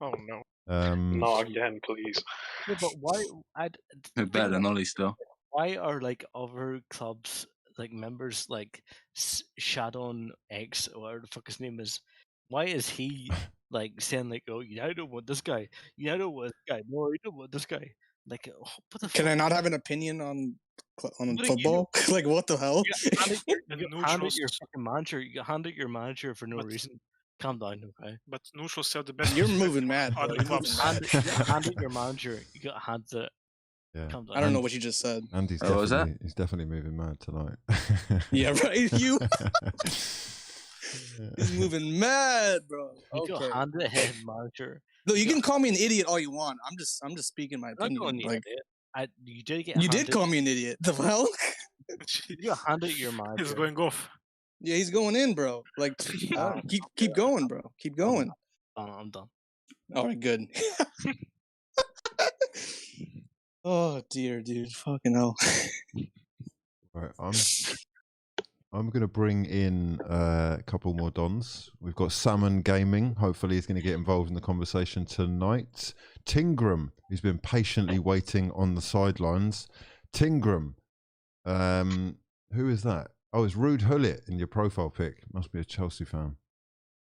Oh no. Not again, please. Yeah, but why? Better than Ollie still. Why are like other clubs like members like Shadon X or whatever the fuck his name is? Why is he like saying like, "Oh, United don't want this guy. United don't want this guy. No, you don't want this guy." Like, what the Can fuck? I not have an opinion on What do football? Like, what the hell? You get handed your fucking manager. You get handed your manager for no reason. Calm down, okay? But neutrals have the best. You're perspective moving mad, on bro. other You're clubs. moving You get handed your manager. You get handed it. Yeah. Calm down. I don't know what you just said. Andy's Oh, what was definitely he's definitely moving mad tonight. Yeah, right. You. He's moving mad, bro. You Okay. get handed a head manager. No, you can call me an idiot all you want. I'm just speaking my I'm not opinion. calling you Like, an idiot. You did get. you did handed- call me an idiot. The hell? You got handed your manager. He's going off. Yeah, he's going in, bro. Like, keep going, bro. Keep going. I'm done. All right, good. Oh dear, dude. Fucking hell. Right, I'm going to bring in a couple more dons. We've got Salmon Gaming. Hopefully he's going to get involved in the conversation tonight. Tingram, who's been patiently waiting on the sidelines. Tingram, who is that? Oh, it's Rude Hullet in your profile pic. Must be a Chelsea fan.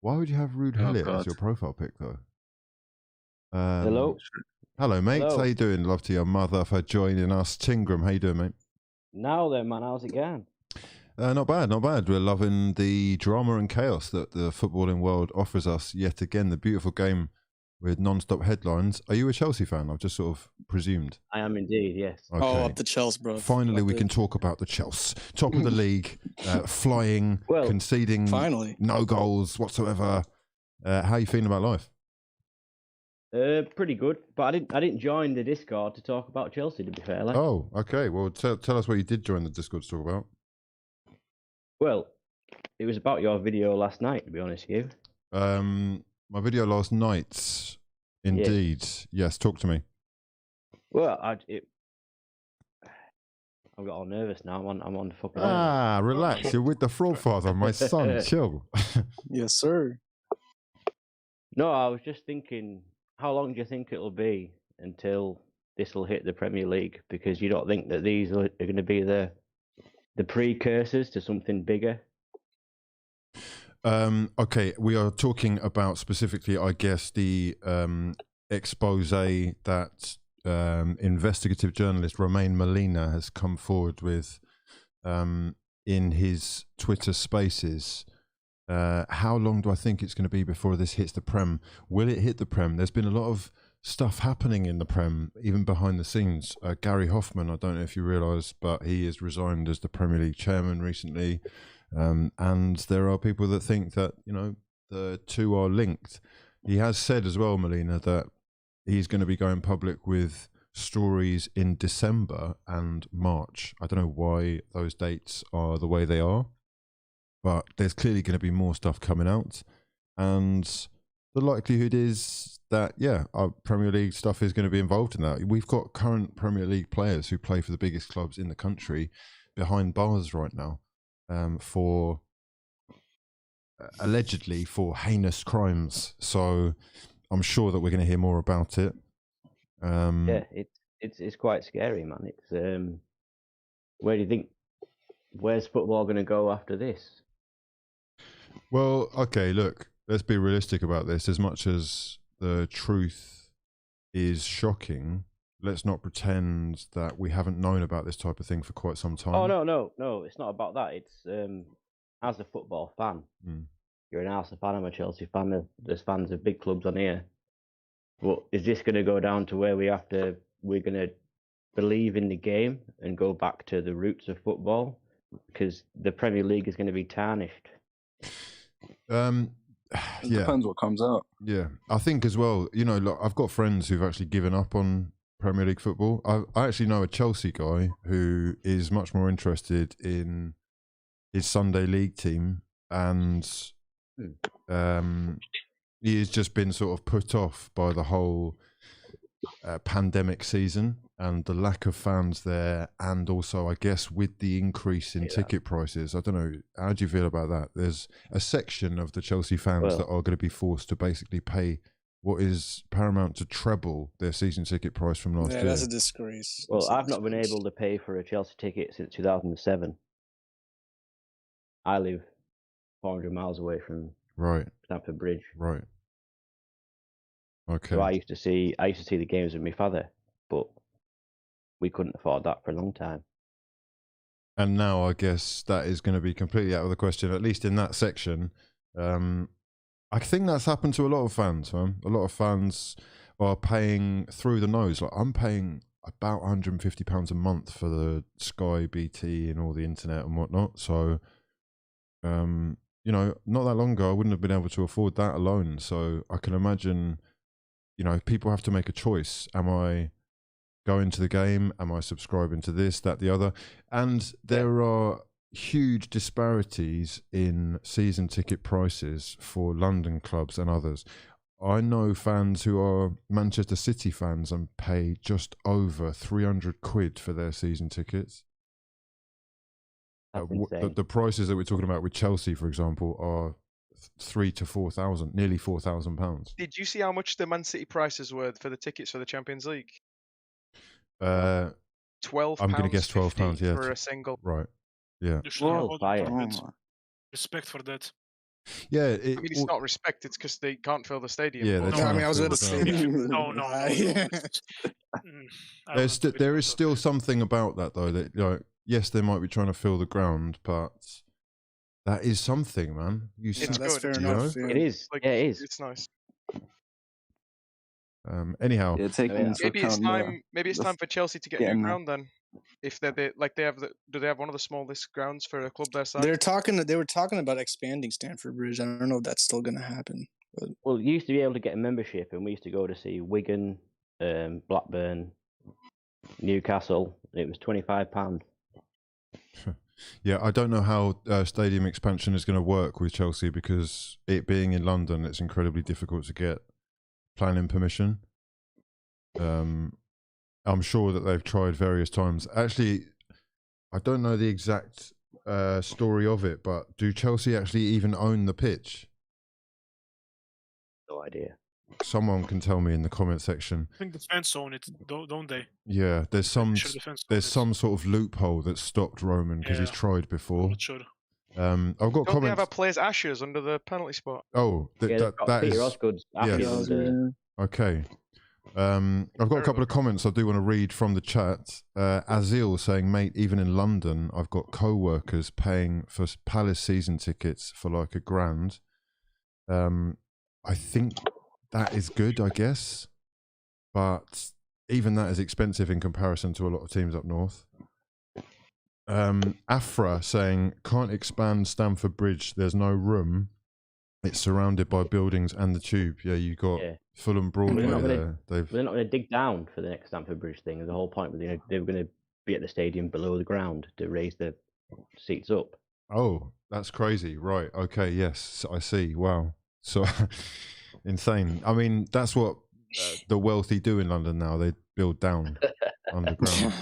Why would you have Rude Hullet as your profile pic, though? Hello. Hello, mate. Hello. How you doing? Love to your mother for joining us. Tingram, how you doing, mate? Now then, man, how's it going? Not bad, not bad. We're loving the drama and chaos that the footballing world offers us yet again. The beautiful game with non-stop headlines. Are you a Chelsea fan? I've just sort of presumed. I am indeed, yes. Okay. Oh, up the Chelsea, bro. Finally, Up we the- can talk about the Chelsea. Top of the league, flying, Well, conceding finally. no goals whatsoever. How are you feeling about life? Pretty good, but I didn't join the Discord to talk about Chelsea. To be fair, like. Oh, okay. Well, tell us what you did join the Discord to talk about. Well, it was about your video last night. To be honest with you. My video last night. Indeed. Yes, talk to me. Well, I got all nervous now. I'm on the fucking. Ah, relax. You're with the forefather, my son. Chill. Yes, sir. No, I was just thinking, how long do you think it'll be until this will hit the Premier League? Because you don't think that these are going to be the precursors to something bigger? Okay, we are talking about specifically, I guess, the expose that investigative journalist Romain Molina has come forward with in his Twitter Spaces. How long do I think it's going to be before this hits the Prem? Will it hit the Prem? There's been a lot of stuff happening in the Prem, even behind the scenes. Gary Hoffman, I don't know if you realise, but he has resigned as the Premier League chairman recently. And there are people that think that, you know, the two are linked. He has said as well, Molina, that he's going to be going public with stories in December and March. I don't know why those dates are the way they are, but there's clearly going to be more stuff coming out. And the likelihood is that, yeah, our Premier League stuff is going to be involved in that. We've got current Premier League players who play for the biggest clubs in the country behind bars right now. For allegedly for heinous crimes, so I'm sure that we're going to hear more about it. Yeah, it's quite scary, man. It's where do you think? Where's football going to go after this? Well, okay, look, let's be realistic about this. As much as the truth is shocking, let's not pretend that we haven't known about this type of thing for quite some time. Oh no, it's not about that. It's as a football fan, you're an Arsenal fan, I'm a Chelsea fan. There's fans of big clubs on here. But is this going to go down to where we're going to believe in the game and go back to the roots of football? Because the Premier League is going to be tarnished. It depends what comes out. Yeah, I think as well, you know, look, I've got friends who've actually given up on Premier League football. I actually know a Chelsea guy who is much more interested in his Sunday league team, and he has just been sort of put off by the whole pandemic season and the lack of fans there, and also I guess with the increase in ticket prices. I don't know, how do you feel about that? There's a section of the Chelsea fans that are going to be forced to basically pay what is paramount to treble their season ticket price from last year. Yeah, that's a disgrace. Well, I've not been able to pay for a Chelsea ticket since 2007. I live 400 miles away from Stamford Bridge. Right. Okay. So I used to see the games with my father, but we couldn't afford that for a long time. And now I guess that is going to be completely out of the question, at least in that section. I think that's happened to a lot of fans, man. A lot of fans are paying through the nose. Like, I'm paying about £150 a month for the Sky, BT, and all the internet and whatnot. So, you know, not that long ago, I wouldn't have been able to afford that alone. So I can imagine, you know, people have to make a choice. Am I going to the game? Am I subscribing to this, that, the other? And there are huge disparities in season ticket prices for London clubs and others. I know fans who are Manchester City fans and pay just over 300 quid for their season tickets. The prices that we're talking about with Chelsea, for example, are 3,000 to 4,000, nearly £4,000. Did you see how much the Man City prices were for the tickets for the Champions League? £12. I'm going to guess £12. Yeah, for a single. Right. Yeah. You should have respect for that. Yeah, I mean, it's not respect; it's because they can't fill the stadium. Yeah, I mean, I was going to say. There is still something about that, though. That, like, yes, they might be trying to fill the ground, but that is something, man. It's that's good. fair enough. It is. Like, yeah, it is. It's nice. Anyhow, Maybe it's time for Chelsea to get a new ground then. If do they have one of the smallest grounds for a club their size? They were talking about expanding Stamford Bridge. I don't know if that's still going to happen. But... Well, you used to be able to get a membership, and we used to go to see Wigan, Blackburn, Newcastle. And it was £25. Yeah, I don't know how stadium expansion is going to work with Chelsea, because it being in London, it's incredibly difficult to get planning permission. I'm sure that they've tried various times. Actually, I don't know the exact story of it, but do Chelsea actually even own the pitch? No idea. Someone can tell me in the comment section. I think the fans own it, don't they? Yeah, there's some sort of loophole that stopped Roman because he's tried before. I'm not sure. I've got Don't comments. they have a player's ashes under the penalty spot? Oh, that Peter is. Osgood's ashes. Okay. I've got a couple of comments I do want to read from the chat. Azil saying, mate, even in London, I've got co-workers paying for Palace season tickets for like £1,000. I think that is good, I guess. But even that is expensive in comparison to a lot of teams up north. Afra saying, can't expand Stamford Bridge. There's no room. It's surrounded by buildings and the tube. Yeah, you got Fulham Broadway there. They're not going to dig down for the next Stamford Bridge thing. The whole point was, they were going to be at the stadium below the ground to raise the seats up. Oh, that's crazy. Right. Okay. Yes, I see. Wow. So insane. I mean, that's what the wealthy do in London now. They build down underground.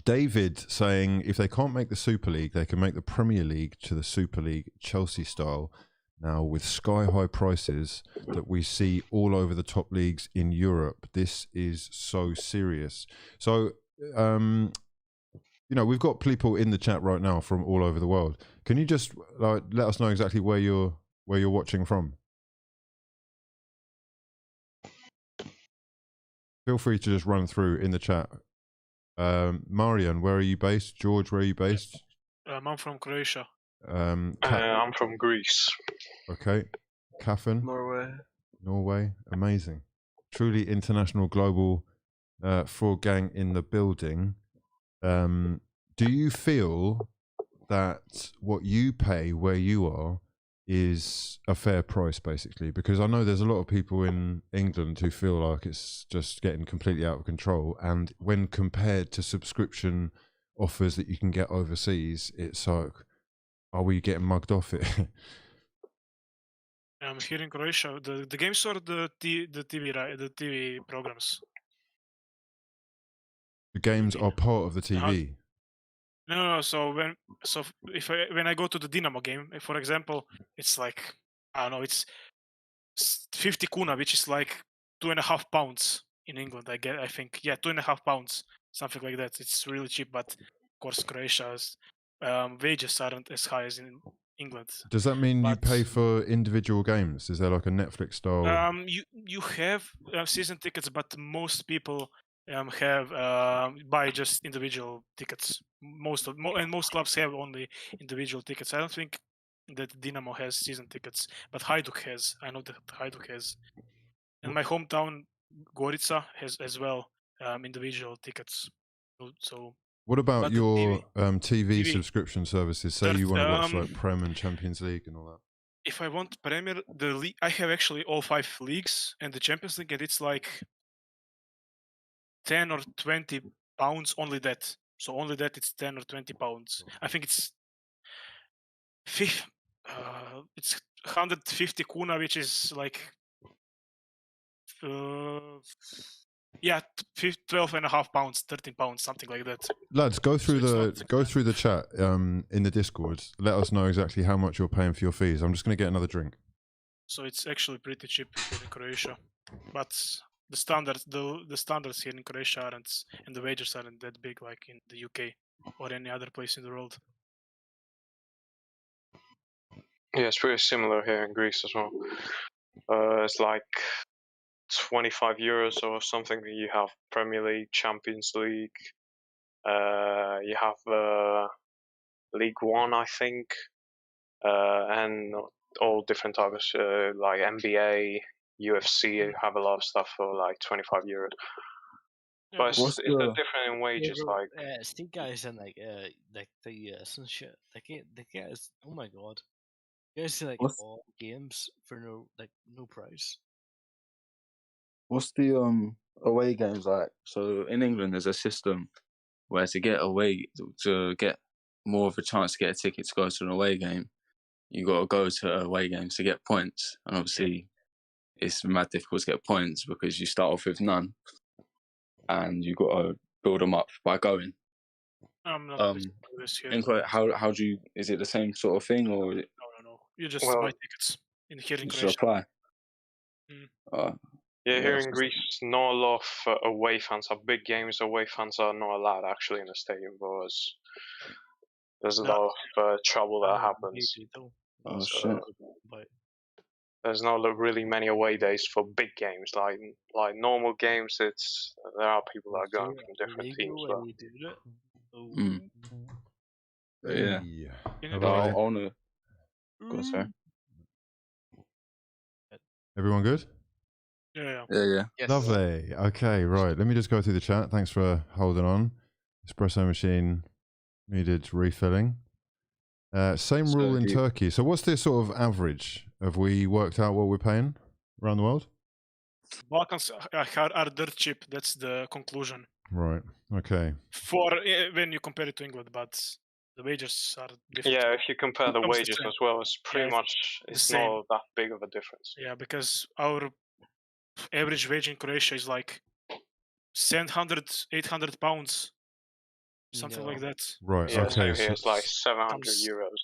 David saying, if they can't make the Super League, they can make the Premier League to the Super League Chelsea style. Now, with sky-high prices that we see all over the top leagues in Europe, this is so serious. So, you know, we've got people in the chat right now from all over the world. Can you just let us know exactly where you're watching from? Feel free to just run through in the chat. Marian, where are you based? George, where are you based? I'm from Croatia. I'm from Greece. Okay. Kafin? Norway. Amazing. Truly international, global fraud gang in the building. Do you feel that what you pay where you are is a fair price, basically? Because I know there's a lot of people in England who feel like it's just getting completely out of control, and when compared to subscription offers that you can get overseas, it's like, are we getting mugged off it? Here in Croatia, the games or the TV programs? The games are part of the TV. No. So when I go to the Dinamo game, for example, it's like, I don't know, it's 50 kuna, which is like £2.5 in England. I think, yeah, £2.5, something like that. It's really cheap, but of course Croatia's wages aren't as high as in England. Does that mean you pay for individual games? Is there like a Netflix style? You have season tickets, but most people have buy just individual tickets. Most clubs have only individual tickets. I don't think that Dinamo has season tickets, but HUGH has. I know that HUGH has, and my hometown Gorica has as well individual tickets. So. What about your TV TV subscription services? Say you want to watch like Prem and Champions League and all that. If I want Premier, the league, I have actually all 5 leagues and the Champions League, and it's like 10 or 20 pounds only that. So only that, it's 10 or 20 pounds. I think it's it's 150 kuna, which is like 12.5 pounds, 13 pounds, something like that. Lads, go through the chat in the Discord. Let us know exactly how much you're paying for your fees. I'm just going to get another drink. So it's actually pretty cheap here in Croatia, but the standards here in Croatia aren't, and the wages aren't that big like in the UK or any other place in the world. Yeah, it's pretty similar here in Greece as well. It's like 25 euros or something. You have Premier League, Champions League. You have League One, I think, and all different types like NBA, UFC. You have a lot of stuff for like 25 euros. But it's different in wages. Like Steve guys and like the US and shit. They get oh my god. You guys see like all games for no price. What's the away games like? So in England, there's a system where to get more of a chance to get a ticket to go to an away game, you got to go to away games to get points. And obviously, it's mad difficult to get points because you start off with none, and you got to build them up by going. I'm not this here. How do you? Is it the same sort of thing, or? No. You just buy tickets here in Croatia. Just apply. Yeah, here in Greece, not a lot of away fans are big games. Away fans are not allowed actually in the stadium because there's a lot of trouble that happens. There's not really many away days for big games. Like normal games, there are people that are going from different teams. Yeah. I wanna go, sorry. Everyone good? Yeah. Yes. Lovely. Okay, right. Let me just go through the chat. Thanks for holding on. Espresso machine needed refilling. Same rule in Turkey. So what's the sort of average? Have we worked out what we're paying around the world? Balkans are dirt cheap. That's the conclusion. Right. Okay. For when you compare it to England, but the wages are different. Yeah, if you compare the wages as well, it's pretty much it's not that big of a difference. Yeah, because our average wage in Croatia is like 700, 800 pounds, something like that. Right. Yeah, okay. So here it's like 700 euros.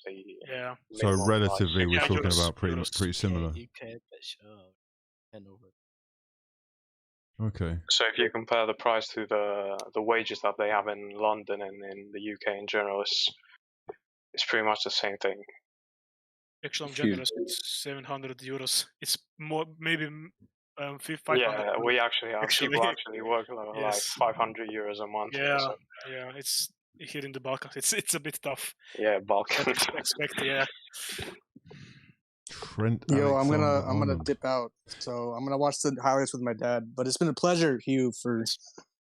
Yeah. So relatively, we're talking about pretty similar. Okay. So if you compare the price to the wages that they have in London and in the UK in general, it's pretty much the same thing. Actually, I'm generous. It's 700 euros. It's more maybe 500. Yeah, we actually have people actually work like Yes. 500 euros a month. Yeah, So. yeah, it's here in the Balkans. It's a bit tough. Yeah, Balkans. Expect, yeah. Trent Yo, I'm gonna Alexander-Arnold. dip out. So I'm gonna watch the highlights with my dad. But it's been a pleasure, Hugh, for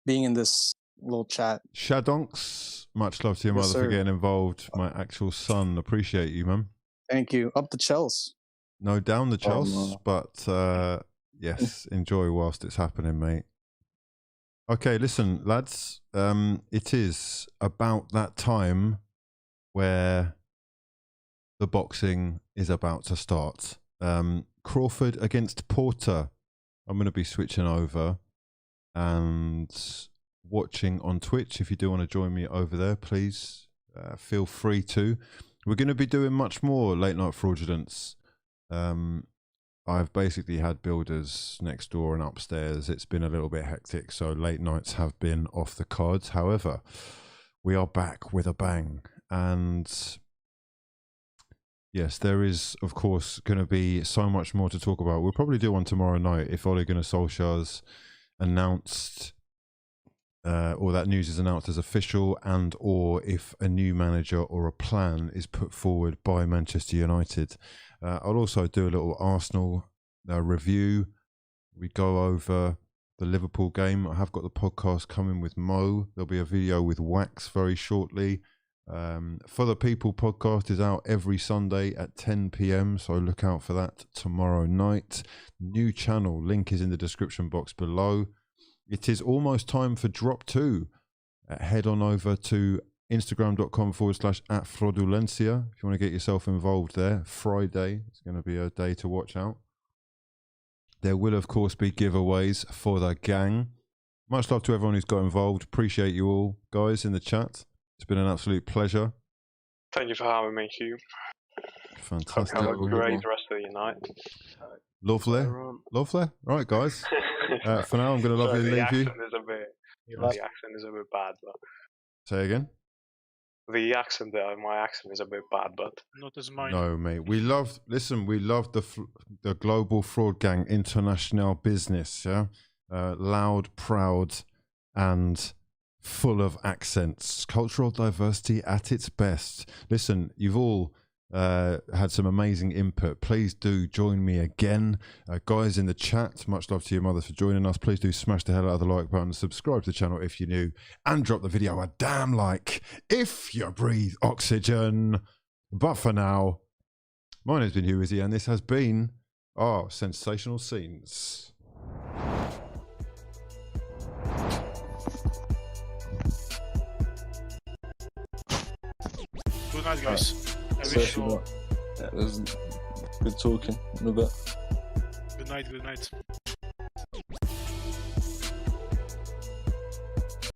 being in this little chat. Shadonks, much love to your Yes, mother for sir. getting involved. My actual son, appreciate you, man. Thank you. Up the Chelsea. No, down the Chelsea, no. but yes, enjoy whilst it's happening, mate. Okay, listen, lads, it is about that time where the boxing is about to start. Crawford against Porter. I'm going to be switching over and watching on Twitch. If you do want to join me over there, please feel free to. We're going to be doing much more late night fraudulence. I've basically had builders next door and upstairs. It's been a little bit hectic, so late nights have been off the cards. However, we are back with a bang. And yes, there is, of course, going to be so much more to talk about. We'll probably do one tomorrow night if Ole Gunnar Solskjaer's announced, or that news is announced as official, and or if a new manager or a plan is put forward by Manchester United. I'll also do a little Arsenal review. We go over the Liverpool game. I have got the podcast coming with Mo. There'll be a video with Wax very shortly. For the People podcast is out every Sunday at 10 p.m, so look out for that tomorrow night. New channel, link is in the description box below. It is almost time for drop 2. Head on over to Instagram.com/@fraudulencia if you want to get yourself involved there. Friday is going to be a day to watch out. There will, of course, be giveaways for the gang. Much love to everyone who's got involved. Appreciate you all, guys, in the chat. It's been an absolute pleasure. Thank you for having me, Hugh. Fantastic. Have a great rest of your night. Lovely. Lovely. Right, guys. For now, I'm going to love you and leave you. The accent is a bit bad, but... Say again? The accent there, my accent is a bit bad, but... Not as mine. No, mate. We love the Global Fraud Gang International business, yeah? Loud, proud, and full of accents. Cultural diversity at its best. Listen, you've all had some amazing input. Please do join me again. Guys in the chat, much love to your mother for joining us. Please do smash the hell out of the like button, subscribe to the channel if you're new, and drop the video a damn like if you breathe oxygen. But for now, my name's been hughwizzy, and this has been our Sensational Scenes. Good night, guys. I wish you all... It was good talking in a bit. Good night, good night.